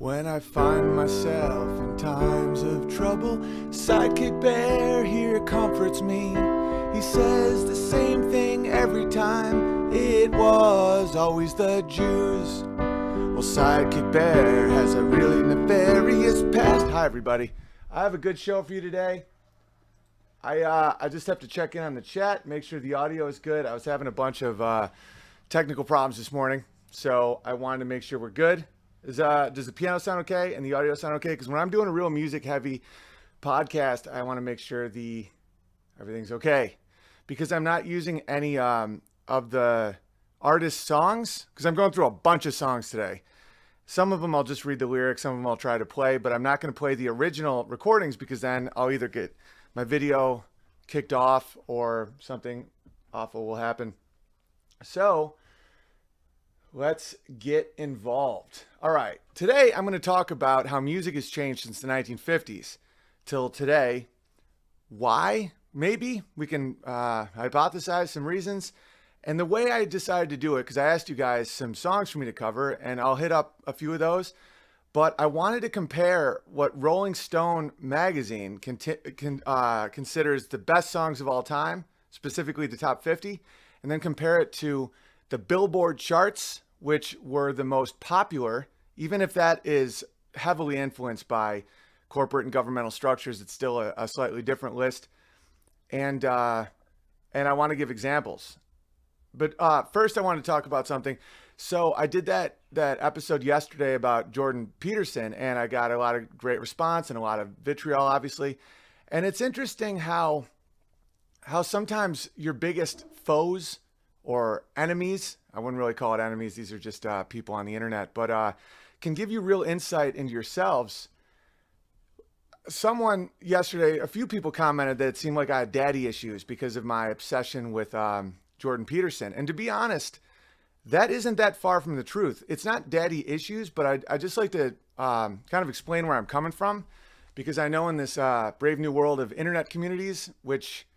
When I find myself in times of trouble, Sidekick Bear here comforts me. He says the same thing every time. It was always the Jews. Well, Sidekick Bear has a really nefarious past. Hi, everybody. I have a good show for you today. I just have to check in on the chat, make sure the audio is good. I was having a bunch of technical problems this morning, so I wanted to make sure we're good. Does the piano sound okay and the audio sound okay? Because when I'm doing a real music-heavy podcast, I want to make sure everything's okay. Because I'm not using any of the artist's songs, because I'm going through a bunch of songs today. Some of them I'll just read the lyrics, some of them I'll try to play, but I'm not going to play the original recordings because then I'll either get my video kicked off or something awful will happen. So let's get involved. All right, today I'm going to talk about how music has changed since the 1950s till today. Why? Maybe we can hypothesize some reasons. And the way I decided to do it, because I asked you guys some songs for me to cover, and I'll hit up a few of those, but I wanted to compare what Rolling Stone magazine considers the best songs of all time, specifically the top 50, and then compare it to the Billboard charts, which were the most popular. Even if that is heavily influenced by corporate and governmental structures, it's still a slightly different list. And I want to give examples. But first I want to talk about something. So I did that episode yesterday about Jordan Peterson, and I got a lot of great response and a lot of vitriol, obviously. And it's interesting how sometimes your biggest foes or enemies, I wouldn't really call it enemies, these are just people on the internet, but can give you real insight into yourselves. Someone yesterday, a few people commented that it seemed like I had daddy issues because of my obsession with Jordan Peterson. And to be honest, that isn't that far from the truth. It's not daddy issues, but I just like to kind of explain where I'm coming from, because I know in this brave new world of internet communities, which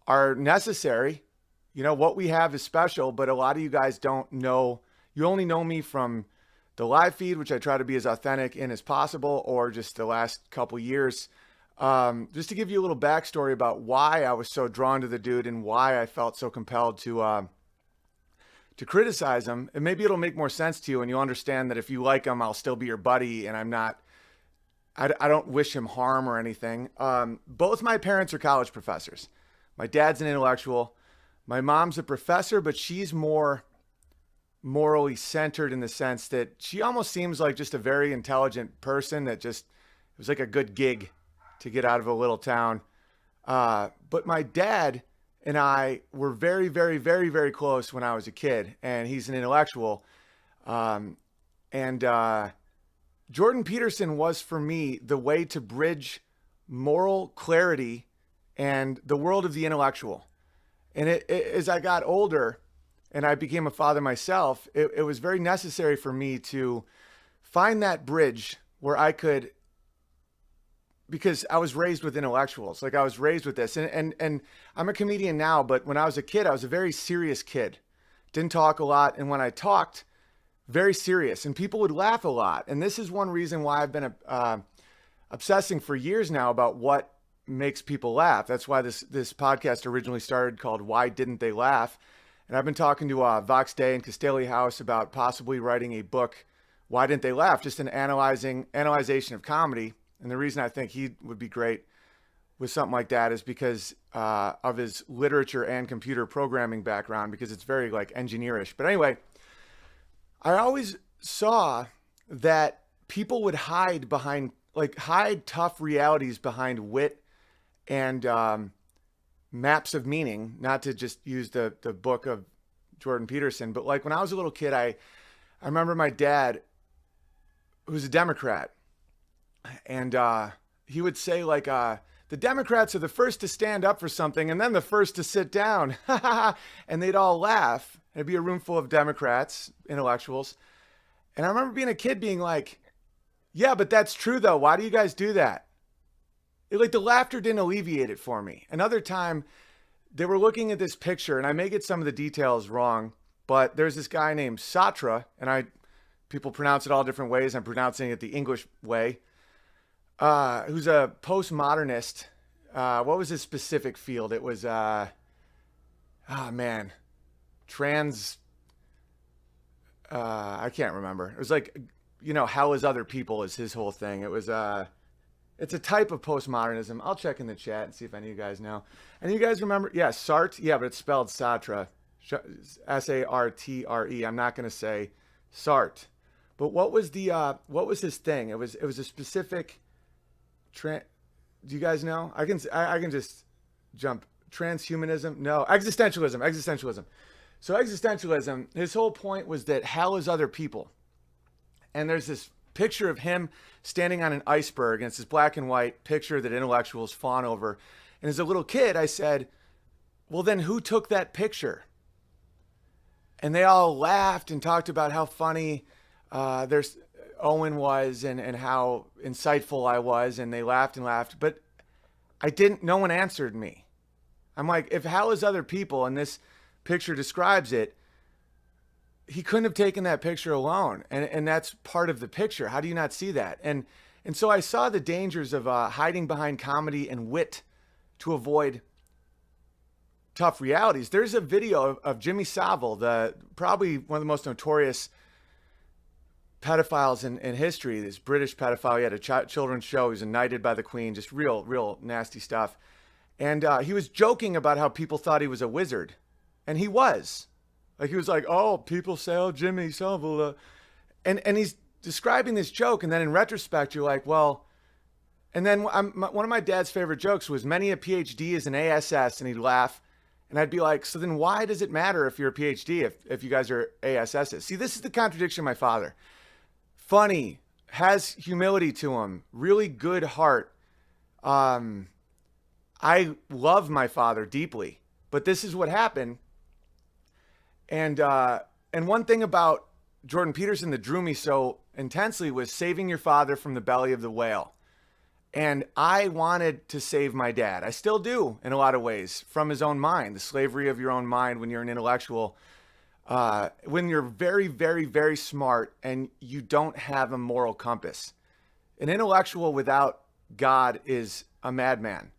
are necessary, you know, what we have is special, but a lot of you guys don't know. You only know me from the live feed, which I try to be as authentic in as possible, or just the last couple years. Just to give you a little backstory about why I was so drawn to the dude and why I felt so compelled to criticize him. And maybe it'll make more sense to you, and you'll understand that if you like him, I'll still be your buddy, and I don't wish him harm or anything. Both my parents are college professors. My dad's an intellectual. My mom's a professor, but she's more morally centered in the sense that she almost seems like just a very intelligent person that just, it was like a good gig to get out of a little town. But my dad and I were very, very, very, very close when I was a kid, and he's an intellectual. Jordan Peterson was, for me, the way to bridge moral clarity and the world of the intellectual. And as I got older and I became a father myself, it was very necessary for me to find that bridge where I could, because I was raised with intellectuals. Like, I was raised with this. And I'm a comedian now, but when I was a kid, I was a very serious kid. Didn't talk a lot. And when I talked, very serious. And people would laugh a lot. And this is one reason why I've been obsessing for years now about what makes people laugh. That's why this podcast originally started, called Why Didn't They Laugh? And I've been talking to Vox Day and Castelli House about possibly writing a book, Why Didn't They Laugh? Just an analyzation of comedy. And the reason I think he would be great with something like that is because of his literature and computer programming background, because it's very like engineerish. But anyway, I always saw that people would hide tough realities behind wit and maps of meaning, not to just use the book of Jordan Peterson, but like when I was a little kid, I remember my dad, who's a Democrat, and he would say like, the Democrats are the first to stand up for something and then the first to sit down. And they'd all laugh. It'd be a room full of Democrats, intellectuals. And I remember being a kid being like, yeah, but that's true though. Why do you guys do that? Like, the laughter didn't alleviate it for me. Another time, they were looking at this picture, and I may get some of the details wrong, but there's this guy named Satra, and I People pronounce it all different ways. I'm pronouncing it the English way. Who's a postmodernist. What was his specific field? It was, oh man, trans, I can't remember. It was like, hell is other people is his whole thing. It was, it's a type of postmodernism. I'll check in the chat and see if any of you guys know. And you guys remember? Yeah, Sartre. Yeah, but it's spelled Sartre. Sartre. I'm not going to say Sartre. But what was his thing? It was a specific do you guys know? I can just jump. Transhumanism? No, existentialism. So existentialism, his whole point was that hell is other people. And there's this picture of him standing on an iceberg, and it's this black and white picture that intellectuals fawn over. And as a little kid, I said, well, then who took that picture? And they all laughed and talked about how funny Owen was and how insightful I was. And they laughed and laughed. But no one answered me. I'm like, if hell is other people and this picture describes it, he couldn't have taken that picture alone. And that's part of the picture. How do you not see that? And so I saw the dangers of hiding behind comedy and wit to avoid tough realities. There's a video of Jimmy Savile, probably one of the most notorious pedophiles in history, this British pedophile. He had a children's show. He was knighted by the Queen, just real nasty stuff. And he was joking about how people thought he was a wizard. And he was. Like, he was like, oh, people say, oh, Jimmy Savile. And he's describing this joke. And then in retrospect, you're like, well, and then one of my dad's favorite jokes was many a PhD is an ASS. And he'd laugh. And I'd be like, so then why does it matter if you're a PhD, if you guys are ASSs? See, this is the contradiction of my father. Funny, has humility to him, really good heart. I love my father deeply, but this is what happened. And one thing about Jordan Peterson that drew me so intensely was saving your father from the belly of the whale. And I wanted to save my dad. I still do in a lot of ways, from his own mind, the slavery of your own mind when you're an intellectual, when you're very, very, very smart and you don't have a moral compass. An intellectual without God is a madman.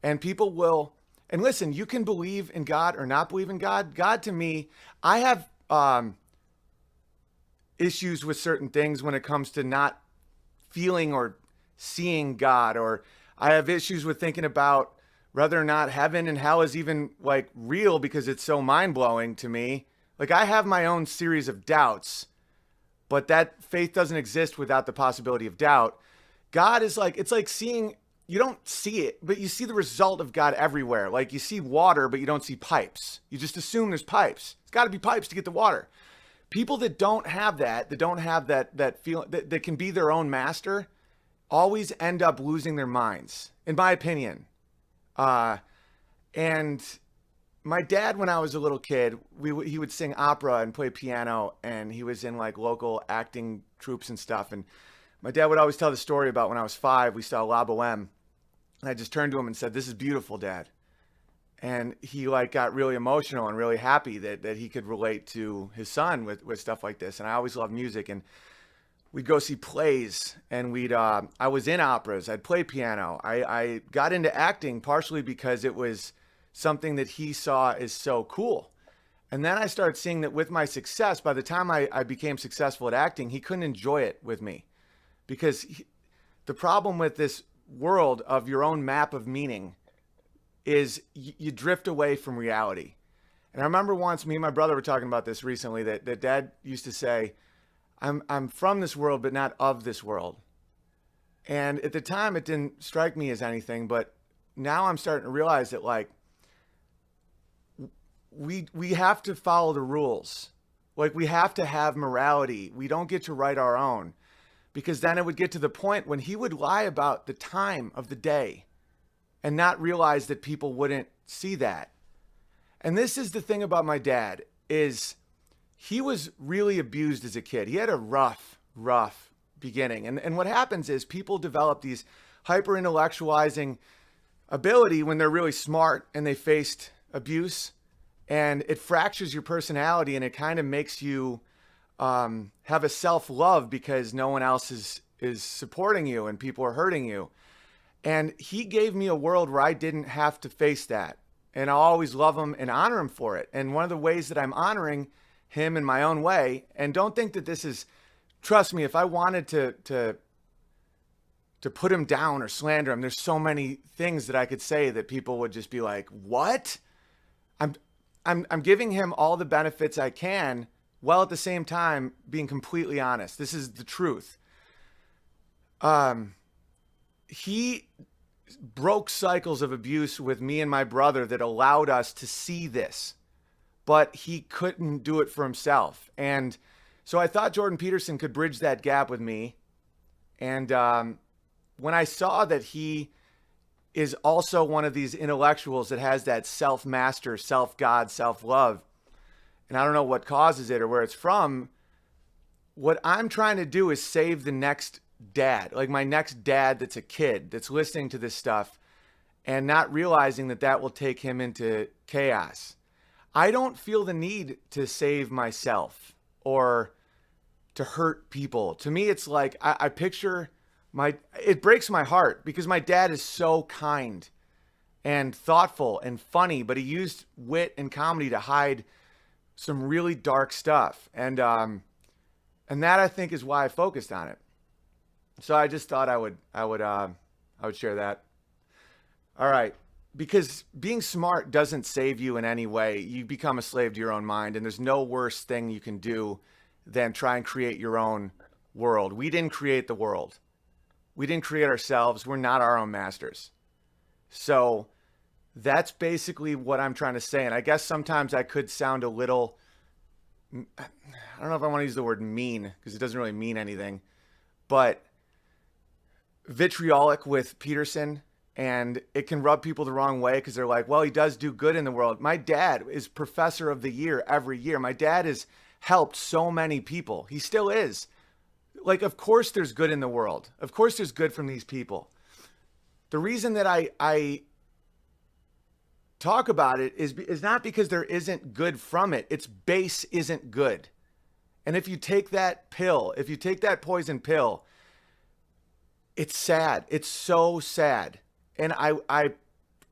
And people will, and listen, you can believe in God or not believe in God. God, to me, I have issues with certain things when it comes to not feeling or seeing God, or I have issues with thinking about whether or not heaven and hell is even like real because it's so mind-blowing to me. Like, I have my own series of doubts, but that faith doesn't exist without the possibility of doubt. God is like, it's like seeing, you don't see it, but you see the result of God everywhere. Like, you see water, but you don't see pipes. You just assume there's pipes. It's got to be pipes to get the water. People that don't have that feeling, that can be their own master, always end up losing their minds, in my opinion. And my dad, when I was a little kid, he would sing opera and play piano, and he was in like local acting troupes and stuff. And my dad would always tell the story about when I was 5, we saw La Boheme, and I just turned to him and said, "This is beautiful, Dad." And he like got really emotional and really happy that he could relate to his son with stuff like this. And I always loved music, and we'd go see plays, and I was in operas. I'd play piano. I got into acting partially because it was something that he saw as so cool. And then I started seeing that with my success, by the time I became successful at acting, he couldn't enjoy it with me. Because the problem with this world of your own map of meaning is you drift away from reality. And I remember once, me and my brother were talking about this recently, that Dad used to say, I'm from this world, but not of this world. And at the time, it didn't strike me as anything, but now I'm starting to realize that, like, we have to follow the rules. Like, we have to have morality. We don't get to write our own, because then it would get to the point when he would lie about the time of the day and not realize that people wouldn't see that. And this is the thing about my dad, is he was really abused as a kid. He had a rough beginning. And what happens is people develop these hyper intellectualizing ability when they're really smart and they faced abuse, and it fractures your personality, and it kind of makes you have a self-love because no one else is supporting you and people are hurting you. And he gave me a world where I didn't have to face that. And I'll always love him and honor him for it. And one of the ways that I'm honoring him in my own way, and don't think that this is, trust me, if I wanted to put him down or slander him, there's so many things that I could say that people would just be like, what? I'm I'm giving him all the benefits I can, while at the same time being completely honest. This is the truth. He broke cycles of abuse with me and my brother that allowed us to see this, but he couldn't do it for himself. And so I thought Jordan Peterson could bridge that gap with me. And when I saw that he is also one of these intellectuals that has that self-master, self-God, self-love, and I don't know what causes it or where it's from, what I'm trying to do is save the next dad, like my next dad that's a kid that's listening to this stuff and not realizing that that will take him into chaos. I don't feel the need to save myself or to hurt people. To me, it's like I picture it breaks my heart because my dad is so kind and thoughtful and funny, but he used wit and comedy to hide some really dark stuff. And that I think is why I focused on it. So I just thought I would share that. All right. Because being smart doesn't save you in any way. You become a slave to your own mind, and there's no worse thing you can do than try and create your own world. We didn't create the world. We didn't create ourselves. We're not our own masters. So that's basically what I'm trying to say. And I guess sometimes I could sound a little, I don't know if I want to use the word mean because it doesn't really mean anything, but vitriolic with Peterson. And it can rub people the wrong way because they're like, well, he does do good in the world. My dad is professor of the year every year. My dad has helped so many people. He still is. Like, of course there's good in the world. Of course there's good from these people. The reason that I talk about it is not because there isn't good from it. Its base isn't good. And if you take that pill, if you take that poison pill, it's sad. It's so sad. And I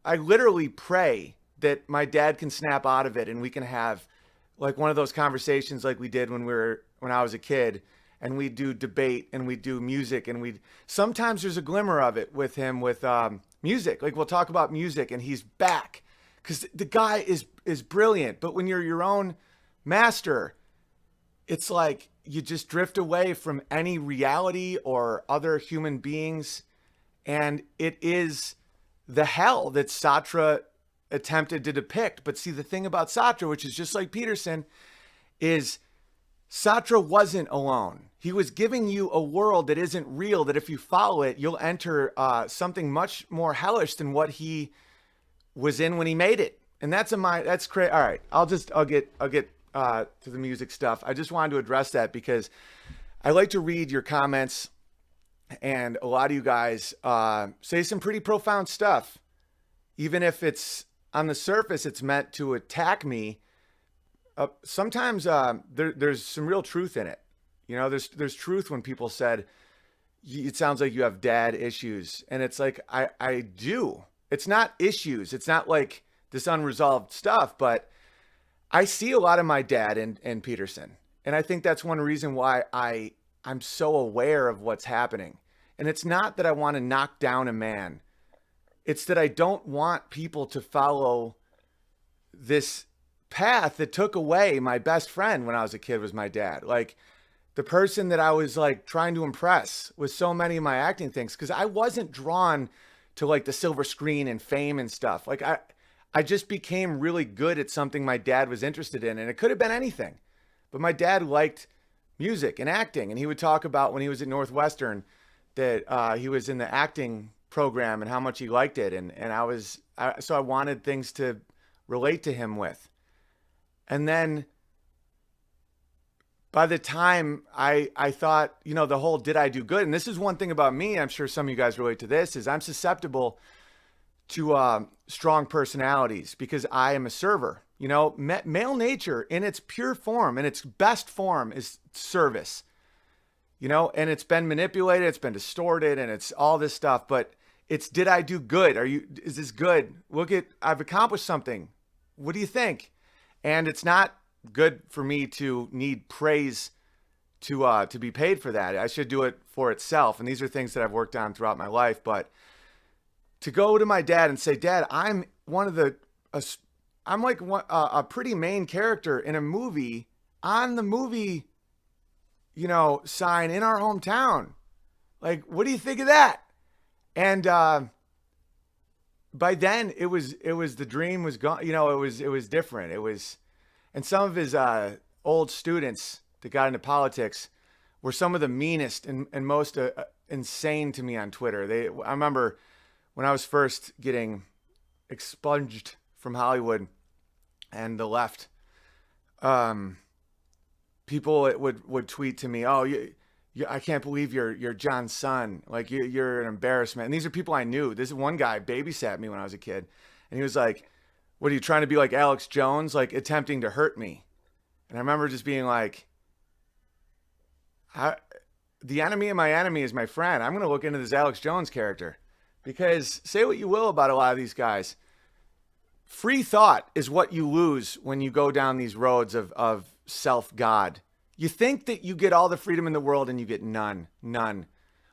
literally pray that my dad can snap out of it and we can have like one of those conversations like we did when I was a kid, and we do debate and we do music, and sometimes there's a glimmer of it with him with music. Like we'll talk about music and he's back because the guy is brilliant. But when you're your own master, it's like you just drift away from any reality or other human beings. And it is the hell that Sartre attempted to depict. But see, the thing about Sartre, which is just like Peterson, is Sartre wasn't alone. He was giving you a world that isn't real, that if you follow it, you'll enter something much more hellish than what he was in when he made it. And that's crazy. All right, I'll get to the music stuff. I just wanted to address that because I like to read your comments. And a lot of you guys say some pretty profound stuff. Even if it's on the surface, it's meant to attack me. Sometimes there's some real truth in it. You know, there's truth when people said, it sounds like you have dad issues. And it's like, I do. It's not issues. It's not like this unresolved stuff, but I see a lot of my dad in Peterson. And I think that's one reason why I'm so aware of what's happening. And it's not that I want to knock down a man. It's that I don't want people to follow this path that took away my best friend when I was a kid was my dad. Like the person that I was like trying to impress with so many of my acting things. Cause I wasn't drawn to like the silver screen and fame and stuff. Like I just became really good at something my dad was interested in. And it could have been anything, but my dad liked music and acting. And he would talk about when he was at Northwestern that he was in the acting program and how much he liked it. So I wanted things to relate to him with. And then by the time I thought, you know, the whole, did I do good? And this is one thing about me, I'm sure some of you guys relate to this, is I'm susceptible strong personalities because I am a server. You know, male nature in its pure form, in its best form, is service. You know, and it's been manipulated, it's been distorted, and it's all this stuff. But it's, did I do good? Is this good? I've accomplished something. What do you think? And it's not good for me to need praise to be paid for that. I should do it for itself. And these are things that I've worked on throughout my life. But to go to my dad and say, Dad, I'm like a pretty main character in a movie, on the movie, you know, sign in our hometown. Like, what do you think of that? And by then it was the dream was gone. You know, it was different. And some of his old students that got into politics were some of the meanest and most insane to me on Twitter. I remember when I was first getting expunged from Hollywood and the left, people would tweet to me, "Oh, I can't believe you're John's son. Like you're an embarrassment." And these are people I knew. This one guy babysat me when I was a kid, and he was like, "What are you trying to be like Alex Jones? Like attempting to hurt me?" And I remember just being like, the enemy of my enemy is my friend. I'm going to look into this Alex Jones character, because say what you will about a lot of these guys, free thought is what you lose when you go down these roads of self-God. You think that you get all the freedom in the world and you get none.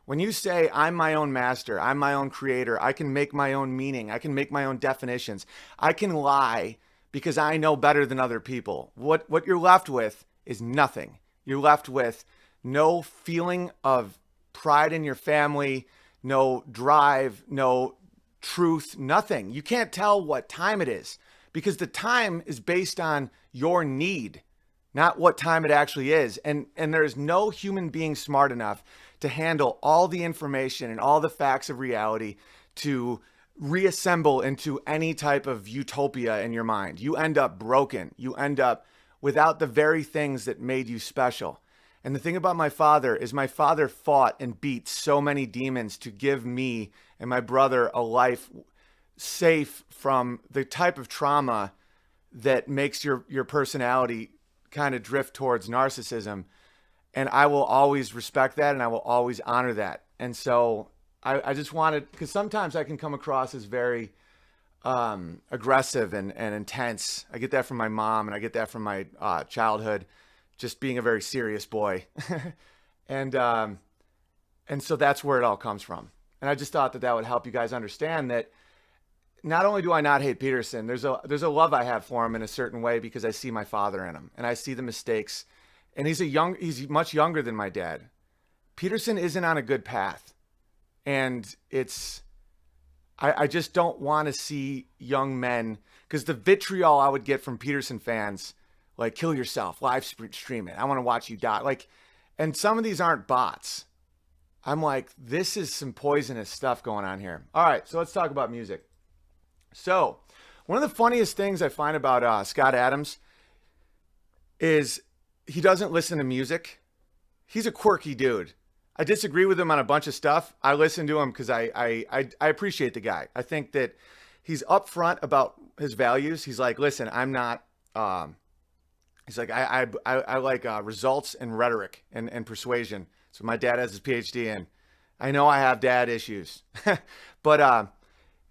When you say, I'm my own master, I'm my own creator, I can make my own meaning, I can make my own definitions, I can lie because I know better than other people. What you're left with is nothing. You're left with no feeling of pride in your family, no drive, no truth, nothing. You can't tell what time it is because the time is based on your need, not what time it actually is. And there's no human being smart enough to handle all the information and all the facts of reality to reassemble into any type of utopia in your mind. You end up broken. You end up without the very things that made you special. And the thing about my father is my father fought and beat so many demons to give me and my brother a life safe from the type of trauma that makes your personality kind of drift towards narcissism. And I will always respect that, and I will always honor that. And so I just wanted, because sometimes I can come across as very aggressive and intense. I get that from my mom, and I get that from my childhood, just being a very serious boy. and so that's where it all comes from. And I just thought that would help you guys understand that not only do I not hate Peterson, there's a love I have for him in a certain way because I see my father in him and I see the mistakes. And he's much younger than my dad. Peterson isn't on a good path. And I just don't want to see young men, because the vitriol I would get from Peterson fans, like, kill yourself, live stream it, I want to watch you die. Like, and some of these aren't bots. I'm like, this is some poisonous stuff going on here. All right, so let's talk about music. So one of the funniest things I find about Scott Adams is he doesn't listen to music. He's a quirky dude. I disagree with him on a bunch of stuff. I listen to him because I appreciate the guy. I think that he's upfront about his values. He's like, listen, I'm not, he's like, I like results and rhetoric and persuasion. So my dad has his PhD in. I know I have dad issues, but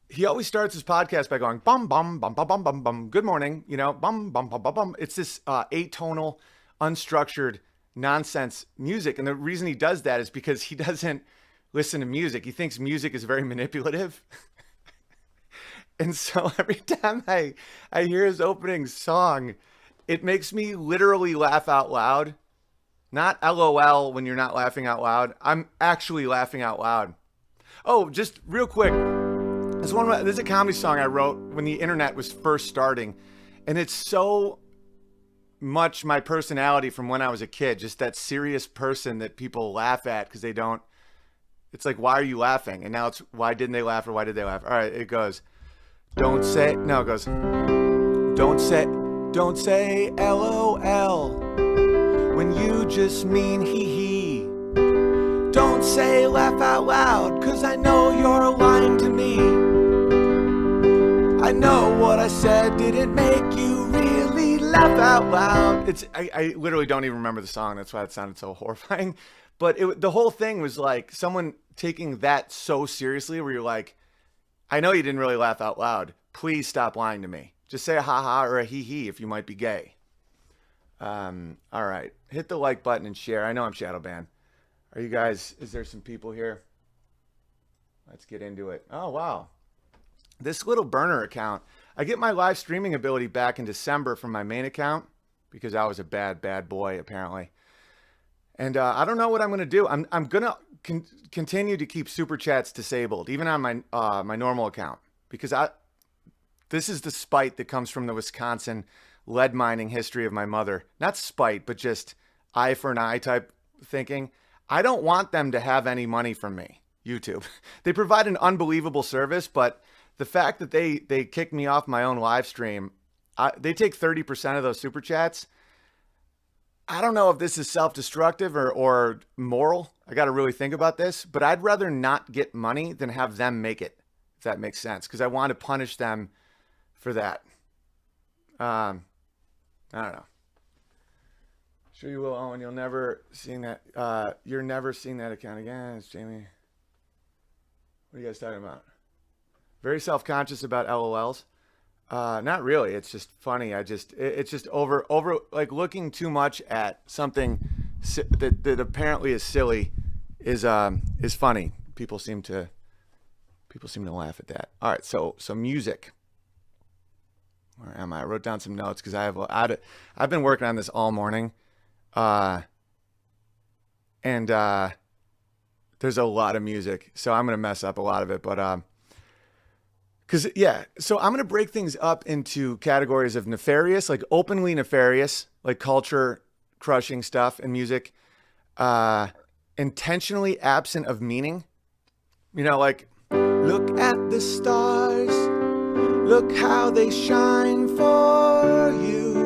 he always starts his podcast by going, bum, bum, bum, bum, bum, bum, bum. Good morning. You know, bum, bum, bum, bum, bum. It's this atonal, unstructured nonsense music. And the reason he does that is because he doesn't listen to music. He thinks music is very manipulative. And so every time I hear his opening song, it makes me literally laugh out loud. Not LOL when you're not laughing out loud. I'm actually laughing out loud. Oh, just real quick. This is a comedy song I wrote when the internet was first starting. And it's so much my personality from when I was a kid. Just that serious person that people laugh at because they don't. It's like, why are you laughing? And now it's, why didn't they laugh or why did they laugh? All right, it goes, don't say LOL when you just mean hee hee. Don't say laugh out loud, cause I know you're lying to me. I know what I said didn't make you really laugh out loud. I literally don't even remember the song. That's why it sounded so horrifying. But the whole thing was like someone taking that so seriously where you're like, I know you didn't really laugh out loud. Please stop lying to me. Just say a ha-ha or a hee-hee if you might be gay. All right. Hit the like button and share. I know I'm shadow banned. Are you guys, is there some people here? Let's get into it. Oh, wow. This little burner account. I get my live streaming ability back in December from my main account because I was a bad boy, apparently. And I don't know what I'm going to do. I'm going to continue to keep super chats disabled, even on my my normal account, because this is the spite that comes from the Wisconsin lead mining history of my mother. Not spite, but just eye for an eye type thinking. I don't want them to have any money from me, YouTube. They provide an unbelievable service, but the fact that they kicked me off my own live stream, they take 30% of those super chats. I don't know if this is self-destructive or moral. I got to really think about this, but I'd rather not get money than have them make it, if that makes sense, because I want to punish them for that. I don't know. Sure you will, Owen. You'll never seeing that. You're never seeing that account again. It's Jamie. What are you guys talking about? Very self-conscious about LOLs. Not really. It's just funny. It's just over like looking too much at something that apparently is silly is funny. People seem to laugh at that. All right. So music. Where am I? I wrote down some notes because I've been working on this all morning. And there's a lot of music, so I'm going to mess up a lot of it, but, so I'm going to break things up into categories of nefarious, like openly nefarious, like culture crushing stuff in music, intentionally absent of meaning, like look at the stars, look how they shine for you,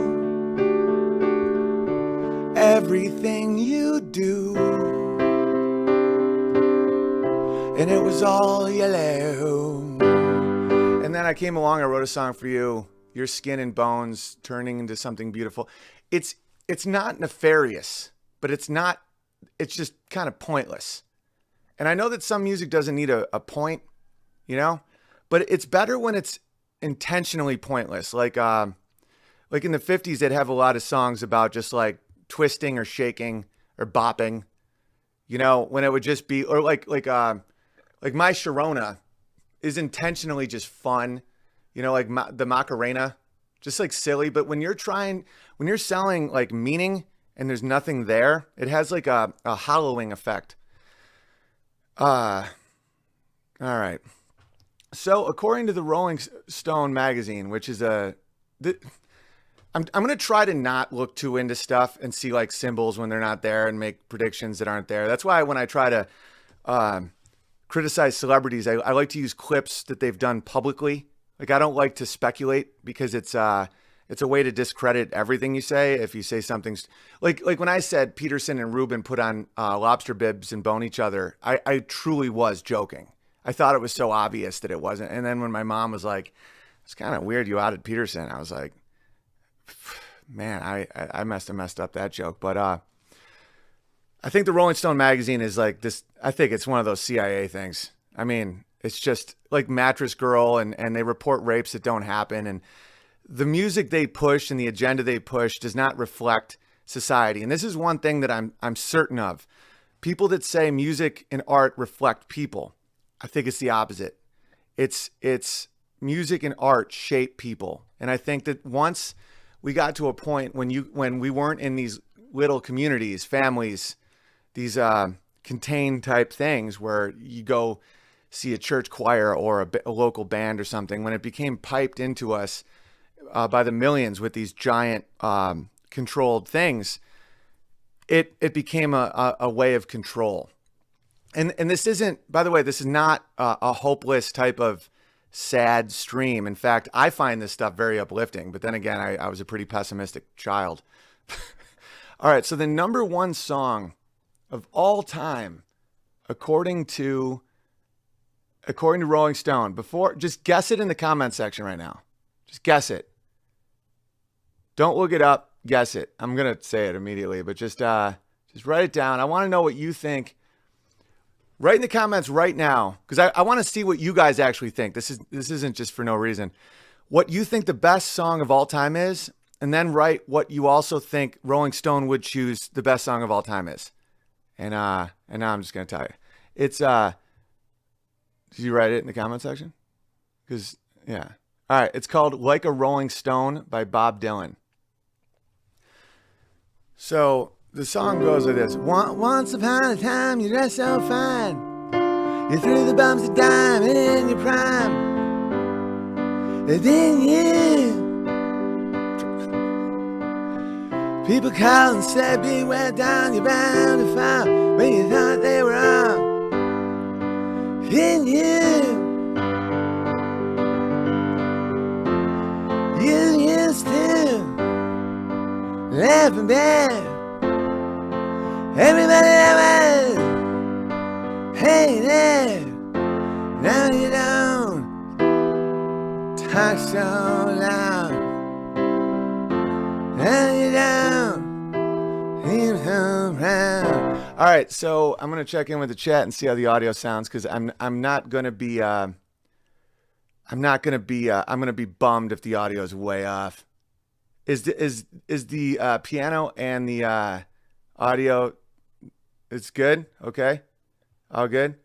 everything you do, and it was all yellow. And then I came along, I wrote a song for you, Your Skin and Bones Turning into Something Beautiful. It's not nefarious, but it's just kind of pointless. And I know that some music doesn't need a point, but it's better when it's intentionally pointless. Like in the 50s, they'd have a lot of songs about just like twisting or shaking or bopping, when it would just be, or like My Sharona is intentionally just fun, like the Macarena, just like silly. But when you're selling like meaning and there's nothing there, it has like a hollowing effect. All right. So according to the Rolling Stone magazine, which is I'm going to try to not look too into stuff and see like symbols when they're not there and make predictions that aren't there. That's why when I try to criticize celebrities, I like to use clips that they've done publicly. Like I don't like to speculate because it's a way to discredit everything you say. If you say something's like when I said Peterson and Rubin put on lobster bibs and bone each other, I truly was joking. I thought it was so obvious that it wasn't. And then when my mom was like, it's kind of weird you outed Peterson, I was like, man, I must have messed up that joke. But I think the Rolling Stone magazine is like this. I think it's one of those CIA things. I mean, it's just like Mattress Girl and they report rapes that don't happen. And the music they push and the agenda they push does not reflect society. And this is one thing that I'm certain of. People that say music and art reflect people, I think it's the opposite. It's music and art shape people. And I think that once we got to a point when we weren't in these little communities, families, these contained type things where you go see a church choir or a local band or something, when it became piped into us by the millions with these giant controlled things, it became a way of control. And this isn't, by the way, this is not a hopeless type of sad stream. In fact, I find this stuff very uplifting, but then again, I was a pretty pessimistic child. All right, so the number one song of all time, according to according to Rolling Stone, just guess it in the comment section right now. Just guess it. Don't look it up. Guess it. I'm going to say it immediately, but just write it down. I want to know what you think. Write in the comments right now, because I want to see what you guys actually think. This isn't just for no reason. What you think the best song of all time is, and then write what you also think Rolling Stone would choose the best song of all time is. And now I'm just going to tell you. It's, did you write it in the comment section? Because, yeah. All right, it's called Like a Rolling Stone by Bob Dylan. So the song goes like this. Once upon a time, you dressed so fine. You threw the bumps of dime in your prime. And then people called and said, beware down, you're bound to fall. When you thought they were wrong. Then you used to laugh and bear. Everybody that was hated. Now you don't talk so loud. Now you don't seem so proud. All right, so I'm gonna check in with the chat and see how the audio sounds, because I'm gonna be bummed if the audio is way off. Is the piano and the audio? It's good. Okay, all good.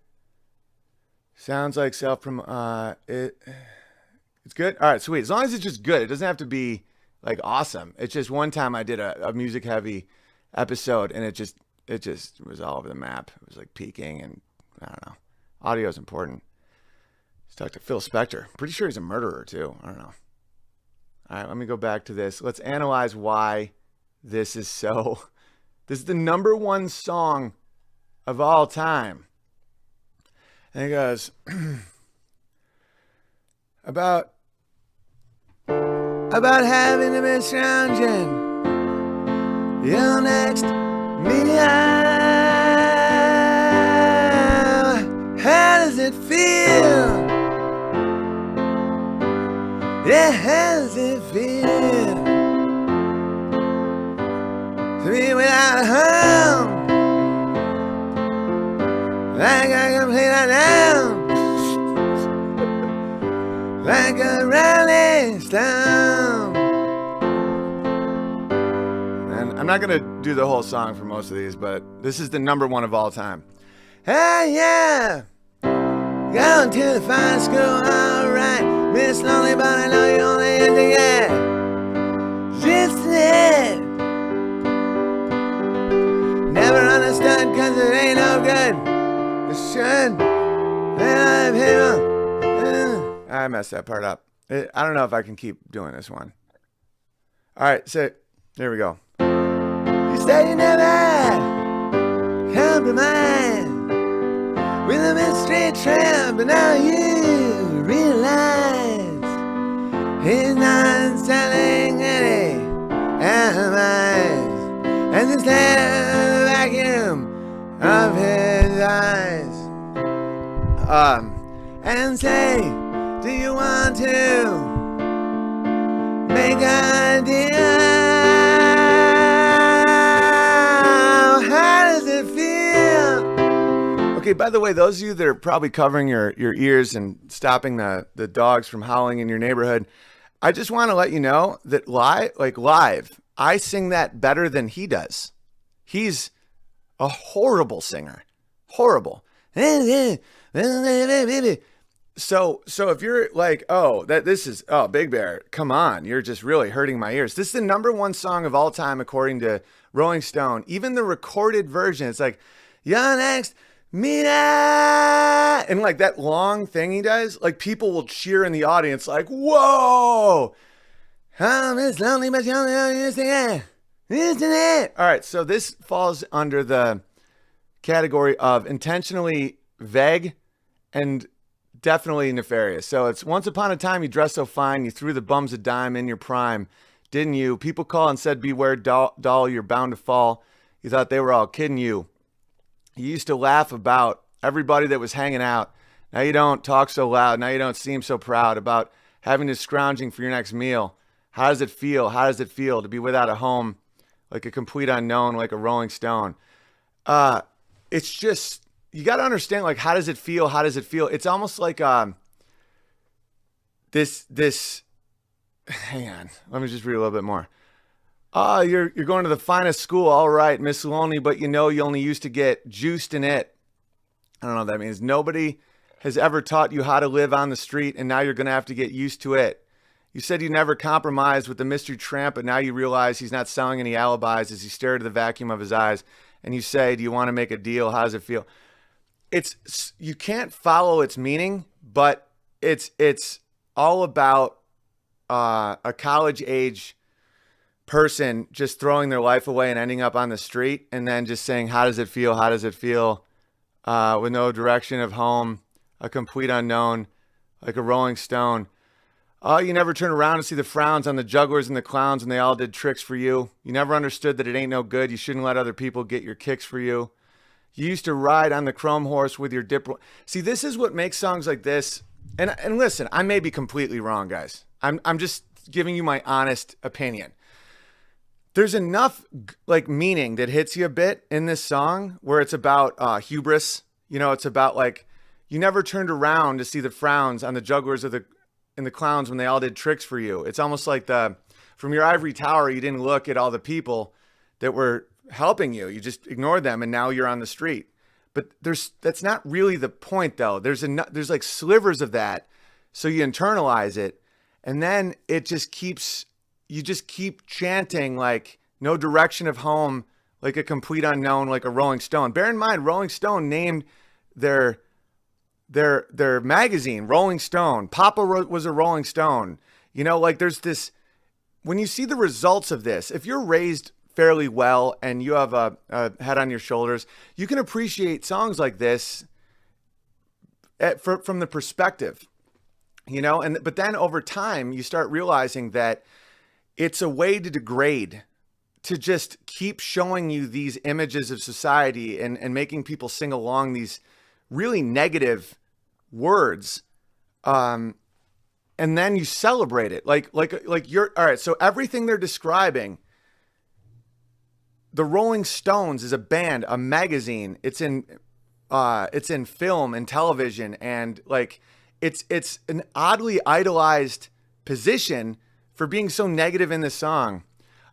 Sounds like it's good. All right, sweet. As long as it's just good, it doesn't have to be like awesome. It's just one time I did a music heavy episode and it just was all over the map. It was like peaking, and I don't know. Audio is important. Let's talk to Phil Spector. Pretty sure he's a murderer too. I don't know. All right, let me go back to this. Let's analyze why this is so. This is the #1 song of all time. And it goes about having to be scrounging. You're next, me out. How does it feel? Yeah, how does it feel to be without a home? Like a complete unknown, like a rolling stone. And I'm not gonna do the whole song for most of these, but this is the #1 of all time. Hey, yeah, going to the fine school, alright. Miss Lonely, but I know you only had to get just it. Never understood, cause it ain't no good. It should. I messed that part up. I don't know if I can keep doing this one. Alright, so here we go. You say you never compromise with a mystery trap, but now you realize he's not selling any alibis, and this vacuum of his eyes. And say, do you want to make a deal? How does it feel? Okay, by the way, those of you that are probably covering your ears and stopping the dogs from howling in your neighborhood, I just want to let you know that live, I sing that better than he does. He's a horrible singer. Horrible. So if you're like, Big Bear, come on, you're just really hurting my ears. This is the #1 song of all time, according to Rolling Stone. Even the recorded version, it's like, you're next, Mina, and like that long thing he does, like people will cheer in the audience, like, whoa, I'm just lonely, but you're only using it. Isn't it? All right, so this falls under the category of intentionally vague and definitely nefarious. So it's once upon a time you dressed so fine, you threw the bums a dime in your prime, didn't you? People call and said, beware, doll, you're bound to fall. You thought they were all kidding you. You used to laugh about everybody that was hanging out. Now you don't talk so loud. Now you don't seem so proud about having to scrounging for your next meal. How does it feel? How does it feel to be without a home, like a complete unknown, like a rolling stone? It's just, you got to understand, like, how does it feel? How does it feel? It's almost like this. Hang on, let me just read a little bit more. You're going to the finest school, all right, Miss Lonely, but you know you only used to get juiced in it. I don't know what that means. Nobody has ever taught you how to live on the street, and now you're going to have to get used to it. You said you never compromised with the mystery tramp, but now you realize he's not selling any alibis as you stare into the vacuum of his eyes. And you say, do you want to make a deal? How does it feel? It's, you can't follow its meaning, but it's all about a college age person just throwing their life away and ending up on the street, and then just saying, how does it feel? How does it feel? With no direction of home, a complete unknown, like a rolling stone. Oh, you never turn around to see the frowns on the jugglers and the clowns when they all did tricks for you. You never understood that it ain't no good. You shouldn't let other people get your kicks for you. You used to ride on the chrome horse with your diplo. See, this is what makes songs like this. And listen, I may be completely wrong, guys. I'm just giving you my honest opinion. There's enough like meaning that hits you a bit in this song where it's about hubris. You know, it's about like, you never turned around to see the frowns on the jugglers and the clowns when they all did tricks for you. It's almost like from your ivory tower, you didn't look at all the people that were helping you. You just ignored them, and now you're on the street. But that's not really the point, though. There's like slivers of that, so you internalize it, and then you just keep chanting like no direction of home, like a complete unknown, like a Rolling Stone. Bear in mind, Rolling Stone named their magazine Rolling Stone. Papa was a Rolling Stone. You know, like there's this, when you see the results of this, if you're raised fairly well and you have a head on your shoulders, you can appreciate songs like this from the perspective, you know. But then over time you start realizing that it's a way to degrade, to just keep showing you these images of society and making people sing along these really negative words. And then you celebrate it. Like you're, all right. So everything they're describing, the Rolling Stones is a band, a magazine. It's in film and television. And like, it's an oddly idolized position for being so negative in this song.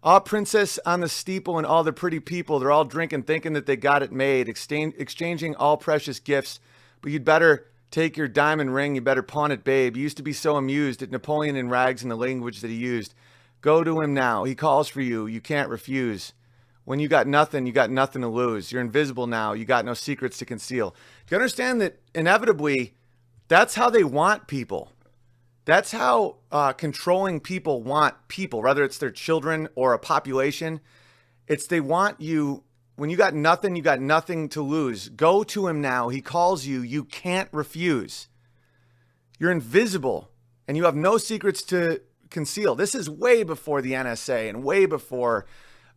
Ah, princess on the steeple and all the pretty people, they're all drinking, thinking that they got it made, exchanging all precious gifts. But you'd better take your diamond ring, you better pawn it, babe. You used to be so amused at Napoleon in rags and the language that he used. Go to him now, he calls for you, you can't refuse. When you got nothing to lose. You're invisible now, you got no secrets to conceal. You understand that inevitably, that's how they want people. That's how controlling people want people, whether it's their children or a population. It's they want you, when you got nothing to lose. Go to him now. He calls you. You can't refuse. You're invisible and you have no secrets to conceal. This is way before the NSA and way before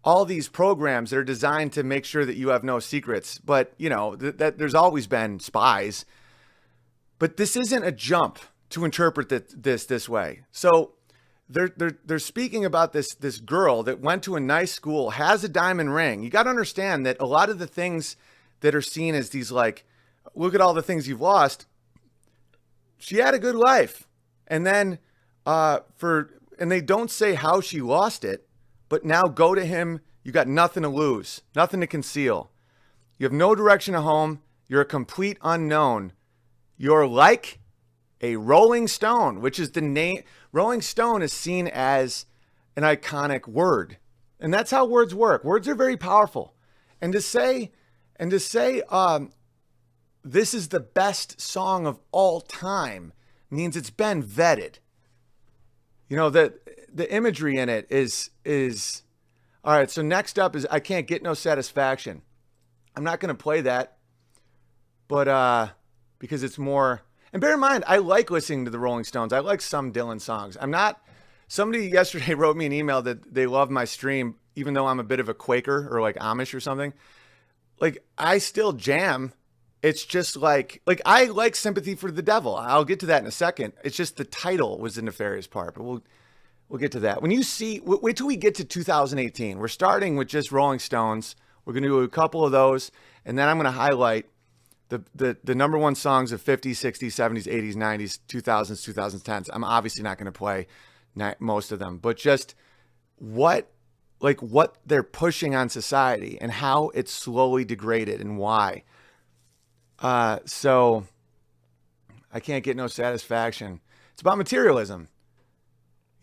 all these programs that are designed to make sure that you have no secrets. But, you know, that there's always been spies. But this isn't a jump to interpret this way. So they're speaking about this girl that went to a nice school, has a diamond ring. You got to understand that a lot of the things that are seen as these, like, look at all the things you've lost. She had a good life. And then and they don't say how she lost it, but now go to him. You got nothing to lose, nothing to conceal. You have no direction to home. You're a complete unknown. You're like a Rolling Stone, which is the name. Rolling Stone is seen as an iconic word. And that's how words work. Words are very powerful. And to say, this is the best song of all time means it's been vetted. You know, the imagery in it is all right. So next up is I Can't Get No Satisfaction. I'm not going to play that, but because it's more. And bear in mind, I like listening to the Rolling Stones. I like some Dylan songs. Somebody yesterday wrote me an email that they love my stream, even though I'm a bit of a Quaker or like Amish or something. Like, I still jam it's just like I like Sympathy for the Devil. I'll get to that in a second. It's just the title was the nefarious part, but we'll get to that. When you see, wait till we get to 2018. We're starting with just Rolling Stones. We're going to do a couple of those, and then I'm going to highlight the number one songs of 50s, 60s, 70s, 80s, 90s, 2000s, 2010s. I'm obviously not going to play most of them, but just what they're pushing on society and how it's slowly degraded and why. So I can't get no satisfaction. It's about materialism.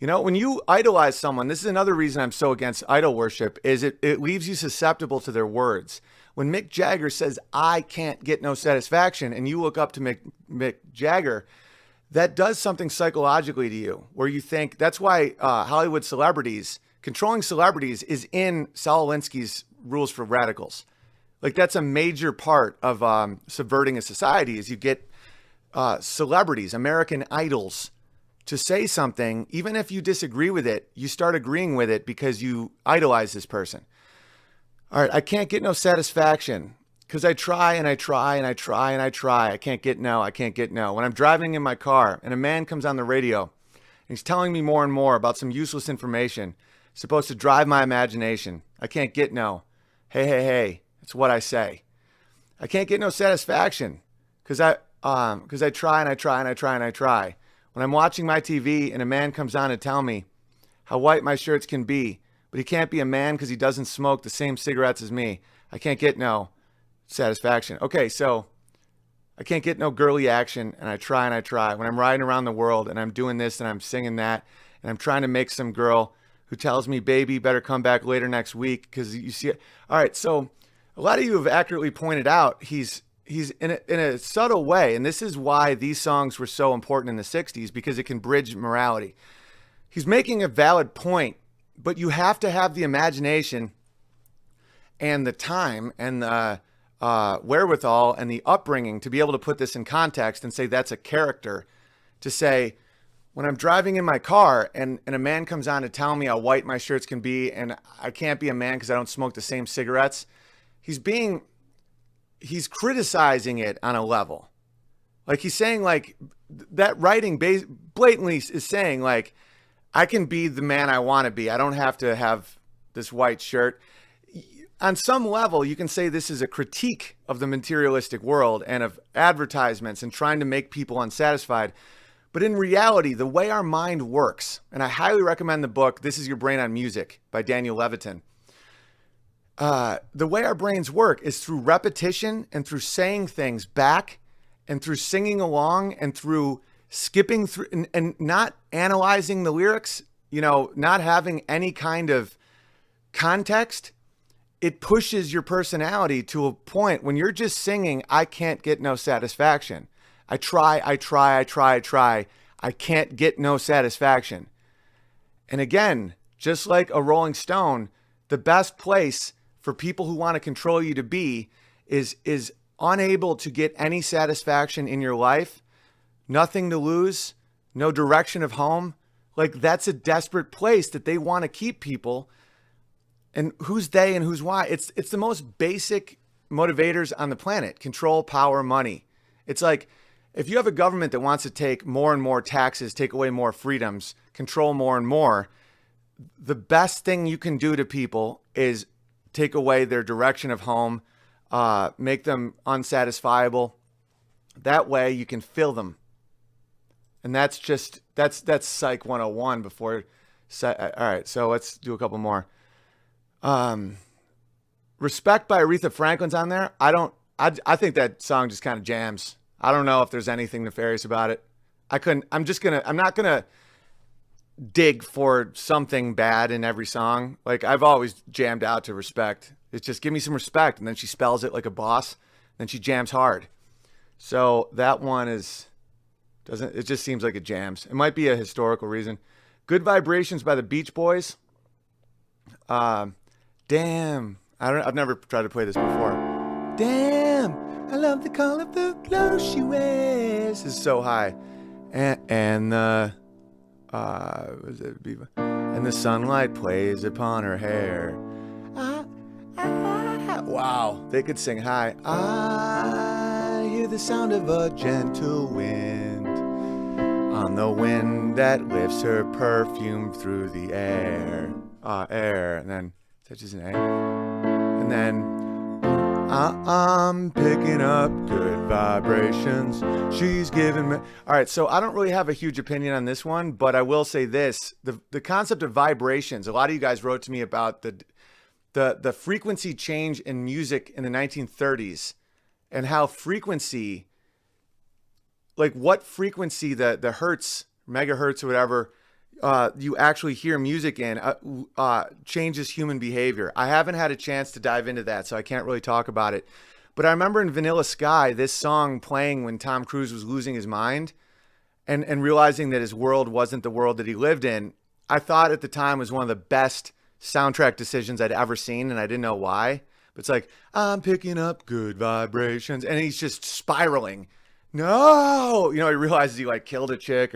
You know, when you idolize someone, this is another reason I'm so against idol worship, is it leaves you susceptible to their words. When Mick Jagger says, I can't get no satisfaction, and you look up to Mick Jagger, that does something psychologically to you, where you think, that's why Hollywood celebrities, controlling celebrities is in Saul Alinsky's Rules for Radicals. Like, that's a major part of subverting a society, is you get celebrities, American idols, to say something, even if you disagree with it, you start agreeing with it because you idolize this person. All right, I can't get no satisfaction because I try and I try and I try and I try. I can't get no. When I'm driving in my car and a man comes on the radio and he's telling me more and more about some useless information supposed to drive my imagination, I can't get no. Hey, it's what I say. I can't get no satisfaction because I try and I try and I try and I try. When I'm watching my TV and a man comes on to tell me how white my shirts can be, but he can't be a man because he doesn't smoke the same cigarettes as me, I can't get no satisfaction. Okay, so I can't get no girly action, and I try and I try. When I'm riding around the world and I'm doing this and I'm singing that, and I'm trying to make some girl who tells me, baby, better come back later next week because you see it. All right, so a lot of you have accurately pointed out he's in a subtle way, and this is why these songs were so important in the 60s, because it can bridge morality. He's making a valid point, but you have to have the imagination and the time and the wherewithal and the upbringing to be able to put this in context and say that's a character. To say, when I'm driving in my car and a man comes on to tell me how white my shirts can be and I can't be a man because I don't smoke the same cigarettes, he's criticizing it on a level. Like, he's saying, like, that writing blatantly is saying, like, I can be the man I want to be. I don't have to have this white shirt. On some level, you can say this is a critique of the materialistic world and of advertisements and trying to make people unsatisfied. But in reality, the way our mind works, and I highly recommend the book, This Is Your Brain on Music by Daniel Levitin. The way our brains work is through repetition and through saying things back and through singing along and through skipping through and not analyzing the lyrics, not having any kind of context. It pushes your personality to a point when you're just singing, I can't get no satisfaction. I try. I can't get no satisfaction. And again, just like a Rolling Stone, the best place for people who want to control you to be is unable to get any satisfaction in your life, nothing to lose, no direction of home. Like, that's a desperate place that they want to keep people. And who's they and who's why? It's the most basic motivators on the planet: control, power, money. It's like, if you have a government that wants to take more and more taxes, take away more freedoms, control more and more, the best thing you can do to people is take away their direction of home, make them unsatisfiable. That way you can fill them. And that's Psych 101 before. All right, so let's do a couple more. Respect by Aretha Franklin's on there. I think that song just kind of jams. I don't know if there's anything nefarious about it. I'm not gonna dig for something bad in every song. Like, I've always jammed out to Respect. It's just, give me some respect. And then she spells it like a boss. Then she jams hard. So that one it just seems like it jams. It might be a historical reason. Good Vibrations by the Beach Boys. Damn. I've never tried to play this before. Damn. I love the colorful clothes she wears. This is so high. And the sunlight plays upon her hair. Wow, they could sing high. I the sound of a gentle wind, on the wind that lifts her perfume through the air. Air, and then touches an A. And then I'm picking up good vibrations. She's giving me. All right, so I don't really have a huge opinion on this one, but I will say this: the concept of vibrations. A lot of you guys wrote to me about the frequency change in music in the 1930s, and how frequency, like what frequency the hertz, megahertz, or whatever, you actually hear music in changes human behavior. I haven't had a chance to dive into that, so I can't really talk about it. But I remember in Vanilla Sky, this song playing when Tom Cruise was losing his mind and realizing that his world wasn't the world that he lived in. I thought at the time was one of the best soundtrack decisions I'd ever seen, and I didn't know why. But it's like, I'm picking up good vibrations, and he's just spiraling. No! You know, he realizes he like killed a chick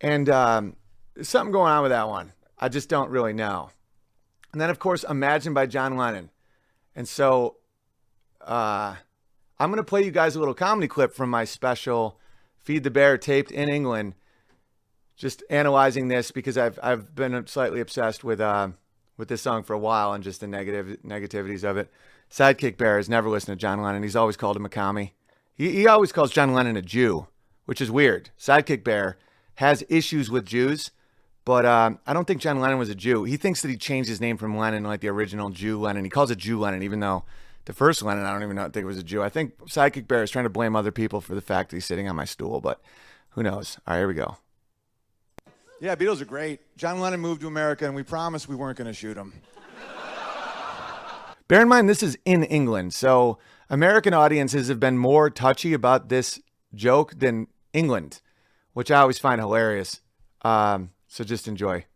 and there's something going on with that one. I just don't really know. And then, of course, Imagine by John Lennon. And so I'm going to play you guys a little comedy clip from my special Feed the Bear taped in England, just analyzing this because I've been slightly obsessed with this song for a while and just the negativities of it. Sidekick Bear has never listened to John Lennon. He's always called him a commie. He always calls John Lennon a Jew, which is weird. Sidekick Bear has issues with Jews, but I don't think John Lennon was a Jew. He thinks that he changed his name from Lennon, like the original Jew Lennon. He calls it Jew Lennon, even though the first Lennon, I don't even think it was a Jew. I think Sidekick Bear is trying to blame other people for the fact that he's sitting on my stool, but who knows? All right, here we go. Yeah, Beatles are great. John Lennon moved to America, and we promised we weren't going to shoot him. Bear in mind, this is in England, so American audiences have been more touchy about this joke than England, which I always find hilarious. So just enjoy.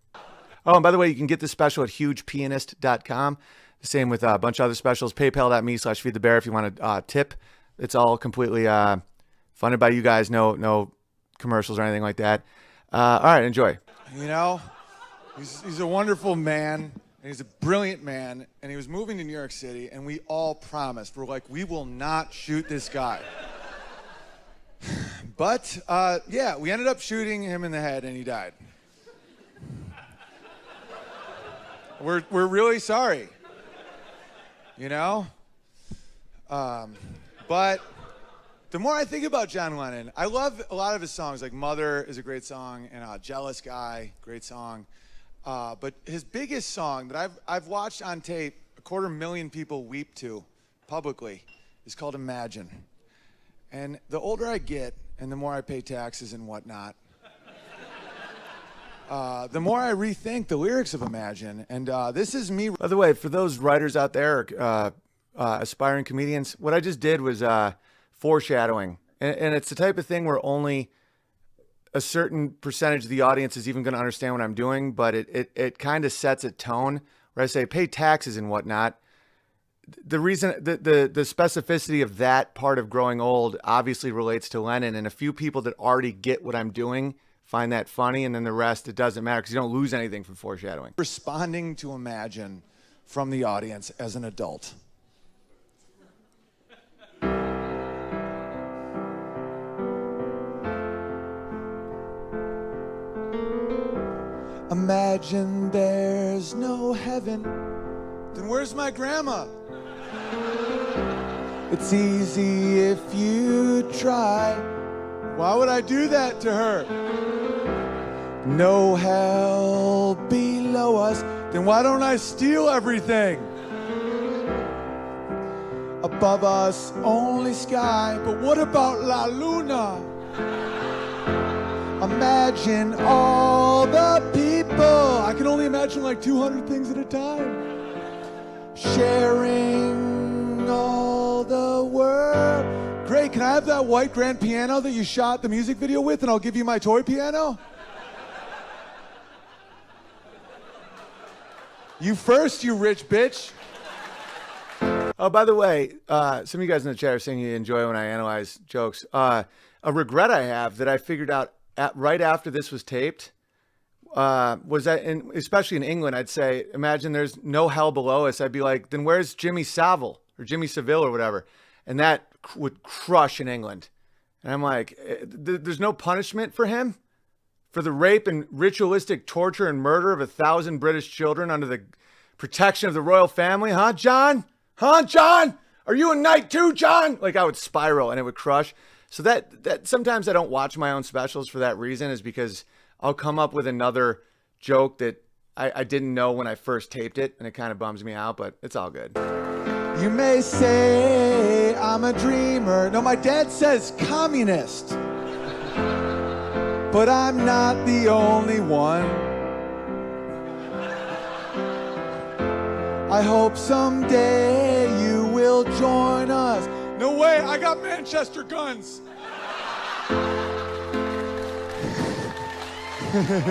Oh, and by the way, you can get this special at hugepianist.com. The same with a bunch of other specials. PayPal.me/feedthebear if you want to tip. It's all completely funded by you guys. No commercials or anything like that. All right, enjoy. You know, he's a wonderful man, and he's a brilliant man, and he was moving to New York City, and we all promised. We're like, we will not shoot this guy. But, yeah, we ended up shooting him in the head, and he died. We're really sorry, you know? But the more I think about John Lennon, I love a lot of his songs, like Mother is a great song, and Jealous Guy, great song. But his biggest song that I've watched on tape, 250,000 people weep to publicly, is called Imagine. And the older I get, and the more I pay taxes and whatnot, the more I rethink the lyrics of Imagine. And this is me. By the way, for those writers out there, aspiring comedians, what I just did was foreshadowing. And it's the type of thing where only a certain percentage of the audience is even going to understand what I'm doing, but it kind of sets a tone where I say pay taxes and whatnot. The reason, the specificity of that part of growing old obviously relates to Lennon, and a few people that already get what I'm doing find that funny, and then the rest, it doesn't matter because you don't lose anything from foreshadowing. Responding to Imagine from the audience as an adult. Imagine there's no heaven, then where's my grandma? It's easy if you try. Why would I do that to her? No hell below us, then why don't I steal everything? Above us, only sky, but what about La Luna? Imagine all the people. I can only imagine like 200 things at a time. Sharing all the world. Great, can I have that white grand piano that you shot the music video with, and I'll give you my toy piano? You first, you rich bitch. Oh, by the way, some of you guys in the chat are saying you enjoy when I analyze jokes. A regret I have that I figured out right after this was taped was that, especially in England, I'd say, imagine there's no hell below us. I'd be like, then where's Jimmy Savile or Jimmy Seville or whatever? and that would crush in England. And I'm like, there's no punishment for him for the rape and ritualistic torture and murder of 1,000 British children under the protection of the royal family, huh, John? Huh, John? Are you a knight too, John? Like, I would spiral and it would crush. So that sometimes I don't watch my own specials for that reason, is because I'll come up with another joke that I didn't know when I first taped it, and it kind of bums me out, but it's all good. You may say I'm a dreamer. No, my dad says communist. But I'm not the only one. I hope someday you will join us. No way, I got Manchester guns.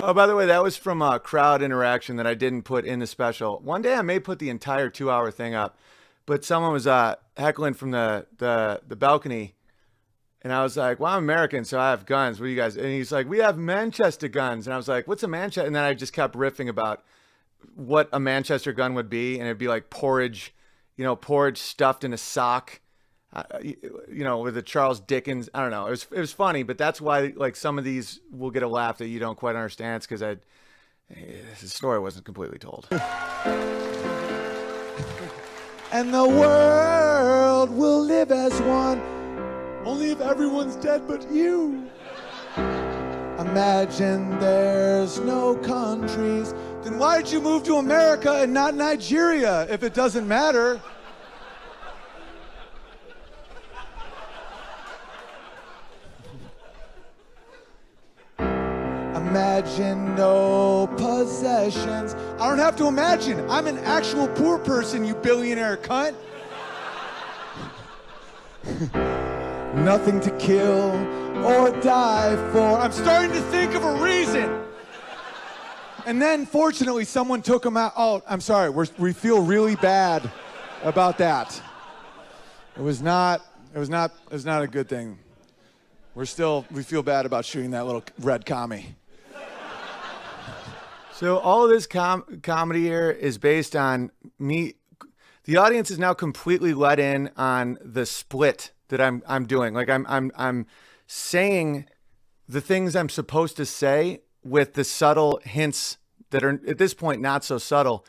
Oh, by the way, that was from a crowd interaction that I didn't put in the special. One day I may put the entire 2-hour thing up, but someone was heckling from the balcony, and I was like, well, I'm American, so I have guns. What do you guys? And he's like, we have Manchester guns. And I was like, what's a Manchester? And then I just kept riffing about what a Manchester gun would be, and it'd be like porridge, porridge stuffed in a sock. With the Charles Dickens, I don't know. It was funny, but that's why like some of these will get a laugh that you don't quite understand, because the story wasn't completely told. And the world will live as one, only if everyone's dead but you. Imagine there's no countries. Then why'd you move to America and not Nigeria if it doesn't matter? Imagine no possessions. I don't have to imagine. I'm an actual poor person, you billionaire cunt. Nothing to kill or die for. I'm starting to think of a reason. And then, fortunately, someone took him out. Oh, I'm sorry. We feel really bad about that. It was not a good thing. We feel bad about shooting that little red commie. So all of this comedy here is based on me. The audience is now completely let in on the split that I'm doing. Like I'm saying the things I'm supposed to say with the subtle hints that are at this point not so subtle.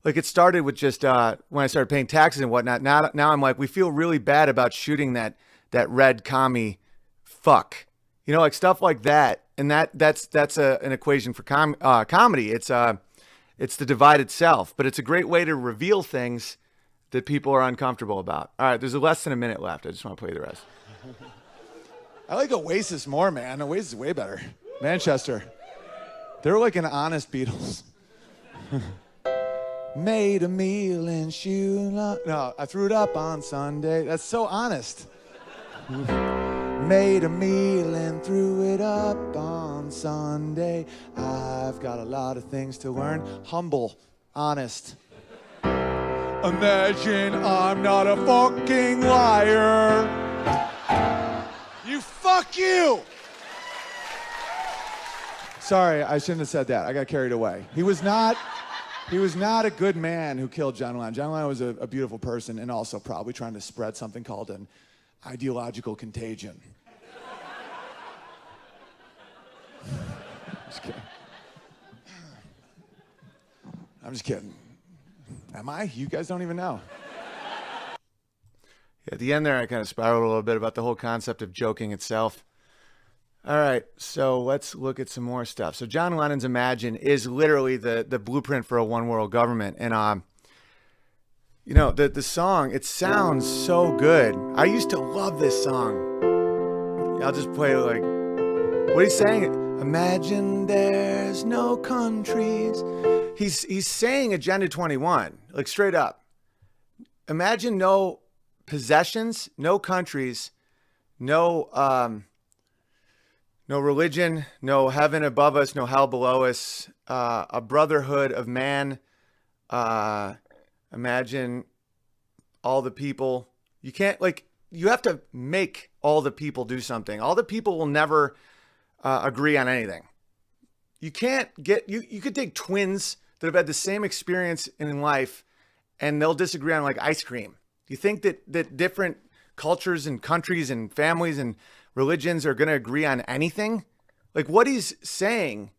Like it started with just when I started paying taxes and whatnot. Now I'm like, we feel really bad about shooting that red commie fuck. Like stuff like that. And that's an equation for comedy. It's the divided self, but it's a great way to reveal things that people are uncomfortable about. All right, there's less than a minute left. I just want to play the rest. I like Oasis more, man. Oasis is way better. Manchester. They're like an honest Beatles. Made a meal and no, I threw it up on Sunday. That's so honest. Made a meal and threw it up on Sunday. I've got a lot of things to learn. Humble, honest. Imagine I'm not a fucking liar. You fuck you! Sorry, I shouldn't have said that. I got carried away. He was not a good man who killed John Lennon. John Lennon was a beautiful person and also probably trying to spread something called an ideological contagion. Just kidding. I'm just kidding. Am I? You guys don't even know. Yeah, at the end there, I kind of spiraled a little bit about the whole concept of joking itself. All right, so let's look at some more stuff. So John Lennon's Imagine is literally the blueprint for a one world government. And, the song, it sounds so good. I used to love this song. I'll just play like, what he's saying. Imagine there's no countries. He's saying Agenda 21, like straight up. Imagine no possessions, no countries, no religion, no heaven above us, no hell below us, a brotherhood of man. Imagine all the people. You can't, you have to make all the people do something. All the people will never agree on anything. You can't you could take twins that have had the same experience in life and they'll disagree on like ice cream. You think that different cultures and countries and families and religions are going to agree on anything. Like what he's saying,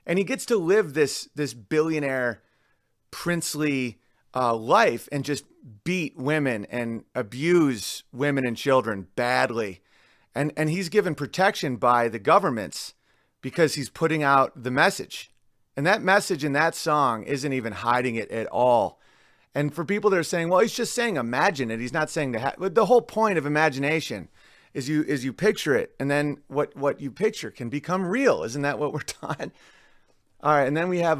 and he gets to live this billionaire, princely life and just beat women and abuse women and children badly. And he's given protection by the governments because he's putting out the message. And that message in that song isn't even hiding it at all. And for people that are saying, well, he's just saying imagine it. He's not saying the whole point of imagination is you picture it. And then what you picture can become real. Isn't that what we're taught? All right. And then we have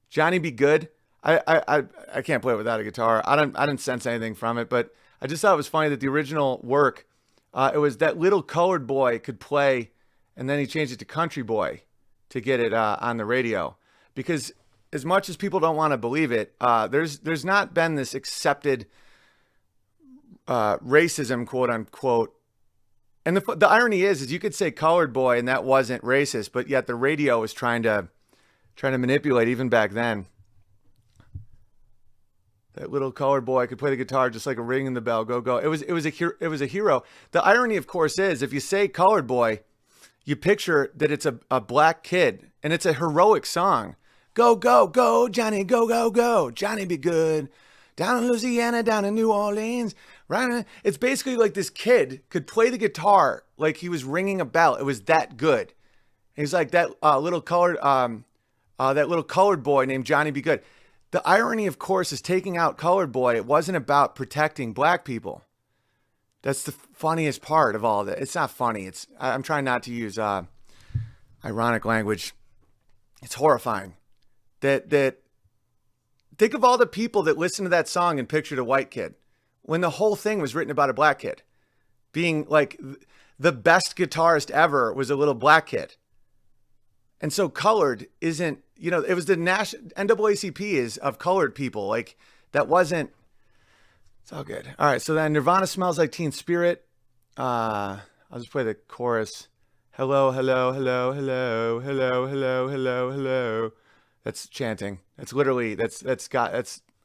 Johnny Be Good. I can't play it without a guitar. I didn't sense anything from it, but I just thought it was funny that the original work, it was that little colored boy could play, and then he changed it to country boy to get it on the radio. Because as much as people don't want to believe it, there's not been this accepted racism, quote unquote. And the irony is you could say colored boy and that wasn't racist, but yet the radio was trying to manipulate even back then. That little colored boy could play the guitar just like a ring in the bell. Go, go. It was a hero. The irony, of course, is if you say colored boy, you picture that it's a black kid, and it's a heroic song. Go, go, go, Johnny, go, go, go. Johnny Be Good. Down in Louisiana, down in New Orleans. Right? It's basically like this kid could play the guitar like he was ringing a bell. It was that good. He's like that little colored boy named Johnny Be Good. The irony, of course, is taking out colored boy. It wasn't about protecting black people. That's the funniest part of all of it. It's not funny. I'm trying not to use ironic language. It's horrifying. That think of all the people that listened to that song and pictured a white kid when the whole thing was written about a black kid. Being like the best guitarist ever was a little black kid. And so colored isn't, it was the NAACP is of colored people. Like that wasn't, it's all good. All right. So then Nirvana Smells Like Teen Spirit. I'll just play the chorus. Hello, hello, hello, hello, hello, hello, hello, hello. That's chanting. That's literally, that's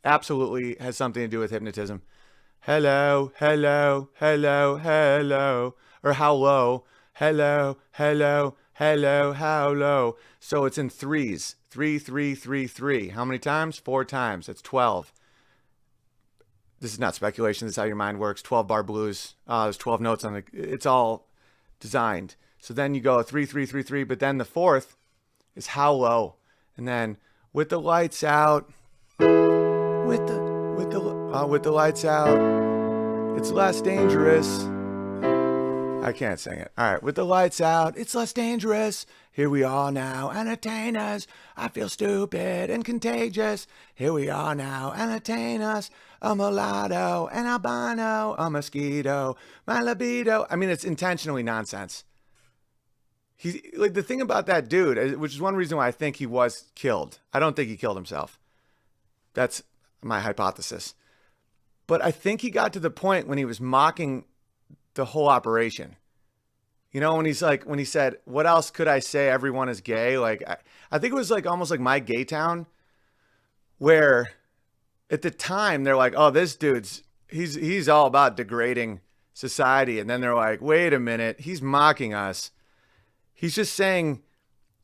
absolutely has something to do with hypnotism. Hello, hello, hello, hello. Or how low. Hello, hello, hello, how low. So it's in threes. 3, 3, 3, 3. How many times? 4 times. That's 12. This is not speculation. This is how your mind works. 12 bar blues. There's 12 notes on it. It's all designed. So then you go 3, 3, 3, 3. But then the fourth is how low. And then with the lights out, with the lights out, it's less dangerous. I can't sing it. All right. With the lights out, it's less dangerous. Here we are now, entertain us. I feel stupid and contagious. Here we are now, entertain us. A mulatto, an albino, a mosquito, my libido. I mean, it's intentionally nonsense. Like the thing about that dude, which is one reason why I think he was killed. I don't think he killed himself. That's my hypothesis. But I think he got to the point when he was mocking the whole operation. When he said, what else could I say? Everyone is gay. Like, I think it was like almost like My Gay Town, where at the time they're like, oh, this dude's, he's all about degrading society. And then they're like, wait a minute, he's mocking us. He's just saying,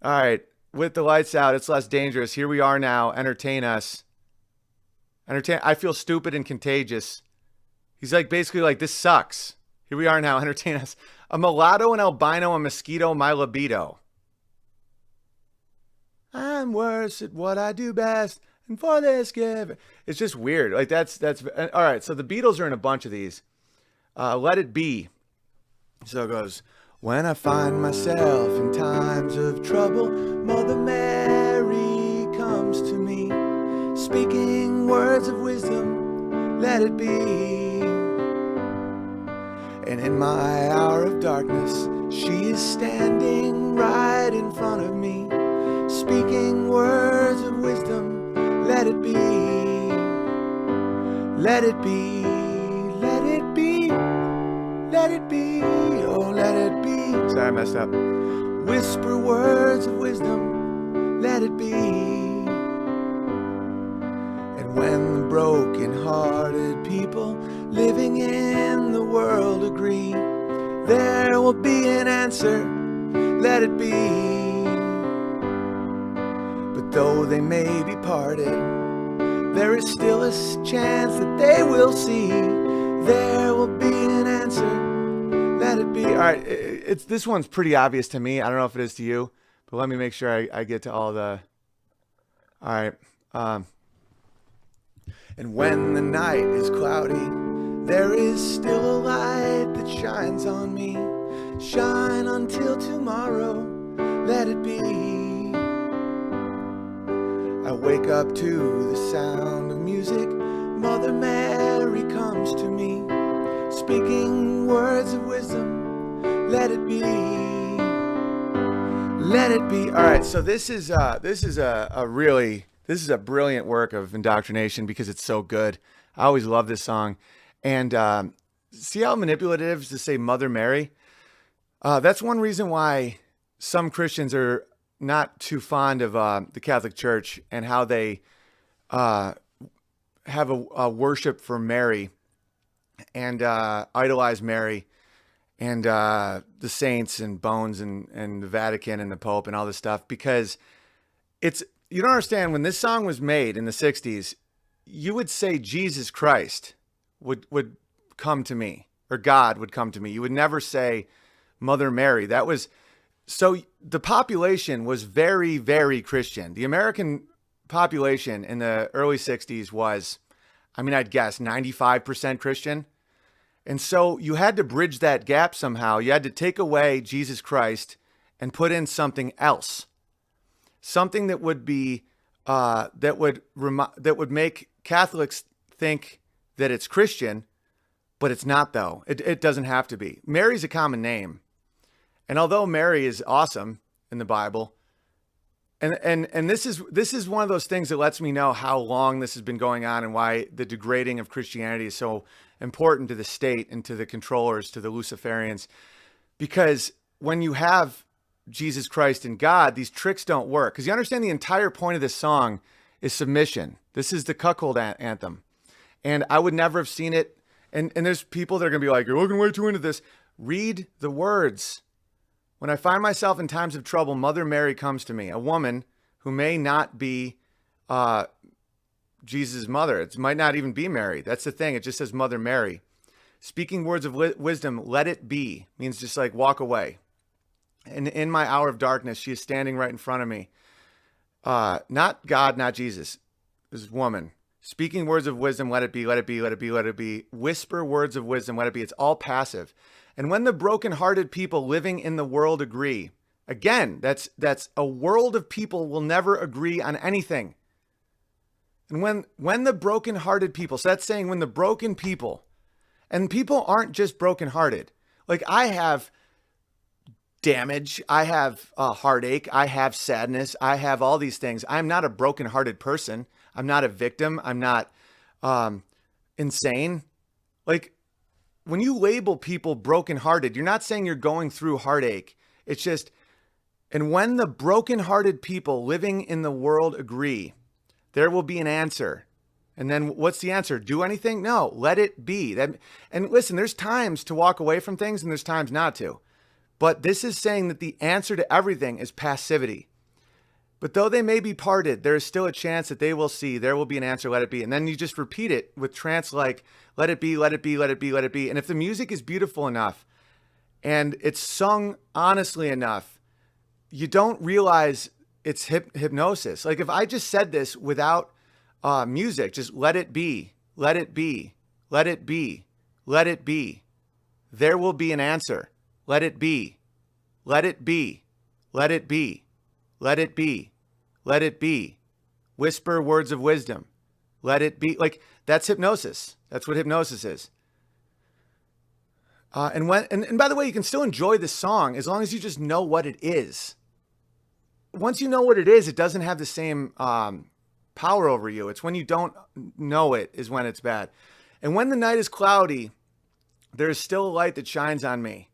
all right, with the lights out, it's less dangerous. Here we are now. Entertain us. I feel stupid and contagious. He's like, basically like, this sucks. Here we are now. Entertain us. A mulatto, an albino, a mosquito, my libido. I'm worse at what I do best. And for this give. It's just weird. Like that's all right. So the Beatles are in a bunch of these. Let It Be. So it goes, when I find myself in times of trouble, Mother Mary comes to me, speaking words of wisdom, let it be. And in my hour of darkness, she is standing right in front of me, speaking words of wisdom, let it be. Let it be, let it be, let it be, oh let it be. Sorry, I messed up. Whisper words of wisdom, let it be. And when the broken-hearted people living in the world agree, there will be an answer, let it be. But though they may be parted, there is still a chance that they will see. There will be an answer, let it be. All right, this one's pretty obvious to me. I don't know if it is to you, but let me make sure I get to all the... All right. And when the night is cloudy, there is still a light that shines on me. Shine until tomorrow, let it be. I wake up to the sound of music. Mother Mary comes to me, speaking words of wisdom, let it be. Let it be. All right, so this is a brilliant work of indoctrination because it's so good. I always love this song. And see how manipulative it is to say Mother Mary? That's one reason why some Christians are not too fond of the Catholic Church and how they have a worship for Mary and idolize Mary and the saints and bones and the Vatican and the Pope and all this stuff, because you don't understand, when this song was made in the 60s, you would say Jesus Christ would come to me, or God would come to me. You would never say Mother Mary. So the population was very, very Christian. The American population in the early 60s was, I'd guess 95% Christian. And so you had to bridge that gap somehow. You had to take away Jesus Christ and put in something else. Something that would be that would make Catholics think that it's Christian, but it's not, though. It doesn't have to be. Mary's a common name, and although Mary is awesome in the Bible, and this is one of those things that lets me know how long this has been going on and why the degrading of Christianity is so important to the state and to the controllers, to the Luciferians, because when you have Jesus Christ and God, these tricks don't work. Because you understand, the entire point of this song is submission. This is the cuckold anthem. And I would never have seen it. And there's people that are going to be like, you're looking way too into this. Read the words. When I find myself in times of trouble, Mother Mary comes to me. A woman who may not be Jesus' mother. It might not even be Mary. That's the thing. It just says Mother Mary. Speaking words of wisdom, let it be. Means just like walk away. And in my hour of darkness, she is standing right in front of me. Not God, not Jesus. This woman. Speaking words of wisdom, let it be, let it be, let it be, let it be. Whisper words of wisdom, let it be. It's all passive. And when the broken-hearted people living in the world agree, again, that's a world of people will never agree on anything. And when the broken-hearted people, so that's saying when the broken people, and people aren't just broken-hearted. Like, I have damage, I have heartache, I have sadness, I have all these things. I'm not a broken-hearted person. I'm not a victim. I'm not insane. Like, when you label people broken-hearted, you're not saying you're going through heartache. It's just, and when the broken-hearted people living in the world agree, there will be an answer. And then what's the answer? Do anything? No, let it be. And listen, there's times to walk away from things and there's times not to. But this is saying that the answer to everything is passivity. But though they may be parted, there is still a chance that they will see. There will be an answer, let it be. And then you just repeat it with trance like, let it be, let it be, let it be, let it be. And if the music is beautiful enough and it's sung honestly enough, you don't realize it's hypnosis. Like if I just said this without music, just let it be, let it be, let it be, let it be. There will be an answer. Let it be, let it be, let it be. Let it be. Let it be. Whisper words of wisdom. Let it be. Like, that's hypnosis. That's what hypnosis is. And by the way, you can still enjoy this song as long as you just know what it is. Once you know what it is, it doesn't have the same power over you. It's when you don't know it is when it's bad. And when the night is cloudy, there is still a light that shines on me.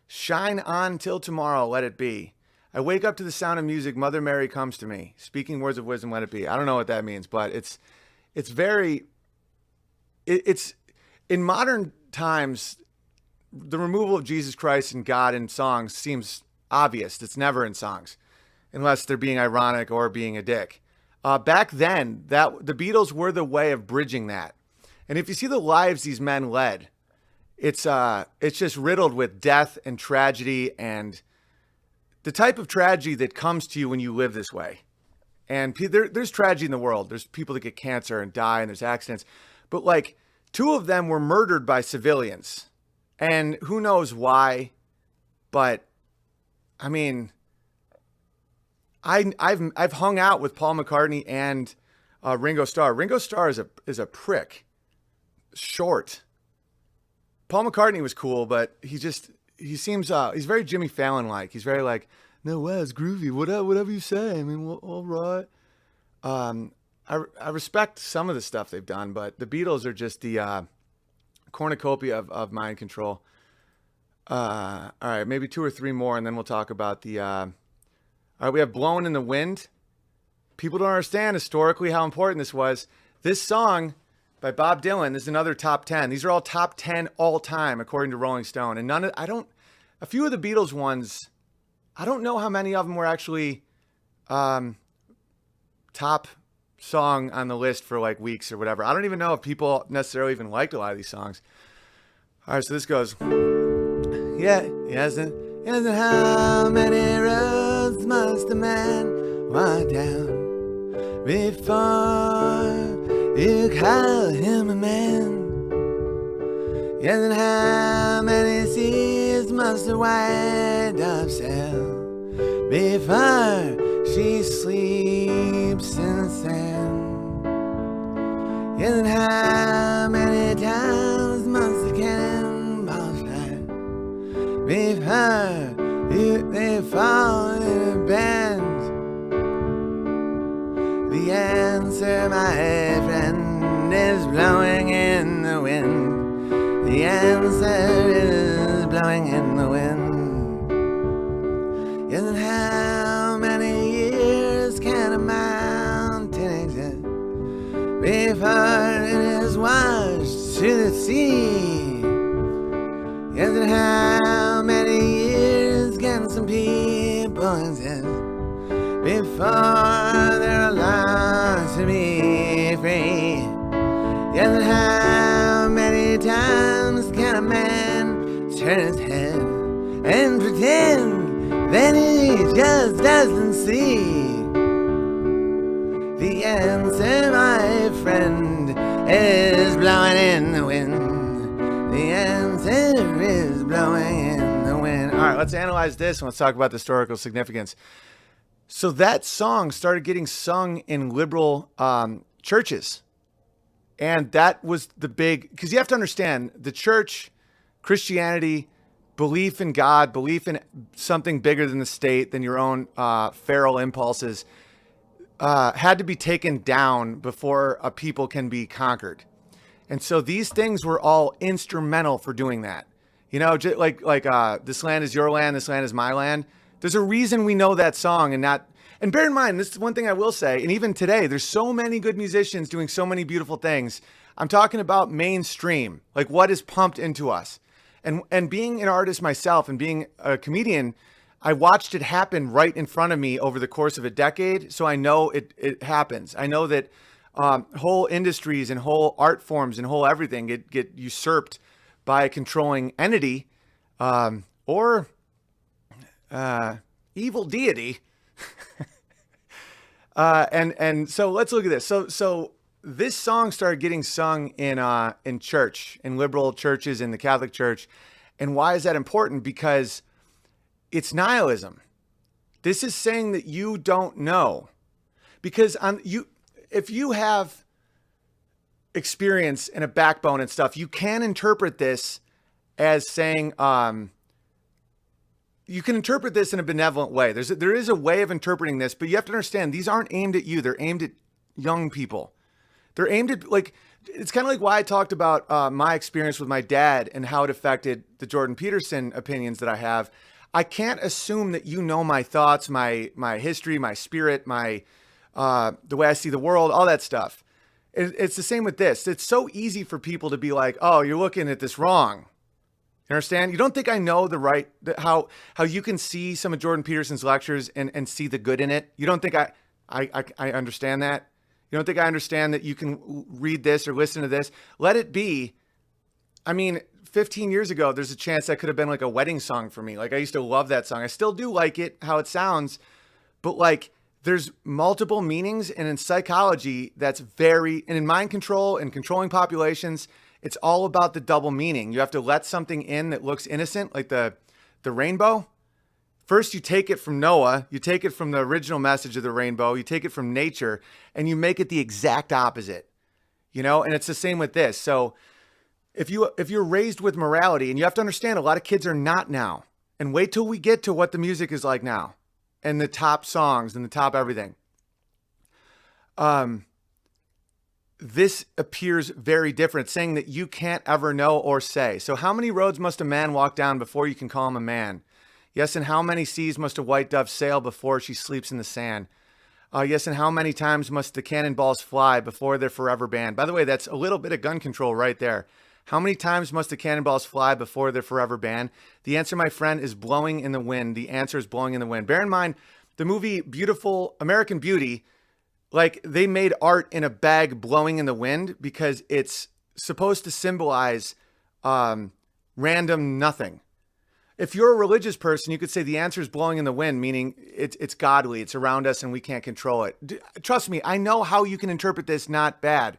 Shine on till tomorrow, let it be. I wake up to the sound of music. Mother Mary comes to me, speaking words of wisdom, let it be. I don't know what that means, but it's it's very, it's in modern times, the removal of Jesus Christ and God in songs seems obvious. It's never in songs unless they're being ironic or being a dick. Back then, that the Beatles were the way of bridging that. And if you see the lives these men led, it's just riddled with death and tragedy and the type of tragedy that comes to you when you live this way. And there's tragedy in the world. There's people that get cancer and die, and there's accidents. But like, 2 of them were murdered by civilians. And who knows why, but I mean, I've hung out with Paul McCartney and Ringo Starr. Ringo Starr is a prick. Short. Paul McCartney was cool, but he seems he's very Jimmy Fallon like. He's very like, no, well, it's groovy. Whatever you say. I mean, all right. I respect some of the stuff they've done, but the Beatles are just the cornucopia of mind control. All right, maybe 2 or 3 more, and then we'll talk about the. All right, we have "Blowing in the Wind." People don't understand historically how important this was. This song by Bob Dylan is another top 10. These are all top 10 all time according to Rolling Stone, and a few of the Beatles ones, I don't know how many of them were actually top song on the list for like weeks or whatever. I don't even know if people necessarily even liked a lot of these songs. All right, so this goes. Yeah, yes, and how many roads must a man walk down before you call him a man? Yes, and how many seas must a white dove sail before she sleeps in the sand? Yes, and how many times must the cannonballs fly before they fall in a band? The answer, my friend, is blowing in the wind. The answer is blowing in the wind. Yes, and how many years can a mountain exist before it is washed to the sea? Yes, and how many years can some people exist before they're allowed to be free? Yes, and how many times can a man turn his head and pretend that he just doesn't see? The answer, my friend, is blowing in the wind. The answer is blowing in the wind. All right, let's analyze this and let's talk about the historical significance. So that song started getting sung in liberal churches. And that was the big, because you have to understand, the church, Christianity, belief in God, belief in something bigger than the state, than your own feral impulses, had to be taken down before a people can be conquered. And so these things were all instrumental for doing that. You know, just like this land is your land, this land is my land. There's a reason we know that song and not. And bear in mind, this is one thing I will say, and even today, there's so many good musicians doing so many beautiful things. I'm talking about mainstream, like what is pumped into us. And being an artist myself and being a comedian, I watched it happen right in front of me over the course of a decade. So I know it happens. I know that whole industries and whole art forms and whole everything get usurped by a controlling entity or evil deity. And so let's look at this. So this song started getting sung in church, in liberal churches, in the Catholic Church. And why is that important? Because it's nihilism. This is saying that you don't know. Because if you have experience and a backbone and stuff, you can interpret this as saying, you can interpret this in a benevolent way. There is a way of interpreting this, but you have to understand these aren't aimed at you. They're aimed at young people. They're aimed at, like, it's kind of like why I talked about my experience with my dad and how it affected the Jordan Peterson opinions that I have. I can't assume that you know my thoughts, my history, my spirit, the way I see the world, all that stuff. It's the same with this. It's so easy for people to be like, oh, you're looking at this wrong. You understand? You don't think I know how you can see some of Jordan Peterson's lectures and see the good in it? You don't think I understand that? You don't think I understand that you can read this or listen to this? Let it be. I mean, 15 years ago, there's a chance that could have been like a wedding song for me. Like, I used to love that song. I still do like it, how it sounds, but like, there's multiple meanings, and in psychology, and in mind control and controlling populations, it's all about the double meaning. You have to let something in that looks innocent, like the rainbow. First, you take it from Noah, you take it from the original message of the rainbow, you take it from nature, and you make it the exact opposite, and it's the same with this. So if you're raised with morality, and you have to understand, a lot of kids are not now, and wait till we get to what the music is like now, and the top songs and the top everything. This appears very different, saying that you can't ever know or say. So how many roads must a man walk down before you can call him a man? Yes, and how many seas must a white dove sail before she sleeps in the sand? Yes, and how many times must the cannonballs fly before they're forever banned? By the way, that's a little bit of gun control right there. How many times must the cannonballs fly before they're forever banned? The answer, my friend, is blowing in the wind. The answer is blowing in the wind. Bear in mind, the movie Beautiful American Beauty, like, they made art in a bag blowing in the wind because it's supposed to symbolize random nothing. If you're a religious person, you could say the answer is blowing in the wind, meaning it's godly, it's around us and we can't control it. Trust me, I know how you can interpret this not bad,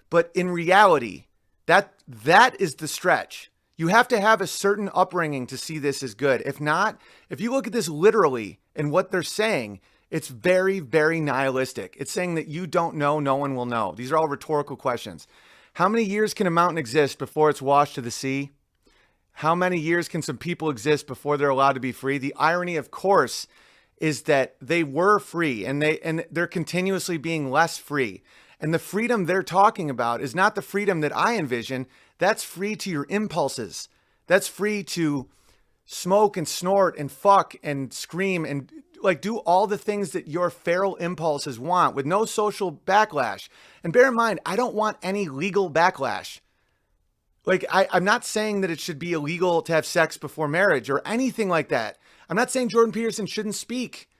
but in reality, that is the stretch. You have to have a certain upbringing to see this as good. If not, if you look at this literally and what they're saying, it's very, very nihilistic. It's saying that you don't know, no one will know. These are all rhetorical questions. How many years can a mountain exist before it's washed to the sea? How many years can some people exist before they're allowed to be free? The irony, of course, is that they were free and they're continuously being less free. And the freedom they're talking about is not the freedom that I envision. That's free to your impulses. That's free to smoke and snort and fuck and scream and like do all the things that your feral impulses want with no social backlash. And bear in mind, I don't want any legal backlash. Like, I'm not saying that it should be illegal to have sex before marriage or anything like that. I'm not saying Jordan Peterson shouldn't speak.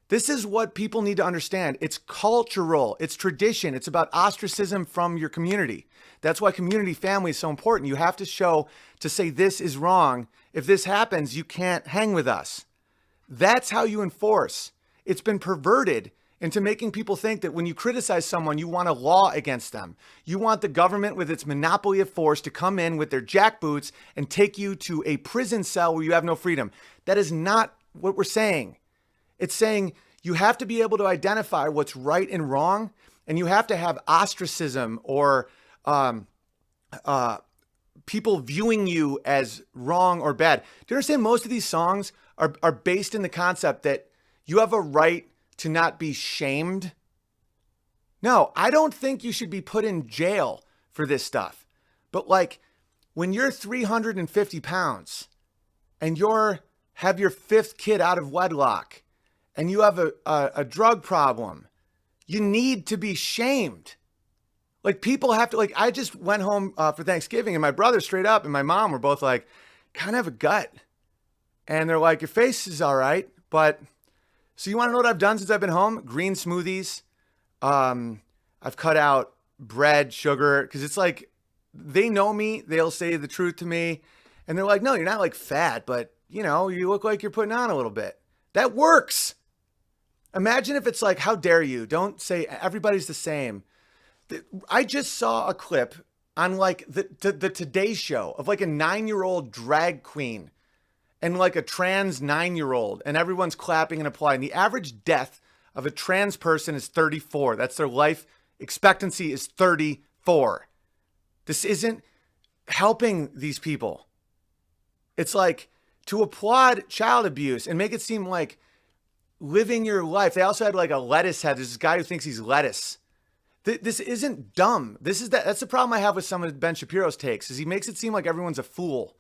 This is what people need to understand. It's cultural. It's tradition. It's about ostracism from your community. That's why community family is so important. You have to say this is wrong. If this happens, you can't hang with us. That's how you enforce. It's been perverted into making people think that when you criticize someone, you want a law against them. You want the government with its monopoly of force to come in with their jackboots and take you to a prison cell where you have no freedom. That is not what we're saying. It's saying you have to be able to identify what's right and wrong, and you have to have ostracism or people viewing you as wrong or bad. Do you understand most of these songs are based in the concept that you have a right to not be shamed? No, I don't think you should be put in jail for this stuff. But like when you're 350 pounds and have your fifth kid out of wedlock and you have a drug problem, you need to be shamed. Like people have to, like, I just went home for Thanksgiving and my brother straight up and my mom were both like, kind of have a gut. And they're like, your face is all right, but so you want to know what I've done since I've been home? Green smoothies. I've cut out bread, sugar, because it's like, they know me. They'll say the truth to me. And they're like, no, you're not like fat, but you look like you're putting on a little bit. That works. Imagine if it's like, how dare you? Don't say everybody's the same. I just saw a clip on like the Today Show of like a 9-year-old drag queen and like a trans 9-year-old, and everyone's clapping and applauding. The average death of a trans person is 34. That's their life expectancy is 34. This isn't helping these people. It's like to applaud child abuse and make it seem like living your life. They also had like a lettuce head. There's this guy who thinks he's lettuce. This isn't dumb. That's the problem I have with some of Ben Shapiro's takes, is he makes it seem like everyone's a fool.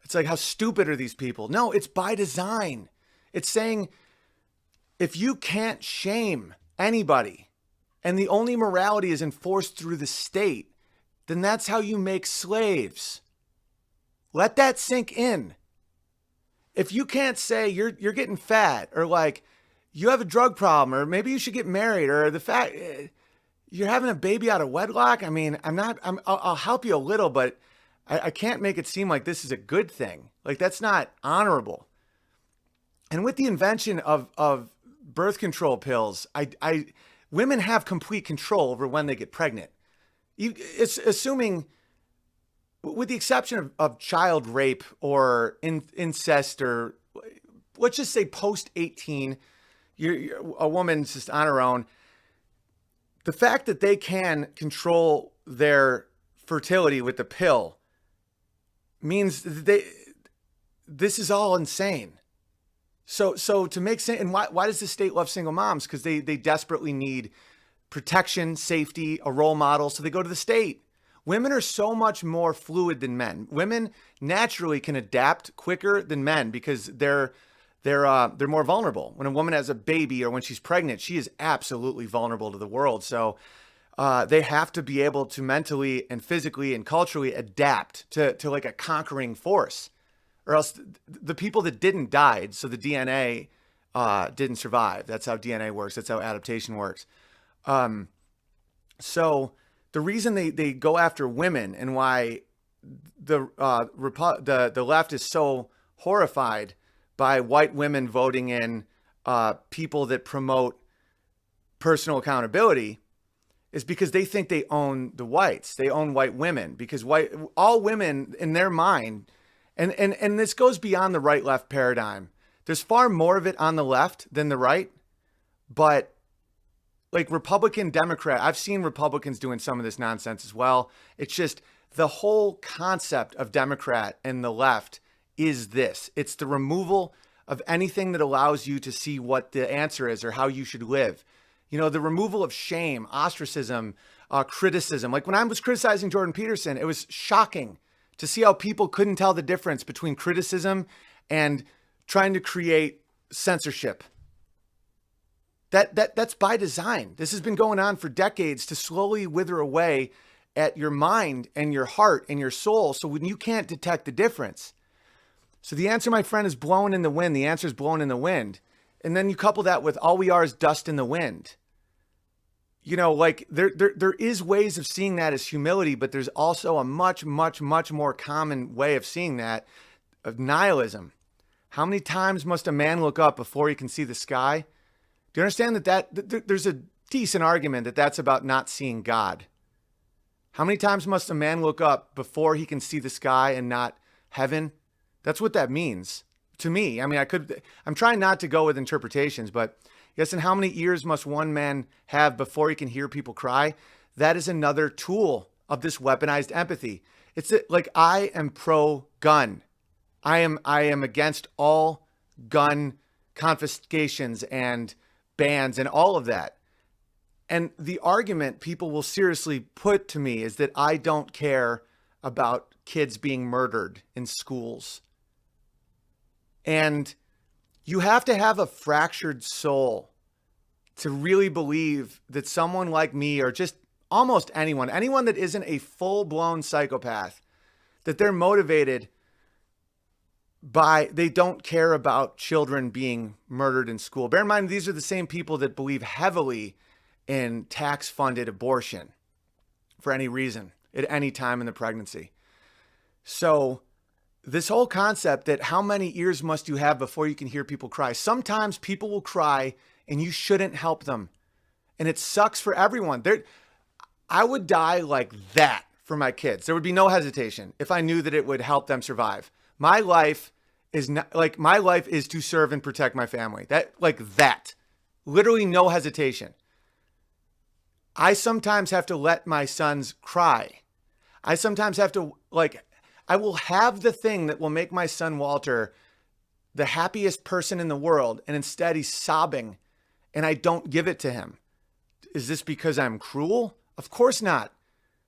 It's like, how stupid are these people? No, it's by design. It's saying, if you can't shame anybody, and the only morality is enforced through the state, then that's how you make slaves. Let that sink in. If you can't say you're getting fat, or like you have a drug problem, or maybe you should get married, or the fact you're having a baby out of wedlock, I mean, I'll help you a little, but I can't make it seem like this is a good thing. Like, that's not honorable. And with the invention of birth control pills, women have complete control over when they get pregnant. It's assuming, with the exception of child rape or incest, or let's just say post 18, a woman's just on her own. The fact that they can control their fertility with the pill means that this is all insane. So to make sense, and why does the state love single moms? Because they desperately need protection, safety, a role model. So they go to the state. Women are so much more fluid than men. Women naturally can adapt quicker than men because they're more vulnerable. When a woman has a baby or when she's pregnant, she is absolutely vulnerable to the world. So they have to be able to mentally and physically and culturally adapt to like a conquering force, or else the people that didn't died. So the DNA didn't survive. That's how DNA works. That's how adaptation works. So the reason they go after women, and why the left is so horrified by white women voting in people that promote personal accountability, is because they think they own the whites. They own white women, because all women in their mind, and this goes beyond the right-left paradigm. There's far more of it on the left than the right, but like Republican, Democrat, I've seen Republicans doing some of this nonsense as well. It's just the whole concept of Democrat and the left is this. It's the removal of anything that allows you to see what the answer is or how you should live. You know, the removal of shame, ostracism, criticism. Like when I was criticizing Jordan Peterson, it was shocking to see how people couldn't tell the difference between criticism and trying to create censorship. That's by design. This has been going on for decades to slowly wither away at your mind and your heart and your soul. So when you can't detect the difference. So the answer, my friend, is blown in the wind. The answer is blown in the wind. And then you couple that with all we are is dust in the wind. You know, like there is ways of seeing that as humility, but there's also a much, much, much more common way of seeing that, of nihilism. How many times must a man look up before he can see the sky? Do you understand that there's a decent argument that that's about not seeing God? How many times must a man look up before he can see the sky and not heaven? That's what that means to me. I mean, I'm trying not to go with interpretations, but yes, and how many ears must one man have before he can hear people cry? That is another tool of this weaponized empathy. It's like, I am pro-gun. I am against all gun confiscations and bans and all of that. And the argument people will seriously put to me is that I don't care about kids being murdered in schools. And you have to have a fractured soul to really believe that someone like me, or just almost anyone that isn't a full-blown psychopath, that they're motivated by, they don't care about children being murdered in school. Bear in mind, these are the same people that believe heavily in tax-funded abortion for any reason at any time in the pregnancy. So this whole concept that how many ears must you have before you can hear people cry? Sometimes people will cry and you shouldn't help them. And it sucks for everyone. I would die like that for my kids. There would be no hesitation if I knew that it would help them survive. My life is not, like, my life is to serve and protect my family. That. Literally no hesitation. I sometimes have to let my sons cry. I sometimes have to, I will have the thing that will make my son Walter the happiest person in the world, and instead he's sobbing and I don't give it to him. Is this because I'm cruel? Of course not.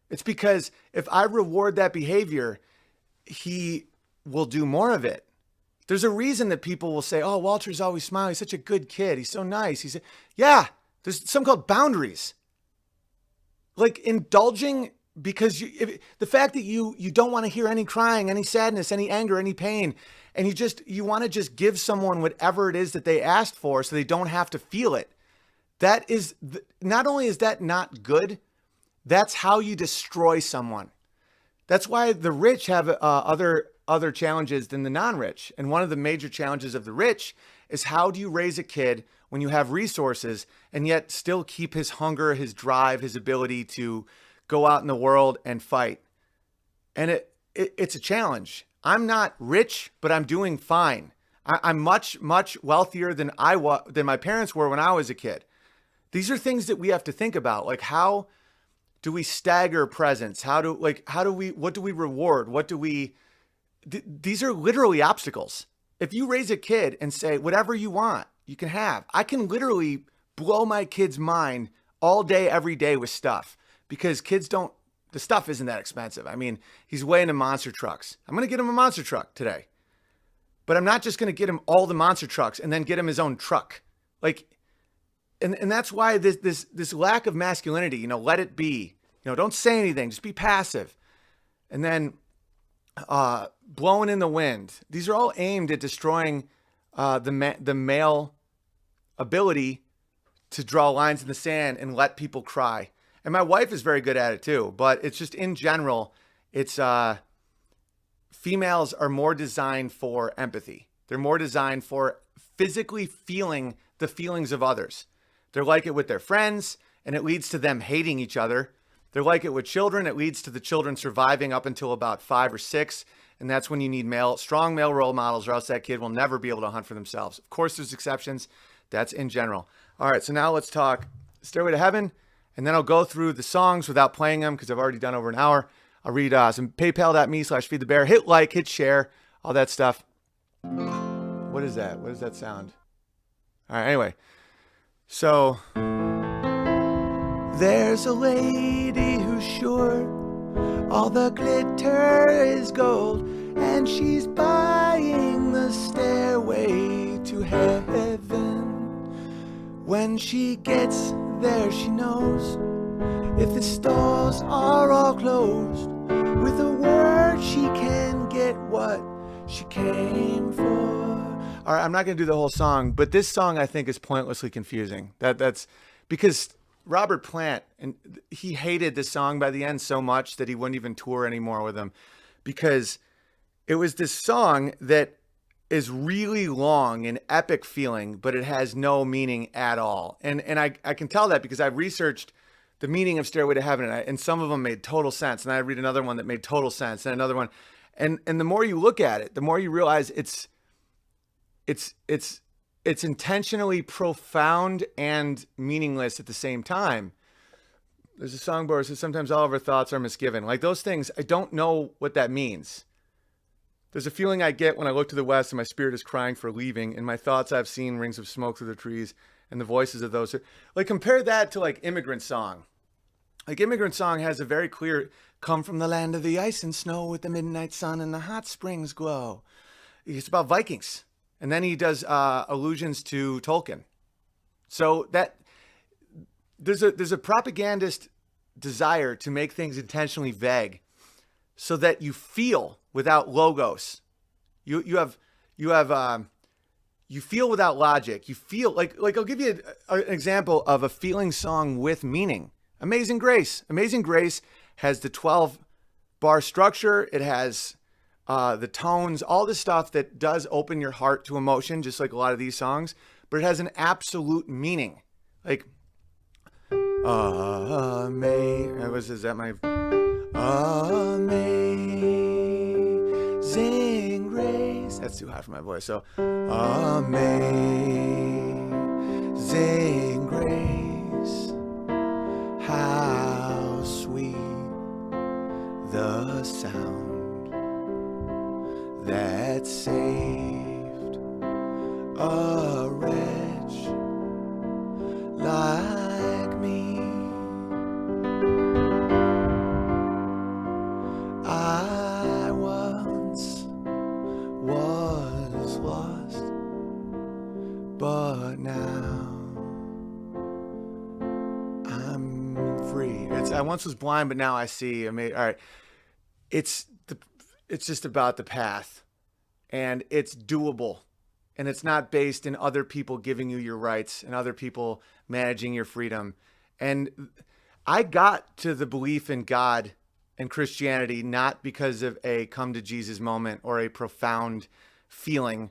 It's because if I reward that behavior, he will do more of it. There's a reason that people will say, oh, Walter's always smiling. He's such a good kid. He's so nice. Yeah, there's something called boundaries. like indulging because the fact that you don't want to hear any crying, any sadness, any anger, any pain, and you want to just give someone whatever it is that they asked for so they don't have to feel it. That is not only is that not good, that's how you destroy someone. That's why the rich have other challenges than the non-rich. And one of the major challenges of the rich is, how do you raise a kid when you have resources and yet still keep his hunger, his drive, his ability to go out in the world and fight? And it's a challenge. I'm not rich, but I'm doing fine. I'm much, much wealthier than than my parents were when I was a kid. These are things that we have to think about. Like, how do we stagger presents? What do we reward? These are literally obstacles. If you raise a kid and say, whatever you want, you can have. I can literally blow my kid's mind all day, every day with stuff, because the stuff isn't that expensive. I mean, he's way into monster trucks. I'm going to get him a monster truck today, but I'm not just going to get him all the monster trucks and then get him his own truck. And that's why this lack of masculinity, let it be, don't say anything, just be passive. And then blowing in the wind. These are all aimed at destroying the male ability to draw lines in the sand and let people cry. And my wife is very good at it too, but it's just, in general, it's females are more designed for empathy. They're more designed for physically feeling the feelings of others. They're like it with their friends, and it leads to them hating each other. They're like it with children. It leads to the children surviving up until about 5 or 6. And that's when you need strong male role models, or else that kid will never be able to hunt for themselves. Of course, there's exceptions. That's in general. All right, so now let's talk Stairway to Heaven. And then I'll go through the songs without playing them, because I've already done over an hour. I'll read some paypal.me/feedthebear. Hit like, hit share, all that stuff. What is that? What does that sound? All right, anyway. So, there's a lady who's sure all the glitter is gold, and she's buying the stairway to heaven. When she gets there, she knows if the stores are all closed, with a word she can get what she came for. All right, I'm not going to do the whole song, but this song I think is pointlessly confusing. That's because Robert Plant, and he hated this song by the end so much that he wouldn't even tour anymore with them, because it was this song that is really long and epic feeling, but it has no meaning at all. And I can tell that because I've researched the meaning of Stairway to Heaven, and some of them made total sense. And I read another one that made total sense, and another one. And the more you look at it, the more you realize it's intentionally profound and meaningless at the same time. There's a songboard that says, sometimes all of our thoughts are misgiven. Like, those things, I don't know what that means. There's a feeling I get when I look to the west and my spirit is crying for leaving. In my thoughts, I've seen rings of smoke through the trees and the voices of those. Like, compare that to like Immigrant Song. Like, Immigrant Song has a very clear, come from the land of the ice and snow with the midnight sun and the hot springs glow. It's about Vikings. And then he does allusions to Tolkien. So that there's a propagandist desire to make things intentionally vague so that you feel without logos. You feel without logic. You feel like I'll give you an example of a feeling song with meaning. Amazing Grace. Amazing Grace has the 12-bar structure. It has the tones, all the stuff that does open your heart to emotion, just like a lot of these songs, but it has an absolute meaning. Like, is that my Amazing Grace? That's too high for my voice. So, Amazing Grace, how sweet the sound that saved a wretch like me. I once was lost, but now I'm free. It's I once was blind, but now I see. I mean, all right. It's it's just about the path, and it's doable, and it's not based in other people giving you your rights and other people managing your freedom. And I got to the belief in God and Christianity not because of a come to Jesus moment or a profound feeling.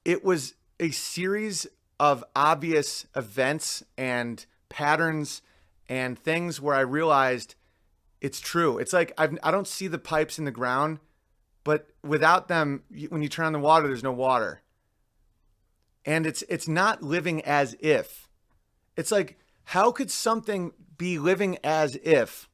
It was a series of obvious events and patterns and things where I realized it's true. It's like I don't see the pipes in the ground, but without them, when you turn on the water, there's no water. And it's not living as if. It's like, how could something be living as if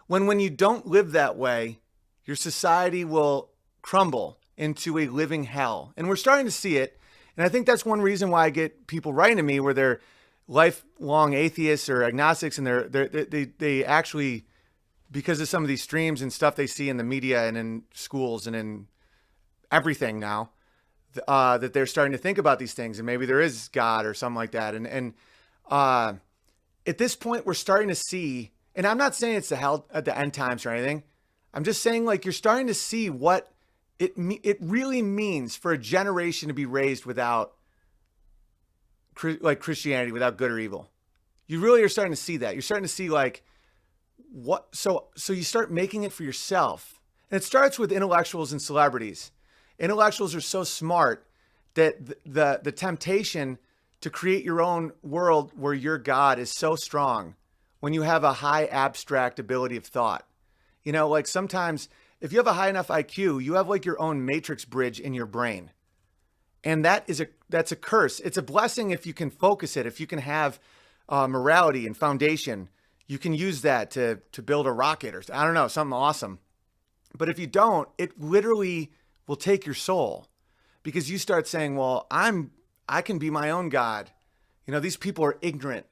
when you don't live that way, your society will crumble into a living hell? And we're starting to see it. And I think that's one reason why I get people writing to me where they're lifelong atheists or agnostics, and they actually, because of some of these streams and stuff they see in the media and in schools and in everything now, that they're starting to think about these things, and maybe there is God or something like that. And at this point, we're starting to see, and I'm not saying it's the hell at the end times or anything. I'm just saying, like, you're starting to see what it really means for a generation to be raised without like Christianity, without good or evil. You really are starting to see that. You're starting to see like what, so you start making it for yourself. And it starts with intellectuals and celebrities. Intellectuals are so smart that the temptation to create your own world where your God is so strong when you have a high abstract ability of thought. You know, like sometimes if you have a high enough IQ, you have like your own matrix bridge in your brain. And that's a curse. It's a blessing if you can focus it, if you can have morality and foundation. You can use that to build a rocket or I don't know, something awesome. But if you don't, it literally will take your soul, because you start saying, well, I can be my own God. You know, these people are ignorant.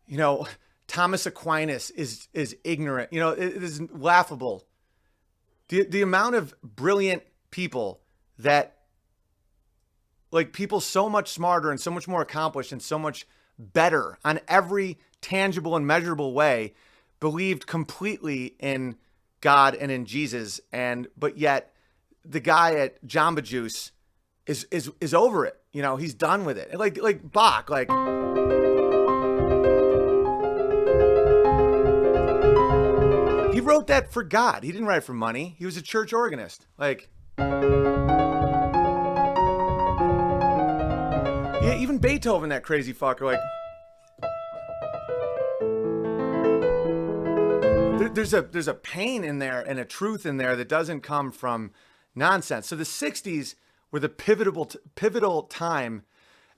You know, Thomas Aquinas is ignorant. You know, it is laughable. The amount of brilliant people that, like, people so much smarter and so much more accomplished and so much better on every tangible and measurable way believed completely in God and in Jesus, but yet the guy at Jamba Juice is over it. You know, he's done with it. Like Bach, like he wrote that for God. He didn't write it for money. He was a church organist. Like, yeah, even Beethoven, that crazy fucker, like, there's a pain in there and a truth in there that doesn't come from nonsense. So the 60s were the pivotal time.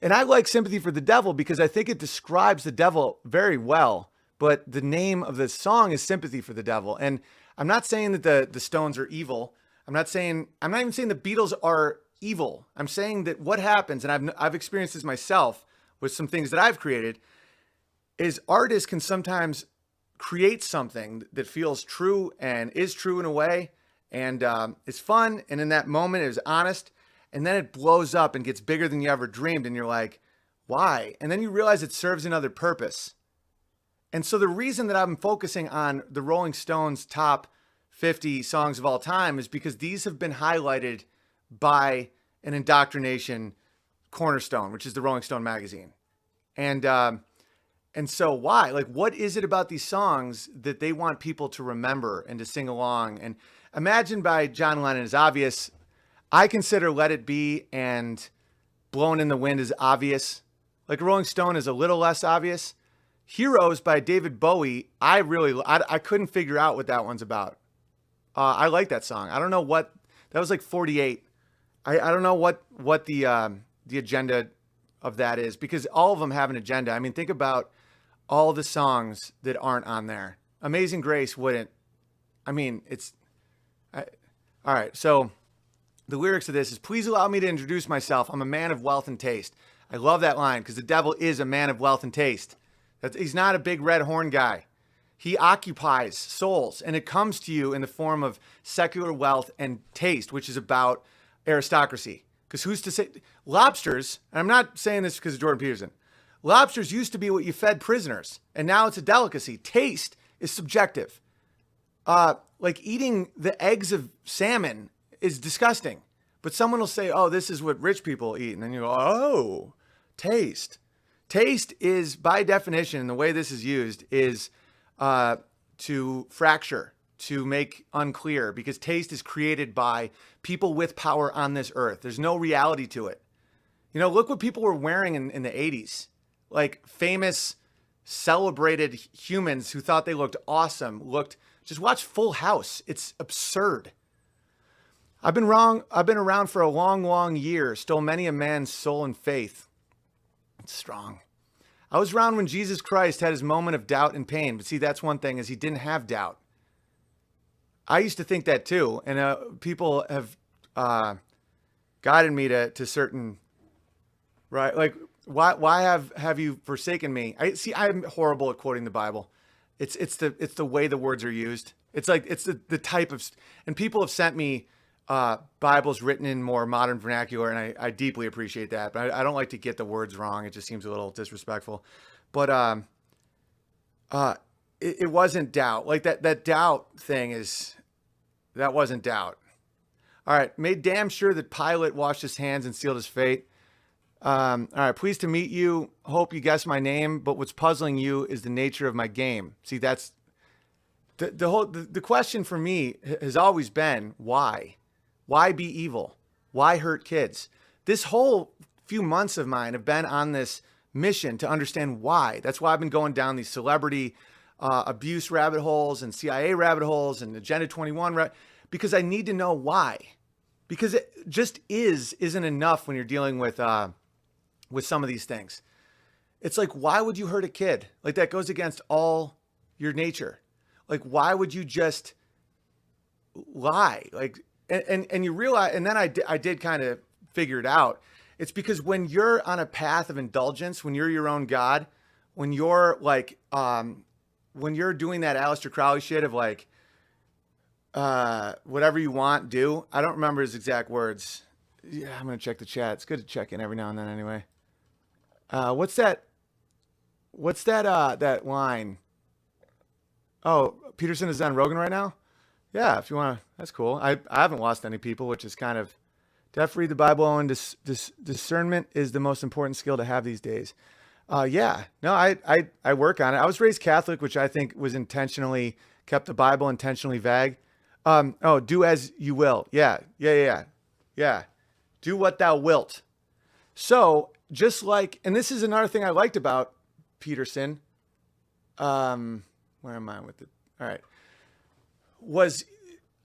And I like Sympathy for the Devil because I think it describes the devil very well. But the name of the song is Sympathy for the Devil. And I'm not saying that the Stones are evil. I'm not even saying the Beatles are evil. I'm saying that what happens, and I've experienced this myself with some things that I've created, is artists can sometimes create something that feels true and is true in a way, and it's fun, and in that moment it is honest, and then it blows up and gets bigger than you ever dreamed, and you're like, why? And then you realize it serves another purpose. And so the reason that I'm focusing on the Rolling Stones top 50 songs of all time is because these have been highlighted by an indoctrination cornerstone, which is the Rolling Stone magazine. And so why? Like, what is it about these songs that they want people to remember and to sing along? And Imagine by John Lennon is obvious. I consider Let It Be and Blowin' in the Wind is obvious. Like Rolling Stone is a little less obvious. Heroes by David Bowie, I couldn't figure out what that one's about. I like that song. I don't know what, that was like 48. I don't know what the agenda of that is, because all of them have an agenda. I mean, think about all the songs that aren't on there. Amazing Grace wouldn't. I mean, all right. So the lyrics of this is, please allow me to introduce myself. I'm a man of wealth and taste. I love that line because the devil is a man of wealth and taste. He's not a big red horn guy. He occupies souls, and it comes to you in the form of secular wealth and taste, which is about aristocracy. Because who's to say, lobsters, and I'm not saying this because of Jordan Peterson, Lobsters used to be what you fed prisoners, and now it's a delicacy. Taste is subjective. Like eating the eggs of salmon is disgusting. But someone will say, oh, this is what rich people eat. And then you go, oh, taste. Taste is, by definition, the way this is used is to fracture, to make unclear, because taste is created by people with power on this earth. There's no reality to it. You know, look what people were wearing in the 80s. Like famous, celebrated humans who thought they looked awesome. Just watch Full House. It's absurd. I've been around for a long, long year. Stole many a man's soul and faith. It's strong. I was around when Jesus Christ had his moment of doubt and pain. But see, that's one thing, is he didn't have doubt. I used to think that too. And people have guided me to certain, right? Like, why have you forsaken me? I'm horrible at quoting the Bible. It's the way the words are used. It's like, it's the type of, and people have sent me Bibles written in more modern vernacular, and I deeply appreciate that. But I don't like to get the words wrong. It just seems a little disrespectful. But it wasn't doubt. Like that doubt thing that wasn't doubt. All right, made damn sure that Pilate washed his hands and sealed his fate. All right, pleased to meet you. Hope you guessed my name, but what's puzzling you is the nature of my game. See, that's the question for me has always been why? Why be evil? Why hurt kids? This whole few months of mine have been on this mission to understand why. That's why I've been going down these celebrity abuse rabbit holes and CIA rabbit holes and Agenda 21, because I need to know why. Because it just isn't enough when you're dealing with some of these things. It's like, why would you hurt a kid? Like, that goes against all your nature. Like, why would you just lie? Like, and you realize, and then I did kind of figure it out. It's because when you're on a path of indulgence, when you're your own God, when you're like, when you're doing that Aleister Crowley shit of like, whatever you want, do. I don't remember his exact words. Yeah, I'm going to check the chat. It's good to check in every now and then anyway. What's that line? Oh, Peterson is on Rogan right now? Yeah, if you want to, that's cool. I haven't lost any people, which is kind of, to have to read the Bible, and discernment is the most important skill to have these days. Yeah, no, I work on it. I was raised Catholic, which I think was intentionally, kept the Bible intentionally vague. Do as you will. Yeah. Do what thou wilt. So just like, and this is another thing I liked about Peterson. Where am I with it? All right. Was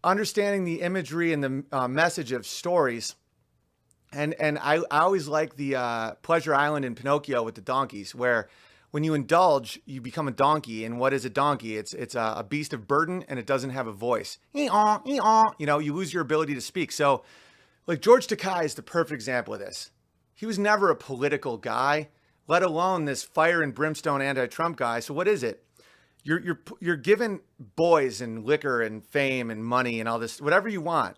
understanding the imagery and the message of stories. And I always like the Pleasure Island in Pinocchio with the donkeys, where when you indulge, you become a donkey. And what is a donkey? It's a beast of burden, and it doesn't have a voice. You know, you lose your ability to speak. So like George Takei is the perfect example of this. He was never a political guy, let alone this fire and brimstone anti-Trump guy. So what is it? You're given boys and liquor and fame and money and all this, whatever you want,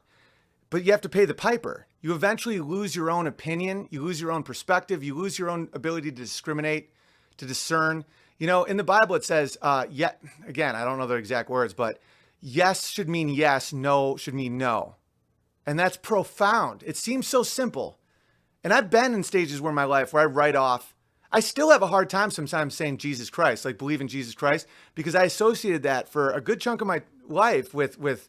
but you have to pay the piper. You eventually lose your own opinion. You lose your own perspective. You lose your own ability to discriminate, to discern. You know, in the Bible, it says, again, I don't know the exact words, but yes should mean yes, no should mean no. And that's profound. It seems so simple. And I've been in stages where my life where I write off. I still have a hard time sometimes saying Jesus Christ, like believe in Jesus Christ, because I associated that for a good chunk of my life with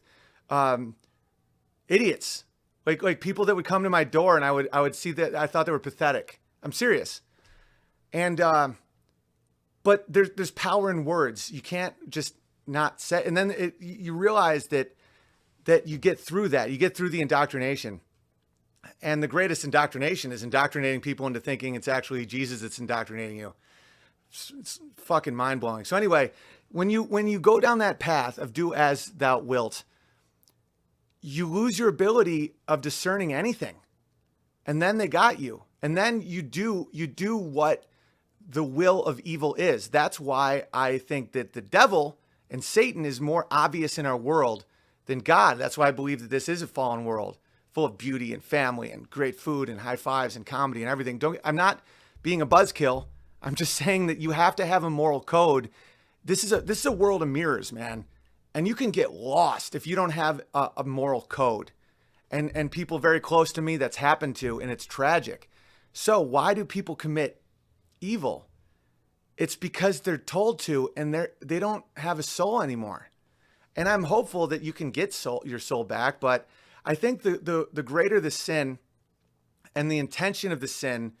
idiots, like people that would come to my door, and I would see that I thought they were pathetic. I'm serious. And but there's power in words. You can't just not say. And then you realize that you get through that. You get through the indoctrination. And the greatest indoctrination is indoctrinating people into thinking it's actually Jesus that's indoctrinating you. It's fucking mind-blowing. So anyway, when you go down that path of do as thou wilt, you lose your ability of discerning anything. And then they got you. And then you do what the will of evil is. That's why I think that the devil and Satan is more obvious in our world than God. That's why I believe that this is a fallen world, full of beauty and family and great food and high fives and comedy and everything. I'm not being a buzzkill. I'm just saying that you have to have a moral code. This is a world of mirrors, man. And you can get lost if you don't have a moral code. And people very close to me that's happened to, and it's tragic. So why do people commit evil? It's because they're told to, and they don't have a soul anymore. And I'm hopeful that you can get your soul back, but I think the greater the sin and the intention of the sin,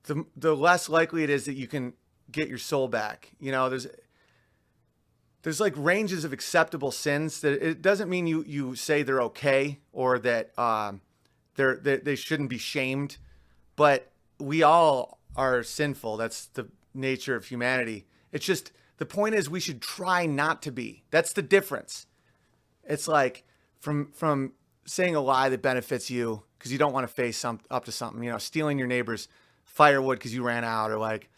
the less likely it is that you can get your soul back. You know, there's like ranges of acceptable sins that it doesn't mean you say they're okay or that they shouldn't be shamed, but we all are sinful. That's the nature of humanity. It's just, the point is we should try not to be. That's the difference. It's like from saying a lie that benefits you because you don't want to face up to something, you know, stealing your neighbor's firewood because you ran out, or like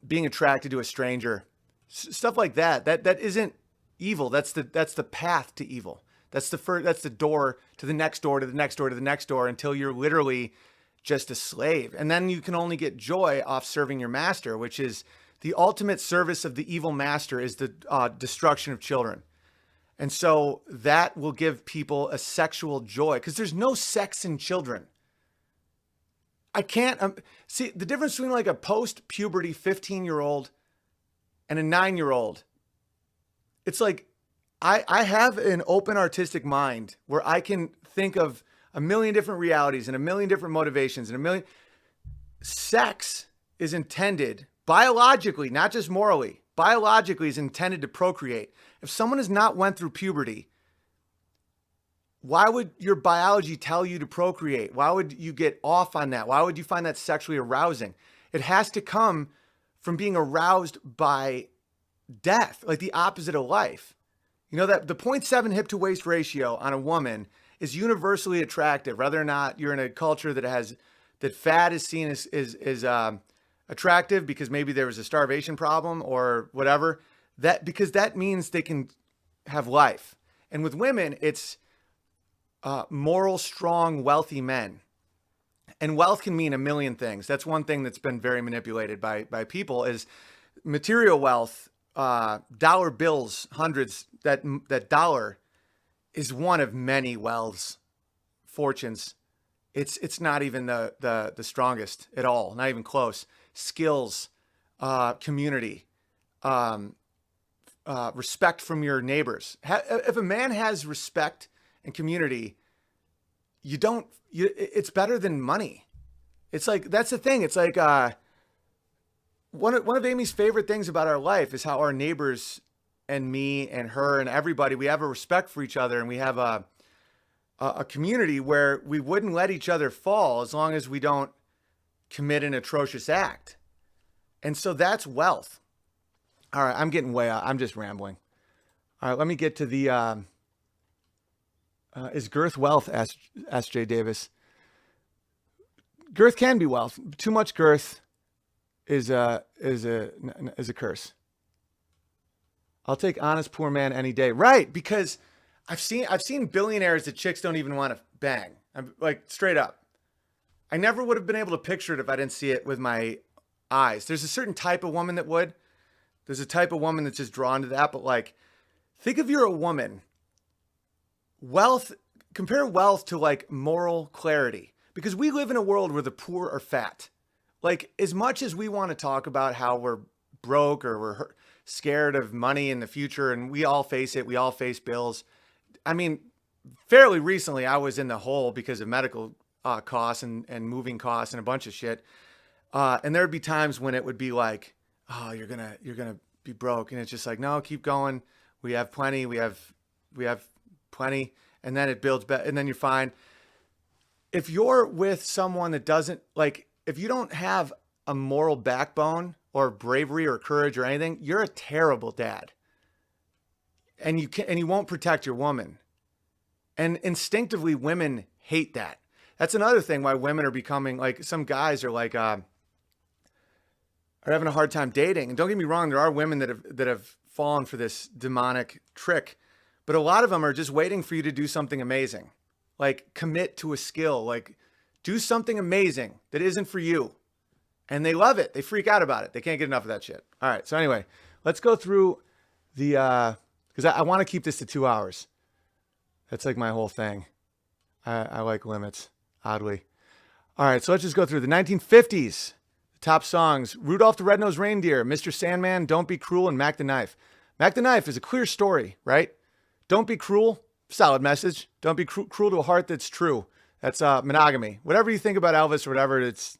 being attracted to a stranger, stuff like that. That isn't evil. That's the path to evil. That's the door to the next door, to the next door, to the next door, until you're literally just a slave. And then you can only get joy off serving your master, which is the ultimate service of the evil master is the destruction of children. And so that will give people a sexual joy, because there's no sex in children. I can't see the difference between like a post-puberty 15-year-old and a 9-year-old. It's like I have an open artistic mind where I can think of a million different realities and a million different motivations and a million. Sex is intended biologically, not just morally. Biologically is intended to procreate. If someone has not went through puberty, why would your biology tell you to procreate? Why would you get off on that? Why would you find that sexually arousing? It has to come from being aroused by death, like the opposite of life. You know that the 0.7 hip to waist ratio on a woman is universally attractive, whether or not you're in a culture that fat is seen as attractive because maybe there was a starvation problem or whatever. Because that means they can have life. And with women, it's moral, strong, wealthy men. And wealth can mean a million things. That's one thing that's been very manipulated by people is material wealth, dollar bills, hundreds. That dollar is one of many wealths, fortunes. It's not even the strongest at all, not even close. Skills, community, respect from your neighbors. If a man has respect and community, it's better than money. It's like, that's the thing. It's like, one of Amy's favorite things about our life is how our neighbors and me and her and everybody, we have a respect for each other, and we have a community where we wouldn't let each other fall as long as we don't commit an atrocious act. And so that's wealth. All right, I'm getting way out. I'm just rambling. All right, let me get to the, is girth wealth? Asked Jay Davis. Girth can be wealth. Too much girth is a curse. I'll take honest poor man any day. Right, because I've seen billionaires that chicks don't even want to bang. I'm like, straight up. I never would have been able to picture it if I didn't see it with my eyes. There's a certain type of woman that would. There's a type of woman that's just drawn to that. But like, think if you're a woman. Compare wealth to like moral clarity. Because we live in a world where the poor are fat. Like, as much as we want to talk about how we're broke or we're scared of money in the future, and we all face it, we all face bills. I mean, fairly recently, I was in the hole because of medical costs and moving costs and a bunch of shit. And there'd be times when it would be like, oh, you're gonna be broke, and it's just like, no, keep going. We have plenty. We have plenty, and then it builds back, and then you're fine. If you're with someone that doesn't like, if you don't have a moral backbone or bravery or courage or anything, you're a terrible dad. And you won't protect your woman. And instinctively, women hate that. That's another thing why women are becoming like, some guys are like, are having a hard time dating. And don't get me wrong, there are women that have fallen for this demonic trick, but a lot of them are just waiting for you to do something amazing. Like, commit to a skill, like do something amazing that isn't for you. And they love it. They freak out about it. They can't get enough of that shit. All right. So anyway, let's go through the, because I want to keep this to 2 hours. That's like my whole thing. I like limits, oddly. All right. So let's just go through the 1950s. The top songs: Rudolph the Red-Nosed Reindeer, Mr. Sandman, Don't Be Cruel, and Mac the Knife. Mac the Knife is a clear story, right? Don't be cruel. Solid message. Don't be cruel to a heart that's true. That's monogamy. Whatever you think about Elvis or whatever, it's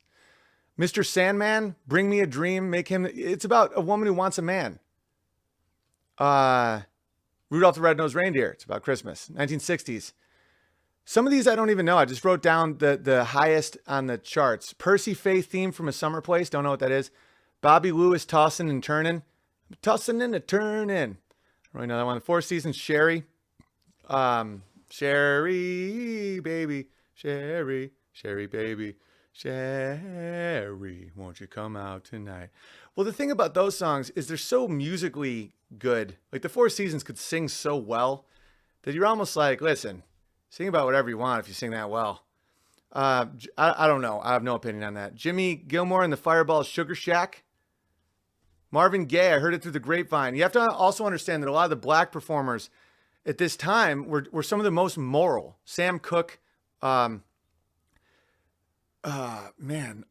Mr. Sandman, Bring Me a Dream, make him. It's about a woman who wants a man. Rudolph the Red-Nosed Reindeer. It's about Christmas. 1960s. Some of these I don't even know. I just wrote down the highest on the charts. Percy Faith theme from A Summer Place. Don't know what that is. Bobby Lewis, Tossin' and Turnin'. Tossin' and a Turnin'. I don't really know that one. The Four Seasons, Sherry. Sherry, baby. Sherry, Sherry, baby. Sherry, won't you come out tonight? Well, the thing about those songs is they're so musically good. Like the Four Seasons could sing so well that you're almost like, listen, sing about whatever you want if you sing that well. I don't know. I have no opinion on that. Jimmy Gilmore and the Fireballs, Sugar Shack. Marvin Gaye, I heard it through the grapevine. You have to also understand that a lot of the black performers at this time were some of the most moral. Sam Cooke. Man,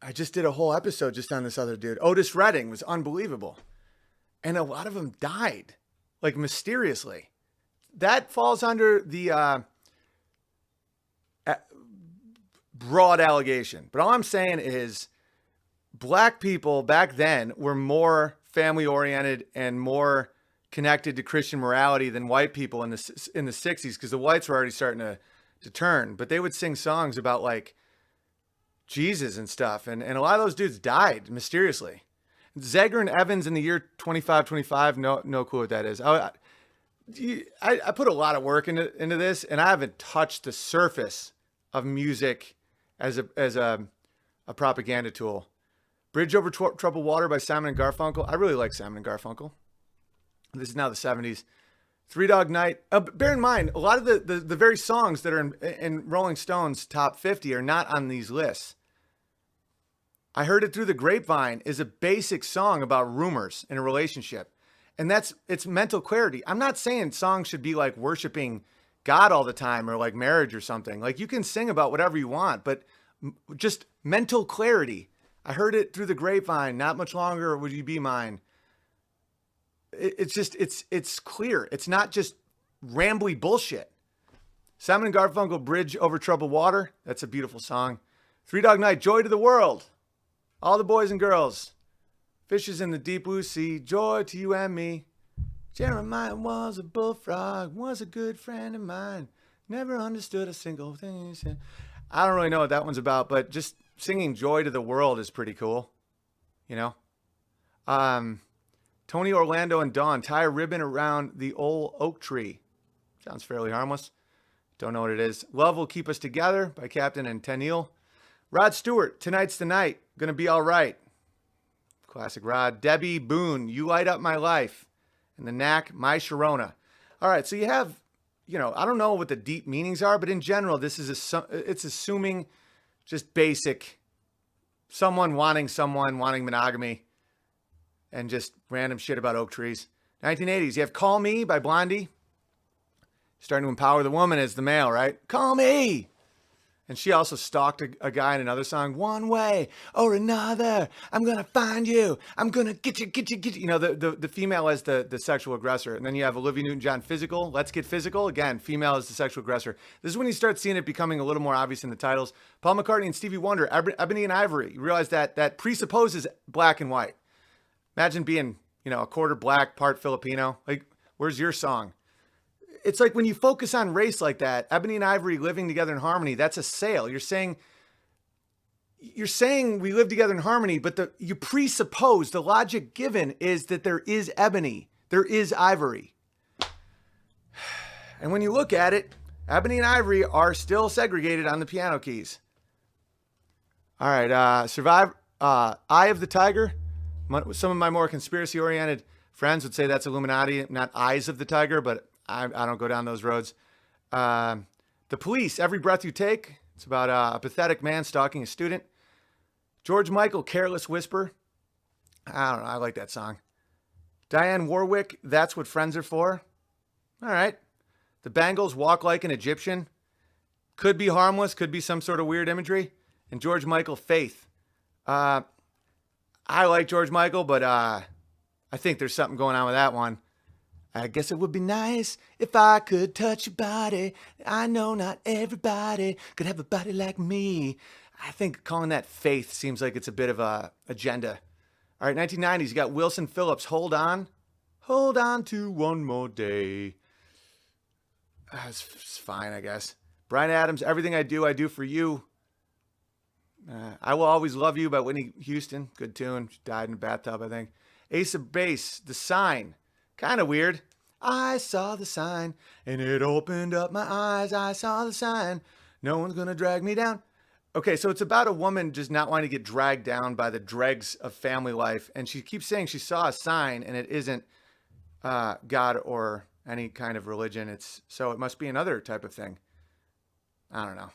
I just did a whole episode just on this other dude. Otis Redding was unbelievable. And a lot of them died, like mysteriously. That falls under the broad allegation. But all I'm saying is black people back then were more family oriented and more connected to Christian morality than white people in the 60s, because the whites were already starting to turn. But they would sing songs about like Jesus and stuff. And a lot of those dudes died mysteriously. Zegger and Evans in the year 2525. No clue what that is. I put a lot of work into this, and I haven't touched the surface of music as a propaganda tool. Bridge Over Troubled Water by Simon and Garfunkel. I really like Simon and Garfunkel. This is now the 70s. Three Dog Night. Bear in mind, a lot of the very songs that are in Rolling Stone's top 50 are not on these lists. I Heard It Through the Grapevine is a basic song about rumors in a relationship. And it's mental clarity. I'm not saying songs should be like worshiping God all the time or like marriage or something. Like you can sing about whatever you want, but just mental clarity. I heard it through the grapevine. Not much longer would you be mine. It's clear. It's not just rambly bullshit. Simon and Garfunkel, Bridge Over Troubled Water. That's a beautiful song. Three Dog Night, Joy to the World. All the boys and girls. Fishes in the deep blue sea, joy to you and me. Jeremiah was a bullfrog, was a good friend of mine. Never understood a single thing he said. I don't really know what that one's about, but just singing Joy to the World is pretty cool. You know? Tony Orlando and Dawn, tie a ribbon around the old oak tree. Sounds fairly harmless. Don't know what it is. Love Will Keep Us Together by Captain and Tenniel. Rod Stewart, Tonight's the Night, Gonna Be All Right. Classic Rod. Debbie Boone, You Light Up My Life. And the Knack, My Sharona. All right, so you have, I don't know what the deep meanings are, but in general, this is it's assuming just basic someone wanting monogamy and just random shit about oak trees. 1980s, you have Call Me by Blondie. Starting to empower the woman as the male, right? Call me! And she also stalked a guy in another song. One way or another, I'm going to find you. I'm going to get you. The female as the sexual aggressor. And then you have Olivia Newton-John, Physical. Let's Get Physical. Again, female as the sexual aggressor. This is when you start seeing it becoming a little more obvious in the titles. Paul McCartney and Stevie Wonder, Ebony and Ivory. You realize that presupposes black and white. Imagine being, a quarter black, part Filipino. Like, where's your song? It's like when you focus on race like that, Ebony and Ivory living together in harmony, that's a sale. You're saying we live together in harmony, but you presuppose the logic given is that there is ebony, there is ivory. And when you look at it, Ebony and Ivory are still segregated on the piano keys. All right, Eye of the Tiger. Some of my more conspiracy-oriented friends would say that's Illuminati, not Eyes of the Tiger, but I don't go down those roads. The Police, Every Breath You Take. It's about a pathetic man stalking a student. George Michael, Careless Whisper. I don't know. I like that song. Diane Warwick, That's What Friends Are For. All right. The Bangles, Walk Like an Egyptian. Could be harmless, could be some sort of weird imagery. And George Michael, Faith. I like George Michael, but I think there's something going on with that one. I guess it would be nice if I could touch your body. I know not everybody could have a body like me. I think calling that Faith seems like it's a bit of a agenda. All right, 1990s, you got Wilson Phillips, Hold On. Hold on to one more day. It's fine, I guess. Bryan Adams, Everything I Do for You. I Will Always Love You by Whitney Houston. Good tune. She died in a bathtub, I think. Ace of Base, The Sign. Kind of weird. I saw the sign, and it opened up my eyes. I saw the sign. No one's going to drag me down. Okay, so it's about a woman just not wanting to get dragged down by the dregs of family life. And she keeps saying she saw a sign, and it isn't God or any kind of religion. So it must be another type of thing. I don't know.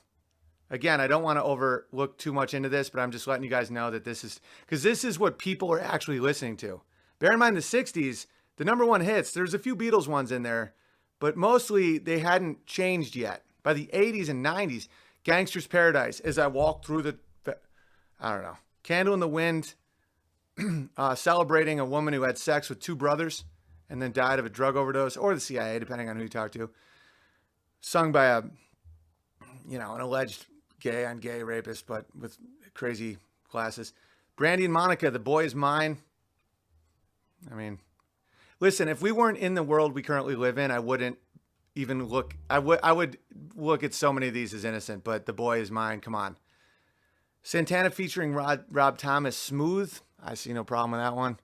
Again, I don't want to overlook too much into this, but I'm just letting you guys know that this is what people are actually listening to. Bear in mind the 60s, the number one hits, there's a few Beatles ones in there, but mostly they hadn't changed yet. By the 80s and 90s, Gangster's Paradise, As I Walk Through I don't know. Candle in the Wind, celebrating a woman who had sex with two brothers and then died of a drug overdose, or the CIA, depending on who you talk to. Sung by an alleged gay rapist, but with crazy glasses. Brandy and Monica, The Boy Is Mine. I mean, listen, if we weren't in the world we currently live in, I wouldn't even look. I would look at so many of these as innocent, but The Boy Is Mine, come on. Santana featuring Rob Thomas, Smooth. I see no problem with that one.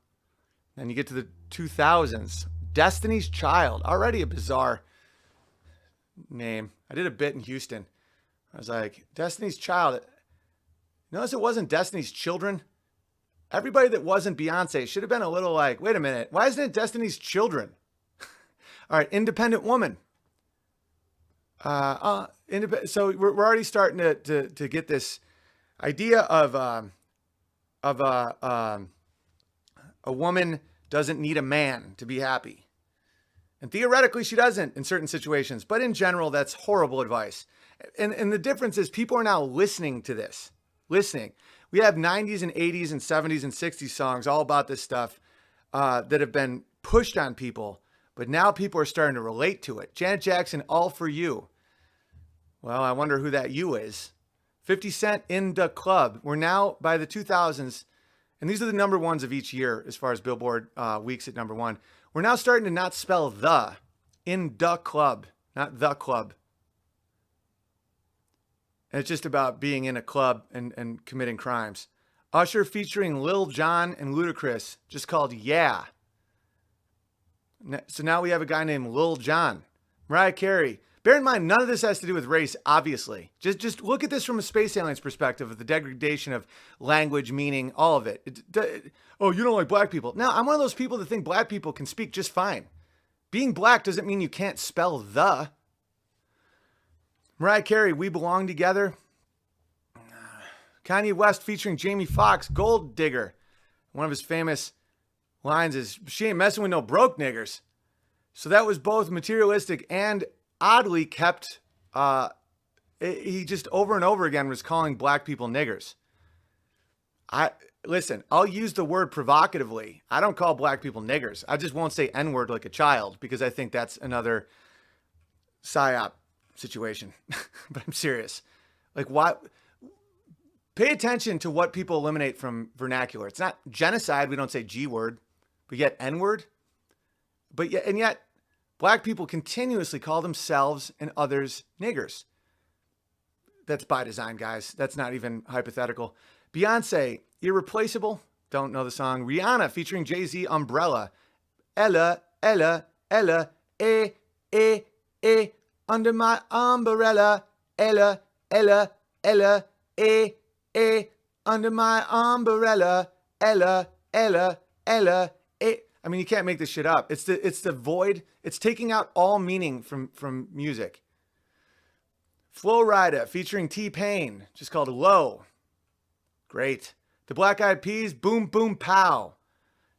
Then you get to the 2000s. Destiny's Child, already a bizarre name. I did a bit in Houston. I was like, Destiny's Child. Notice it wasn't Destiny's Children. Everybody that wasn't Beyonce should have been a little like, wait a minute, why isn't it Destiny's Children? All right, Independent Woman. So we're already starting to get this idea of a woman doesn't need a man to be happy. And theoretically, she doesn't in certain situations. But in general, that's horrible advice. And the difference is people are now listening to this. Listening. We have 90s and 80s and 70s and 60s songs all about this stuff that have been pushed on people. But now people are starting to relate to it. Janet Jackson, All For You. Well, I wonder who that you is. 50 Cent, In the Club. We're now, by the 2000s, and these are the number ones of each year as far as Billboard weeks at number one. We're now starting to not spell the. In the club, not the club. And it's just about being in a club and committing crimes. Usher featuring Lil Jon and Ludacris, just called Yeah. So now we have a guy named Lil Jon. Mariah Carey. Bear in mind, none of this has to do with race, obviously. Just look at this from a space alien's perspective of the degradation of language, meaning, all of it. Oh, you don't like black people. No, I'm one of those people that think black people can speak just fine. Being black doesn't mean you can't spell the. Mariah Carey, We Belong Together. Kanye West featuring Jamie Foxx, Gold Digger. One of his famous lines is, she ain't messing with no broke niggers. So that was both materialistic and oddly kept. He just over and over again was calling black people niggers. Listen, I'll use the word provocatively. I don't call black people niggers. I just won't say N-word like a child because I think that's another psyop situation. But I'm serious. Like, what? Pay attention to what people eliminate from vernacular. It's not genocide. We don't say G word, but yet N-word. And yet black people continuously call themselves and others niggers. That's by design, guys. That's not even hypothetical. Beyonce, Irreplaceable. Don't know the song. Rihanna featuring Jay-Z, Umbrella. Ella, Ella, Ella, under my umbrella. Ella, Ella, Ella, under my umbrella. Ella, Ella, Ella, I mean, you can't make this shit up. It's the void. It's taking out all meaning from music. Flo Rida featuring T-Pain, just called Low. Great. The Black Eyed Peas, boom, boom, pow.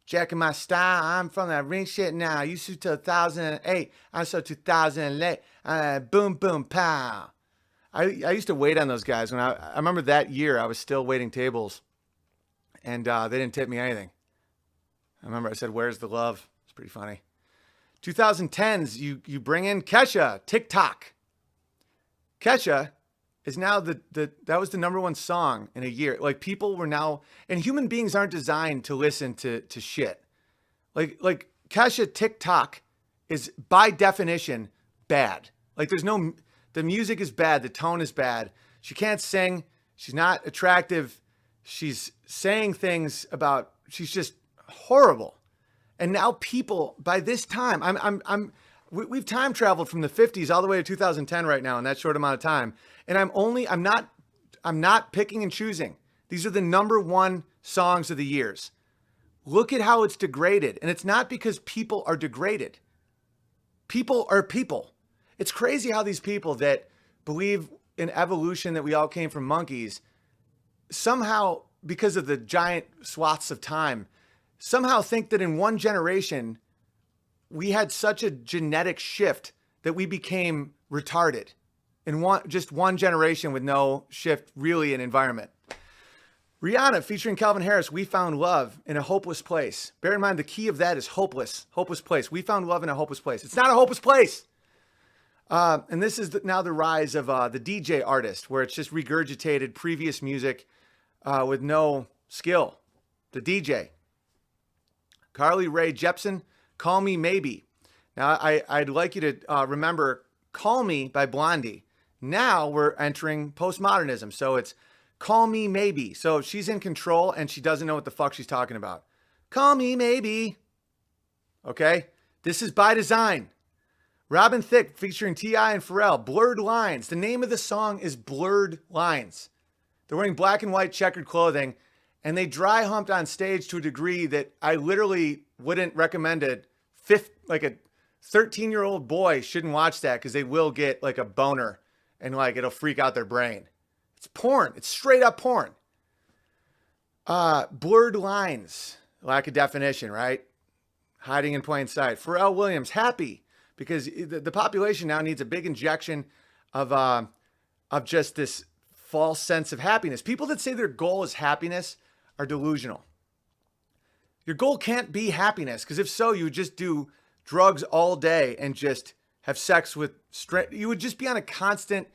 Jacking my style, I'm from that ring shit now. You to 2008, I'm so 2008. Boom, boom, pow. I used to wait on those guys. When I remember that year, I was still waiting tables. And they didn't tip me anything. I remember I said, where's the love? It's pretty funny. 2010s, you bring in Kesha, TikTok. Kesha is now that was the #1 song in a year. Like people were now, and human beings aren't designed to listen to shit. Like Kesha, TikTok is by definition bad. Like the music is bad. The tone is bad. She can't sing. She's not attractive. She's saying things about, she's just horrible. And now people, by this time, we've time traveled from the 50s all the way to 2010 right now in that short amount of time. And I'm not picking and choosing. These are the #1 songs of the years. Look at how it's degraded. And it's not because people are degraded. People are people. It's crazy how these people that believe in evolution, that we all came from monkeys, somehow, because of the giant swaths of time, somehow think that in one generation, we had such a genetic shift that we became retarded in just one generation with no shift really in environment. Rihanna featuring Calvin Harris, We Found Love in a Hopeless Place. Bear in mind, the key of that is hopeless place. We found love in a hopeless place. It's not a hopeless place. And this is now the rise of the DJ artist, where it's just regurgitated previous music with no skill. The DJ. Carly Rae Jepsen, Call Me Maybe. Now, I'd like you to remember Call Me by Blondie. Now we're entering postmodernism. So it's Call Me Maybe. So she's in control and she doesn't know what the fuck she's talking about. Call Me Maybe. Okay? This is by design. Robin Thicke featuring T.I. and Pharrell, Blurred Lines. The name of the song is Blurred Lines. They're wearing black and white checkered clothing, and they dry humped on stage to a degree that I literally wouldn't recommend it. Like a 13-year-old boy shouldn't watch that because they will get like a boner and like it'll freak out their brain. It's porn. It's straight up porn. Blurred Lines. Lack of definition, right? Hiding in plain sight. Pharrell Williams, Happy. Because the population now needs a big injection of just this false sense of happiness. People that say their goal is happiness are delusional. Your goal can't be happiness, because if so, you would just do drugs all day and just have sex with you would just be on a constant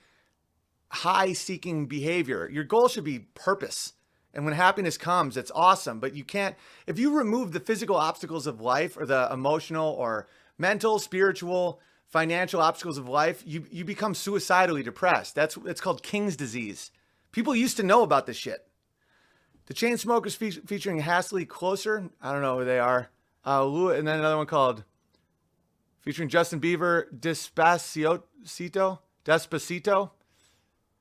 high-seeking behavior. Your goal should be purpose. And when happiness comes, it's awesome. But you can't, if you remove the physical obstacles of life or the emotional or mental, spiritual, financial obstacles of life, you become suicidally depressed. It's called King's disease. People used to know about this shit. The Chainsmokers featuring Hasley Closer. I don't know who they are. And then another one called featuring Justin Bieber, Despacito.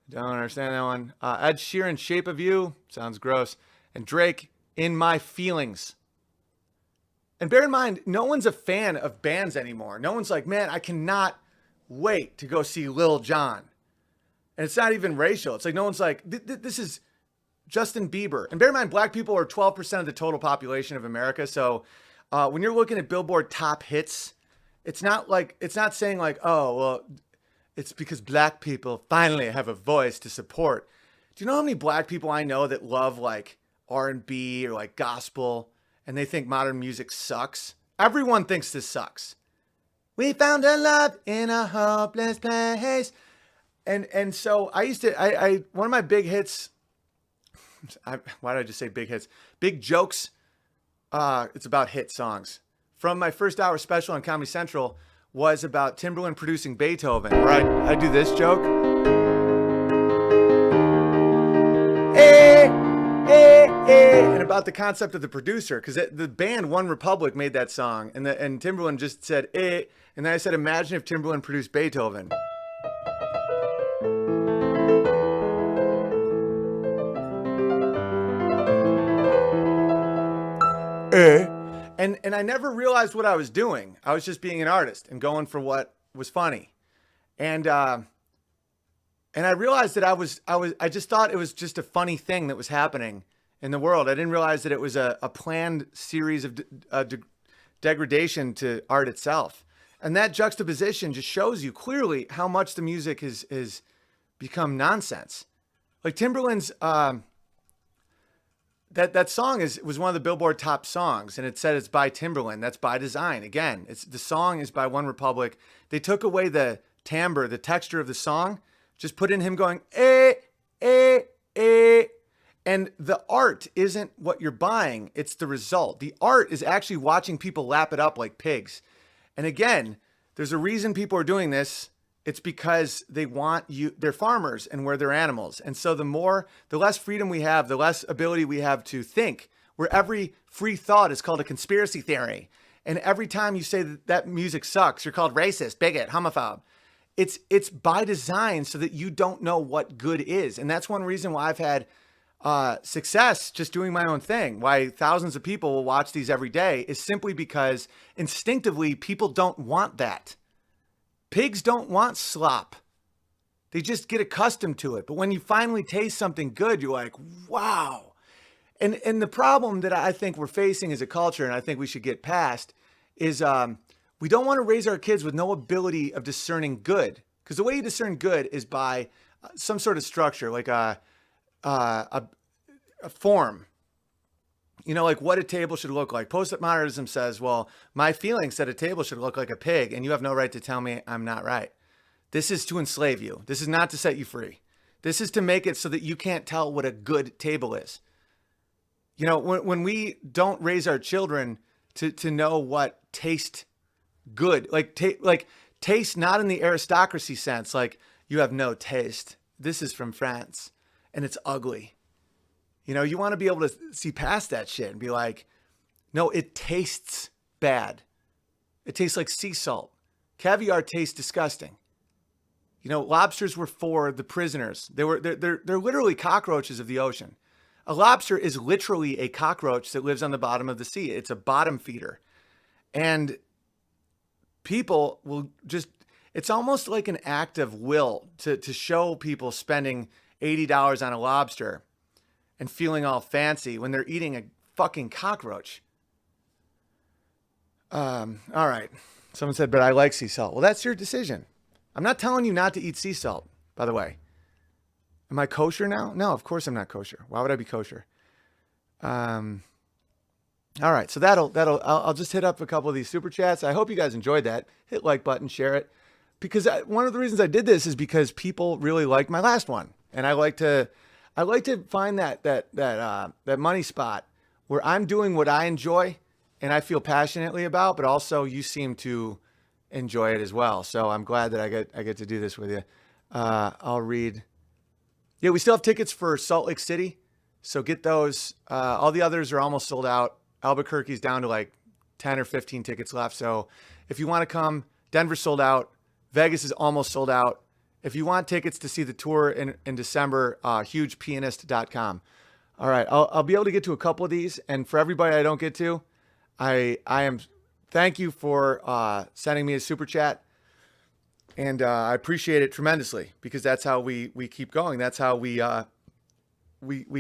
Don't understand that one. Ed Sheeran, Shape of You. Sounds gross. And Drake, In My Feelings. And bear in mind, no one's a fan of bands anymore. No one's like, man, I cannot wait to go see Lil Jon. And it's not even racial. It's like, no one's like, this is Justin Bieber. And bear in mind, black people are 12% of the total population of America. So when you're looking at Billboard top hits, it's not saying like, oh, well, it's because black people finally have a voice to support. Do you know how many black people I know that love like R&B or like gospel, and they think modern music sucks? Everyone thinks this sucks. We found our love in a hopeless place. And so I used to, one of my big hits, why did I just say big hits? Big jokes. It's about hit songs. From my first hour special on Comedy Central was about Timbaland producing Beethoven, where I do this joke. And about the concept of the producer, because the band One Republic made that song, and Timbaland just said, and then I said, imagine if Timbaland produced Beethoven. And I never realized what I was doing. I was just being an artist and going for what was funny. And I realized that I just thought it was just a funny thing that was happening in the world. I didn't realize that it was a planned series of degradation to art itself. And that juxtaposition just shows you clearly how much the music has become nonsense. Like Timberland's, that song was one of the Billboard top songs, and it said it's by Timberland. That's by design. Again, the song is by One Republic. They took away the timbre, the texture of the song, just put in him going, eh, eh, eh. And the art isn't what you're buying, it's the result. The art is actually watching people lap it up like pigs. And again, there's a reason people are doing this. It's because they want you, they're farmers and we're their animals. And so the less freedom we have, the less ability we have to think, where every free thought is called a conspiracy theory. And every time you say that music sucks, you're called racist, bigot, homophobe. It's by design so that you don't know what good is. And that's one reason why I've had success just doing my own thing, why thousands of people will watch these every day, is simply because instinctively people don't want that. Pigs don't want slop. They just get accustomed to it. But when you finally taste something good, you're like, wow. And the problem that I think we're facing as a culture, and I think we should get past, is we don't want to raise our kids with no ability of discerning good. Because the way you discern good is by some sort of structure, like a form. You know, like what a table should look like. Postmodernism says, well, my feelings said a table should look like a pig, and you have no right to tell me I'm not right. This is to enslave you. This is not to set you free. This is to make it so that you can't tell what a good table is. You know, when we don't raise our children to know what taste good, like taste not in the aristocracy sense, like you have no taste. This is from France, and it's ugly. You know, you want to be able to see past that shit and be like, no, it tastes bad. It tastes like sea salt. Caviar tastes disgusting. You know, lobsters were for the prisoners. They're literally cockroaches of the ocean. A lobster is literally a cockroach that lives on the bottom of the sea. It's a bottom feeder. And people will just, it's almost like an act of will to show people spending $80 on a lobster and feeling all fancy when they're eating a fucking cockroach. All right. Someone said, but I like sea salt. Well, that's your decision. I'm not telling you not to eat sea salt, by the way. Am I kosher now? No, of course I'm not kosher. Why would I be kosher? All right. So I'll just hit up a couple of these super chats. I hope you guys enjoyed that. Hit like button, share it. Because one of the reasons I did this is because people really liked my last one. And I like to find that money spot where I'm doing what I enjoy and I feel passionately about, but also you seem to enjoy it as well. So I'm glad that I get to do this with you. I'll read. Yeah, we still have tickets for Salt Lake City, so get those. All the others are almost sold out. Albuquerque's down to like 10 or 15 tickets left. So if you want to come, Denver's sold out. Vegas is almost sold out. If you want tickets to see the tour in December, hugepianist.com. All right, I'll be able to get to a couple of these, and for everybody I don't get to, I am. Thank you for sending me a super chat, and I appreciate it tremendously because that's how we keep going. That's how we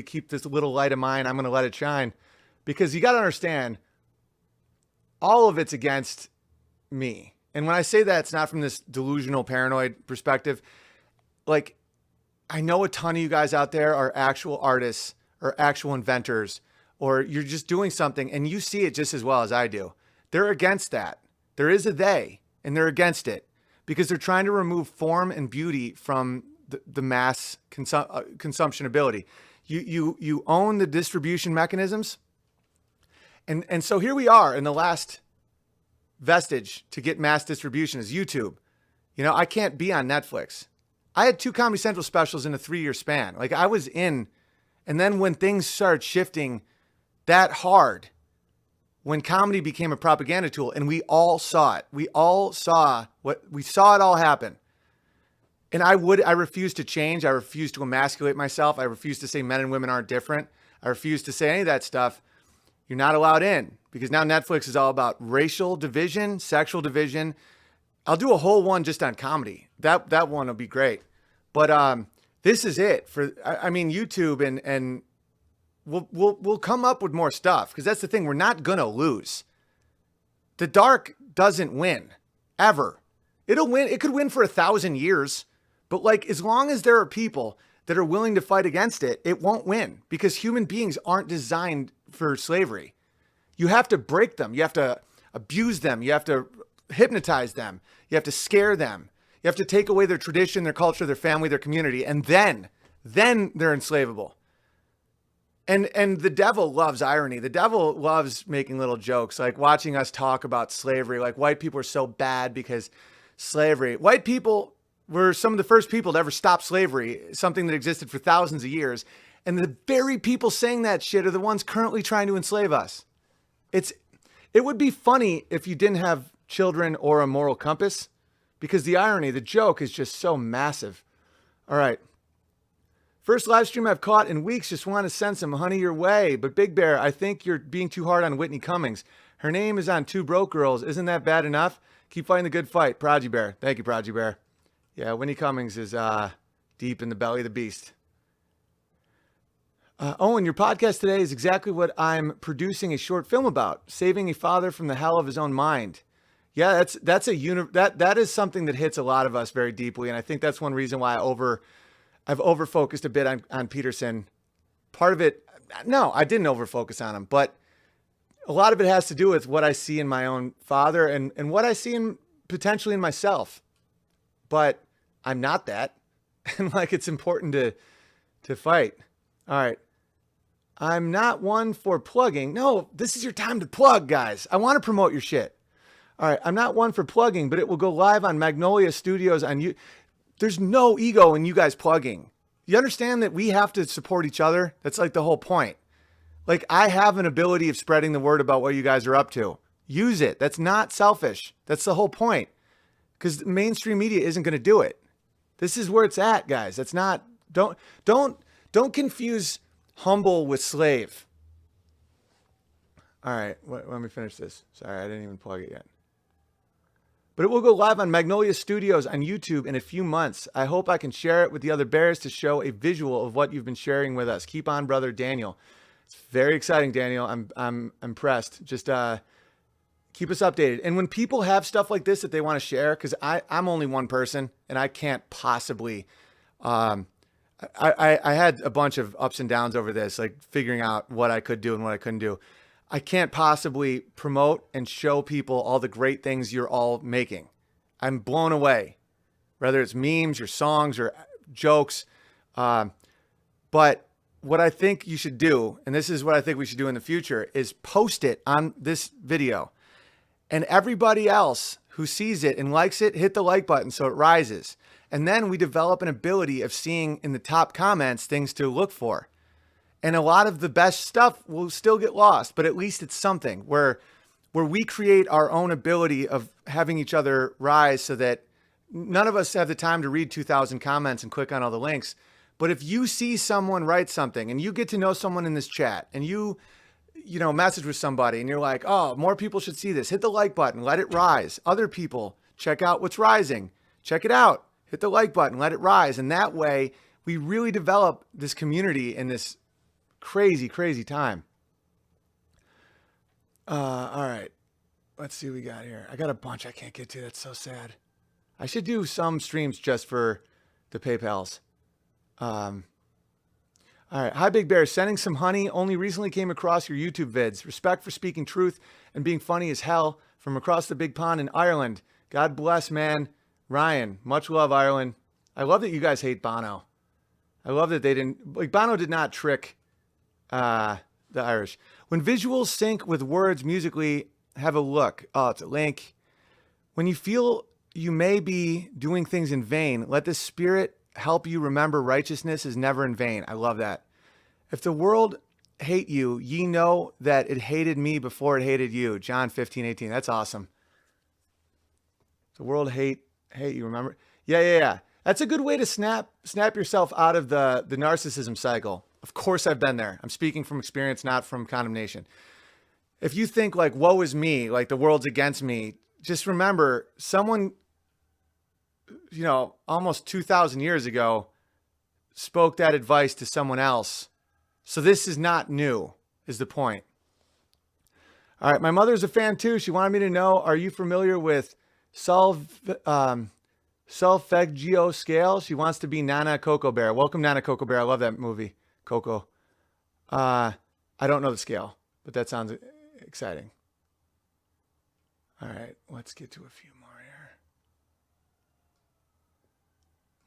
keep this little light of mine. I'm going to let it shine, because you got to understand, all of it's against me. And when I say that, it's not from this delusional, paranoid perspective. Like, I know a ton of you guys out there are actual artists or actual inventors, or you're just doing something and you see it just as well as I do. They're against that. There is a they, and they're against it because they're trying to remove form and beauty from the mass consumption ability. You own the distribution mechanisms. And so here we are in the last vestige to get mass distribution is YouTube. You know, I can't be on Netflix. I had 2 Comedy Central specials in a 3-year span. Like, I was in, and then when things started shifting that hard, when comedy became a propaganda tool, and we all saw it, we saw it all happen. And I refuse to change. I refuse to emasculate myself. I refuse to say men and women aren't different. I refuse to say any of that stuff. You're not allowed in, because now Netflix is all about racial division, sexual division. I'll do a whole one just on comedy. That one will be great. But this is it for, I mean, YouTube and we'll come up with more stuff, because that's the thing. We're not gonna lose. The dark doesn't win ever. It'll win. It could win for 1,000 years, but like, as long as there are people that are willing to fight against it, it won't win, because human beings aren't designed for slavery. You have to break them. You have to abuse them. You have to hypnotize them. You have to scare them. You have to take away their tradition, their culture, their family, their community, and then they're enslavable. And the devil loves irony. The devil loves making little jokes, like watching us talk about slavery. Like, white people are so bad because slavery. White people were some of the first people to ever stop slavery, something that existed for thousands of years. And the very people saying that shit are the ones currently trying to enslave us. It would be funny if you didn't have children or a moral compass, because the irony, the joke is just so massive. All right. First live stream I've caught in weeks. Just want to send some honey your way. But Big Bear, I think you're being too hard on Whitney Cummings. Her name is on Two Broke Girls. Isn't that bad enough? Keep fighting the good fight. Prodigy Bear. Thank you, Prodigy Bear. Yeah, Whitney Cummings is deep in the belly of the beast. Owen, your podcast today is exactly what I'm producing a short film about. Saving a father from the hell of his own mind. Yeah, that is something that hits a lot of us very deeply. And I think that's one reason why I've over-focused a bit on Peterson. Part of it, no, I didn't over-focus on him, but a lot of it has to do with what I see in my own father and what I see potentially in myself. But I'm not that. And like, it's important to fight. All right. I'm not one for plugging. No, this is your time to plug, guys. I want to promote your shit. All right. I'm not one for plugging, but it will go live on Magnolia Studios on you. There's no ego in you guys plugging. You understand that we have to support each other? That's like the whole point. Like, I have an ability of spreading the word about what you guys are up to. Use it. That's not selfish. That's the whole point. Because mainstream media isn't going to do it. This is where it's at, guys. That's not, don't confuse humble with slave. All right, let me finish this. Sorry, I didn't even plug it yet. But it will go live on Magnolia Studios on YouTube in a few months. I hope I can share it with the other bears to show a visual of what you've been sharing with us. Keep on, brother Daniel. It's very exciting, Daniel. I'm impressed. Just keep us updated. And when people have stuff like this that they want to share, because I'm only one person and I can't possibly. I had a bunch of ups and downs over this, like figuring out what I could do and what I couldn't do. I can't possibly promote and show people all the great things you're all making. I'm blown away, whether it's memes or songs or jokes. But what I think you should do, and this is what I think we should do in the future, is post it on this video. And everybody else who sees it and likes it, hit the like button so it rises. And then we develop an ability of seeing in the top comments things to look for. And a lot of the best stuff will still get lost, but at least it's something where we create our own ability of having each other rise, so that none of us have the time to read 2,000 comments and click on all the links. But if you see someone write something and you get to know someone in this chat and you message with somebody and you're like, oh, more people should see this, hit the like button, let it rise. Other people, check out what's rising. Check it out. Hit the like button, let it rise. And that way we really develop this community in this crazy, crazy time. All right. Let's see what we got here. I got a bunch I can't get to. That's so sad. I should do some streams just for the PayPals. All right. Hi, Big Bear. Sending some honey. Only recently came across your YouTube vids. Respect for speaking truth and being funny as hell from across the big pond in Ireland. God bless, man. Ryan, much love, Ireland. I love that you guys hate Bono. I love that they didn't, like, Bono did not trick the Irish. When visuals sync with words musically, have a look. Oh, it's a link. When you feel you may be doing things in vain, let the Spirit help you remember righteousness is never in vain. I love that. If the world hate you, ye know that it hated me before it hated you. John 15:18. That's awesome. The world hate you, remember? Yeah. That's a good way to snap yourself out of the narcissism cycle. Of course I've been there. I'm speaking from experience, not from condemnation. If you think like, woe is me, like the world's against me, just remember someone, almost 2,000 years ago spoke that advice to someone else So this is not new, is the point. All right, my mother's a fan too. She wanted me to know, are you familiar with solfeggio scale? She wants to be Nana Coco Bear. Welcome, Nana Coco Bear. I love that movie, Coco. I don't know the scale, but that sounds exciting. All right, let's get to a few more here.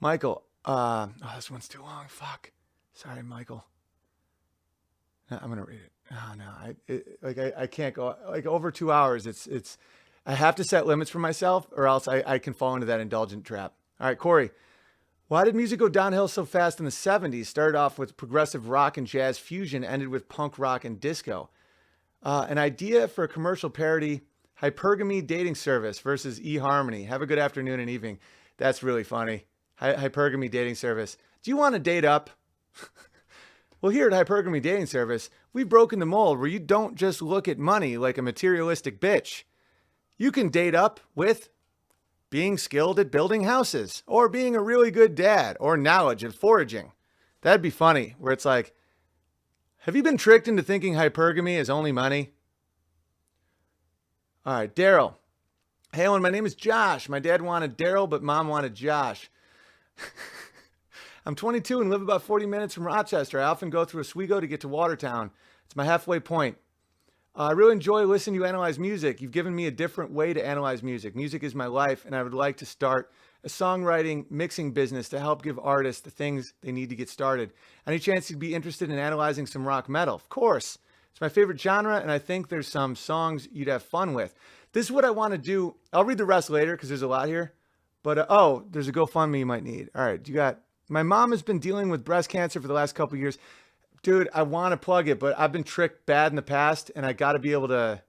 Michael, this one's too long. Fuck. Sorry, Michael. No, I'm gonna read it. Oh no, I can't go like over 2 hours. It's I have to set limits for myself, or else I can fall into that indulgent trap. All right, Corey. Why did music go downhill so fast in the 70s? Started off with progressive rock and jazz fusion, ended with punk rock and disco. An idea for a commercial parody: hypergamy dating service versus eHarmony. Have a good afternoon and evening. That's really funny. Hypergamy dating service. Do you want to date up? Well, here at Hypergamy Dating Service, we've broken the mold where you don't just look at money like a materialistic bitch. You can date up with being skilled at building houses, or being a really good dad, or knowledge of foraging. That'd be funny, where it's like, have you been tricked into thinking hypergamy is only money? All right, Daryl. Hey, Owen, my name is Josh. My dad wanted Daryl, but mom wanted Josh. I'm 22 and live about 40 minutes from Rochester. I often go through Oswego to get to Watertown. It's my halfway point. I really enjoy listening to you analyze music. You've given me a different way to analyze music. Music is my life, and I would like to start a songwriting mixing business to help give artists the things they need to get started. Any chance you'd be interested in analyzing some rock metal? Of course. It's my favorite genre, and I think there's some songs you'd have fun with. This is what I want to do. I'll read the rest later because there's a lot here. But, there's a GoFundMe you might need. All right, my mom has been dealing with breast cancer for the last couple of years. Dude, I want to plug it, but I've been tricked bad in the past, and I got to be able to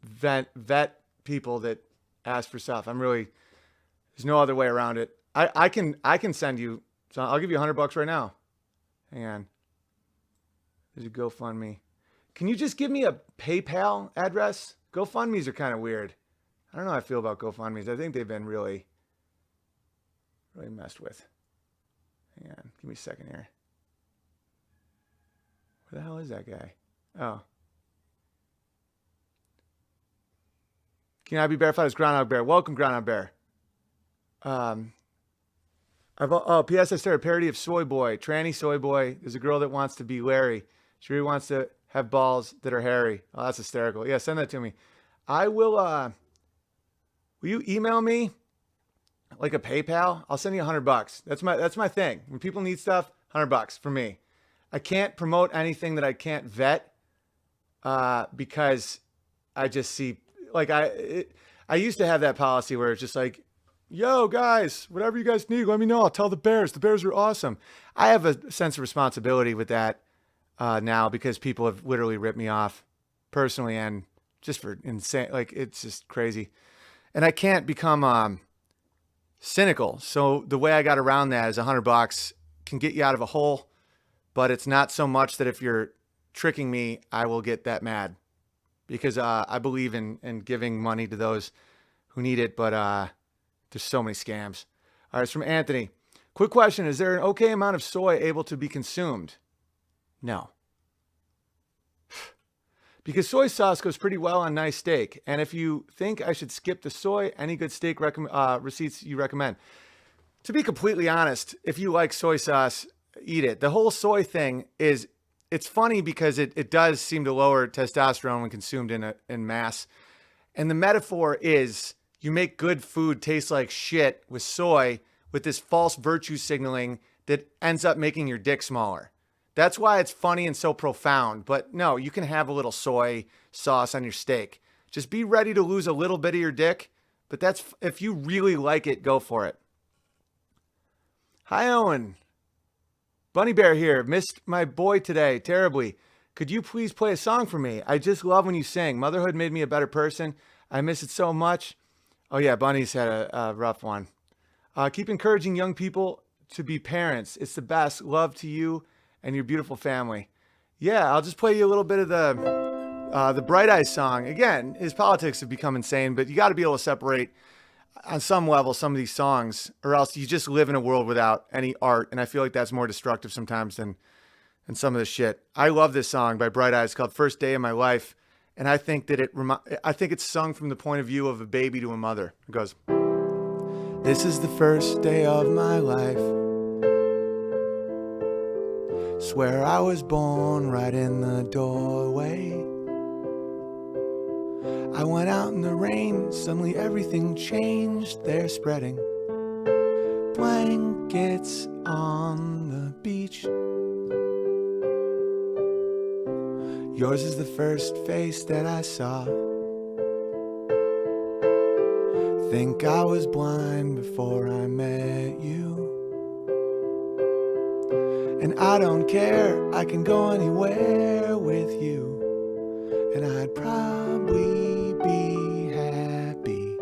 vet people that ask for stuff. There's no other way around it. I can send you, so I'll give you $100 right now. Hang on. There's a GoFundMe. Can you just give me a PayPal address? GoFundMes are kind of weird. I don't know how I feel about GoFundMes. I think they've been really messed with. Hang on. Give me a second here. Where the hell is that guy? Oh. Can I be verified as Groundhog Bear? Welcome, Groundhog Bear. P.S. I started a parody of Soy Boy. Tranny Soy Boy. There's a girl that wants to be Larry. She really wants to have balls that are hairy. Oh, that's hysterical. Yeah, send that to me. I will, will you email me like a PayPal? I'll send you $100. That's my thing. When people need stuff, $100 for me. I can't promote anything that I can't vet, because I just see, like, I used to have that policy where it's just like, yo guys, whatever you guys need, let me know. I'll tell the Bears. The Bears are awesome. I have a sense of responsibility with that now, because people have literally ripped me off personally and just for insane. Like, it's just crazy. And I can't become cynical. So the way I got around that is $100 can get you out of a hole, but it's not so much that if you're tricking me, I will get that mad, because I believe in giving money to those who need it. But there's so many scams. All right, it's from Anthony. Quick question. Is there an okay amount of soy able to be consumed? No. Because soy sauce goes pretty well on nice steak. And if you think I should skip the soy, any good steak receipts you recommend? To be completely honest, if you like soy sauce, eat it. The whole soy thing it's funny because it does seem to lower testosterone when consumed in mass. And the metaphor is you make good food taste like shit with soy, with this false virtue signaling that ends up making your dick smaller. That's why it's funny and so profound. But no, you can have a little soy sauce on your steak. Just be ready to lose a little bit of your dick. But that's, if you really like it, go for it. Hi, Owen. Bunny Bear here. Missed my boy today terribly. Could you please play a song for me? I just love when you sing. Motherhood made me a better person. I miss it so much. Oh yeah, Bunny's had a rough one. Keep encouraging young people to be parents. It's the best. Love to you and your beautiful family. Yeah, I'll just play you a little bit of the Bright Eyes song. Again, his politics have become insane, but you got to be able to separate on some level some of these songs, or else you just live in a world without any art. And I feel like that's more destructive sometimes than and some of the shit. I love this song by Bright Eyes called First Day of My Life. And I think that I think it's sung from the point of view of a baby to a mother. It goes, this is the first day of my life. Swear I was born right in the doorway. I went out in the rain, suddenly everything changed. They're spreading blankets on the beach. Yours is the first face that I saw. Think I was blind before I met you. And I don't care, I can go anywhere with you. And I'd probably be happy.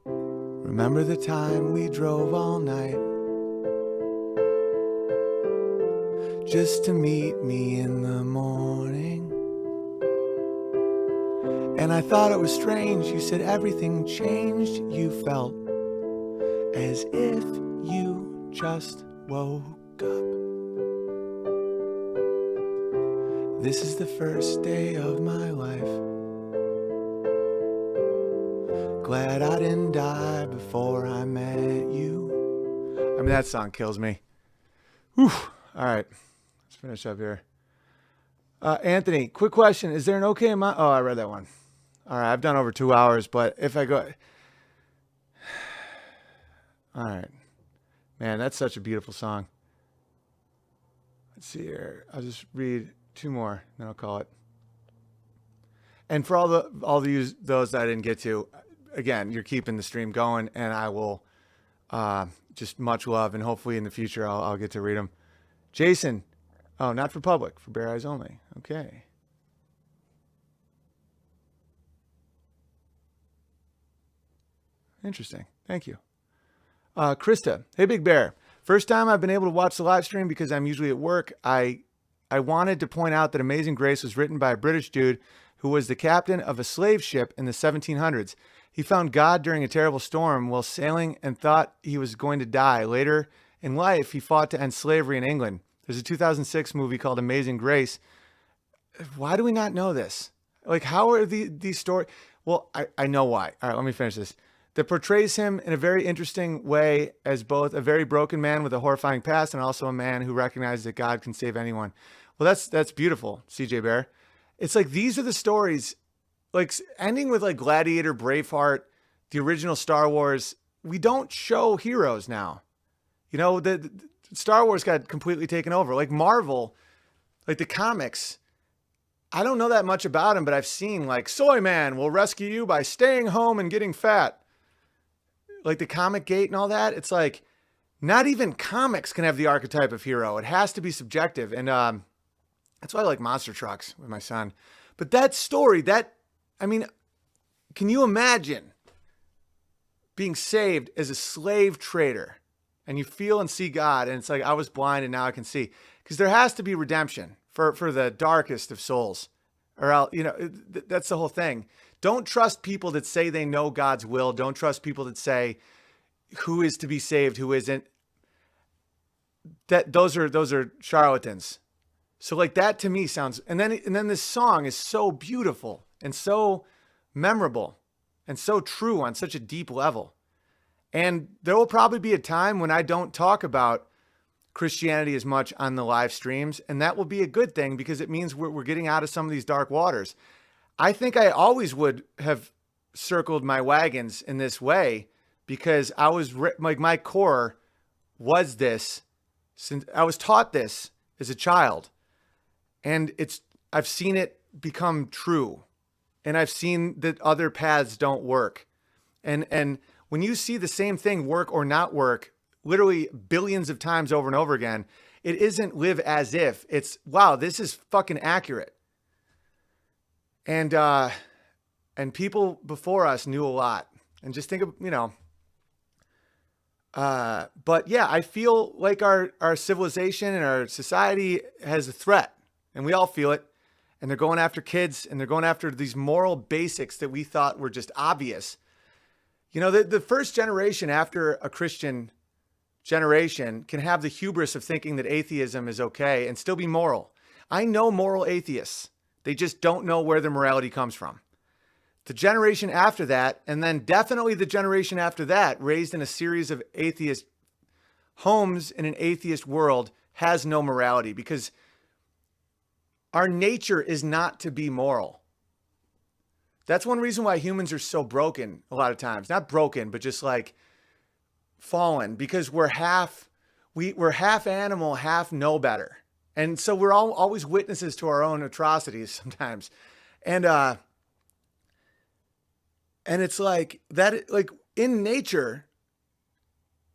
Remember the time we drove all night just to meet me in the morning. And I thought it was strange, you said everything changed. You felt as if you just woke up. This is the first day of my life. Glad I didn't die before I met you. I mean, that song kills me. Whew. All right. Let's finish up here. Anthony, quick question. Is there an okay amount? Oh, I read that one. All right. I've done over 2 hours, but if I go... All right. Man, that's such a beautiful song. Let's see here. I'll just read 2 more, then I'll call it. And for all those that I didn't get to, again, you're keeping the stream going, and I will just much love, and hopefully in the future I'll get to read them. Jason, oh, not for public, for Bare Eyes only. Okay. Interesting. Thank you. Krista, hey Big Bear. First time I've been able to watch the live stream because I'm usually at work. I wanted to point out that Amazing Grace was written by a British dude who was the captain of a slave ship in the 1700s. He found God during a terrible storm while sailing and thought he was going to die. Later in life, he fought to end slavery in England. There's a 2006 movie called Amazing Grace. Why do we not know this? Like, how are these stories? Well, I know why. All right, let me finish this. That portrays him in a very interesting way as both a very broken man with a horrifying past and also a man who recognizes that God can save anyone. Well, that's beautiful, CJ Bear. It's like these are the stories, like ending with like Gladiator, Braveheart, the original Star Wars. We don't show heroes now. You know, the Star Wars got completely taken over. Like Marvel, like the comics, I don't know that much about them, but I've seen like Soy Man will rescue you by staying home and getting fat. Like the Comic Gate and all that. It's like not even comics can have the archetype of hero. It has to be subjective. And that's why I like monster trucks with my son. But that story, I mean, can you imagine being saved as a slave trader and you feel and see God and it's like, I was blind and now I can see? Because there has to be redemption for the darkest of souls. Or else, you know, that's the whole thing. Don't trust people that say they know God's will. Don't trust people that say who is to be saved, who isn't. Those are charlatans. So like that to me sounds, and then this song is so beautiful and so memorable and so true on such a deep level. And there will probably be a time when I don't talk about Christianity as much on the live streams, and that will be a good thing because it means we're getting out of some of these dark waters. I think I always would have circled my wagons in this way because I was like, my core was this, since I was taught this as a child, and I've seen it become true, and I've seen that other paths don't work. And when you see the same thing work or not work, literally billions of times over and over again, it isn't live as if. It's, wow, this is fucking accurate. And people before us knew a lot. And just think of, you know, but yeah, I feel like our civilization and our society has a threat, and we all feel it. And they're going after kids, and they're going after these moral basics that we thought were just obvious. You know, the first generation after a Christian generation can have the hubris of thinking that atheism is okay and still be moral. I know moral atheists. They just don't know where their morality comes from. The generation after that, and then definitely the generation after that, raised in a series of atheist homes in an atheist world, has no morality because our nature is not to be moral. That's one reason why humans are so broken a lot of times. Not broken, but just like fallen, because we're half animal, half know better. And so we're all always witnesses to our own atrocities sometimes. And it's like that, like in nature,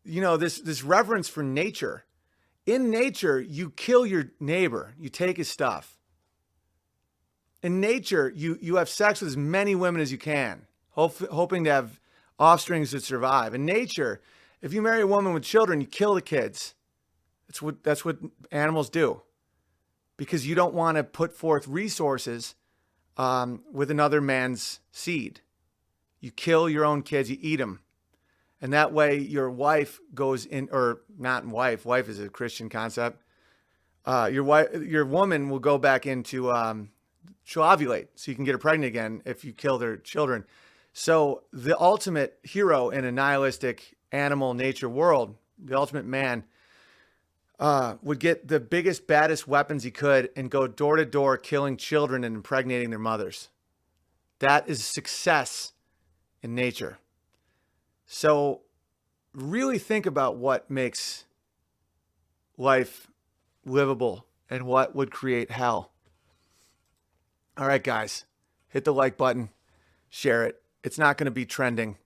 this reverence for nature. In nature, you kill your neighbor, you take his stuff. In nature, you have sex with as many women as you can, hoping to have offspring that survive. In nature, if you marry a woman with children, you kill the kids. That's what animals do, because you don't want to put forth resources with another man's seed. You kill your own kids, you eat them. And that way your wife goes in, or not wife is a Christian concept. Your woman will go back into, she'll ovulate so you can get her pregnant again if you kill their children. So the ultimate hero in a nihilistic animal nature world, the ultimate man, would get the biggest, baddest weapons he could and go door to door killing children and impregnating their mothers. That is success in nature. So really think about what makes life livable and what would create hell. All right, guys, hit the like button, share it. It's not going to be trending.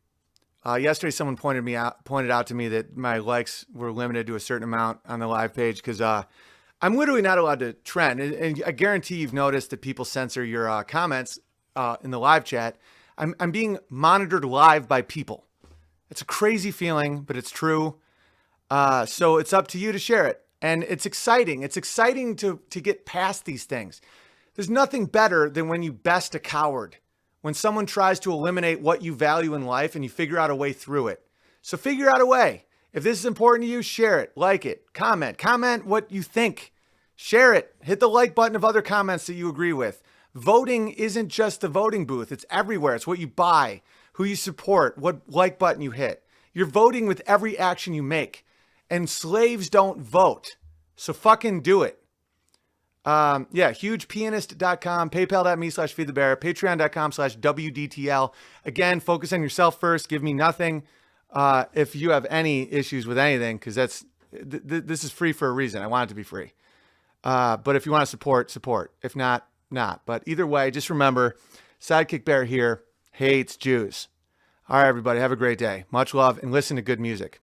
Yesterday, someone pointed out to me that my likes were limited to a certain amount on the live page because I'm literally not allowed to trend. And I guarantee you've noticed that people censor your comments in the live chat. I'm being monitored live by people. It's a crazy feeling, but it's true. So it's up to you to share it. And it's exciting. It's exciting to get past these things. There's nothing better than when you best a coward. When someone tries to eliminate what you value in life and you figure out a way through it. So figure out a way. If this is important to you, share it, like it, comment what you think. Share it. Hit the like button of other comments that you agree with. Voting isn't just the voting booth. It's everywhere. It's what you buy, who you support, what like button you hit. You're voting with every action you make. And slaves don't vote. So fucking do it. hugepianist.com, paypal.me/feedthebear, patreon.com/WDTL. Again, focus on yourself first. Give me nothing if you have any issues with anything, because this is free for a reason. I want it to be free. But if you want to support. If not, not. But either way, just remember, Sidekick Bear here hates Jews. All right, everybody, have a great day. Much love, and listen to good music.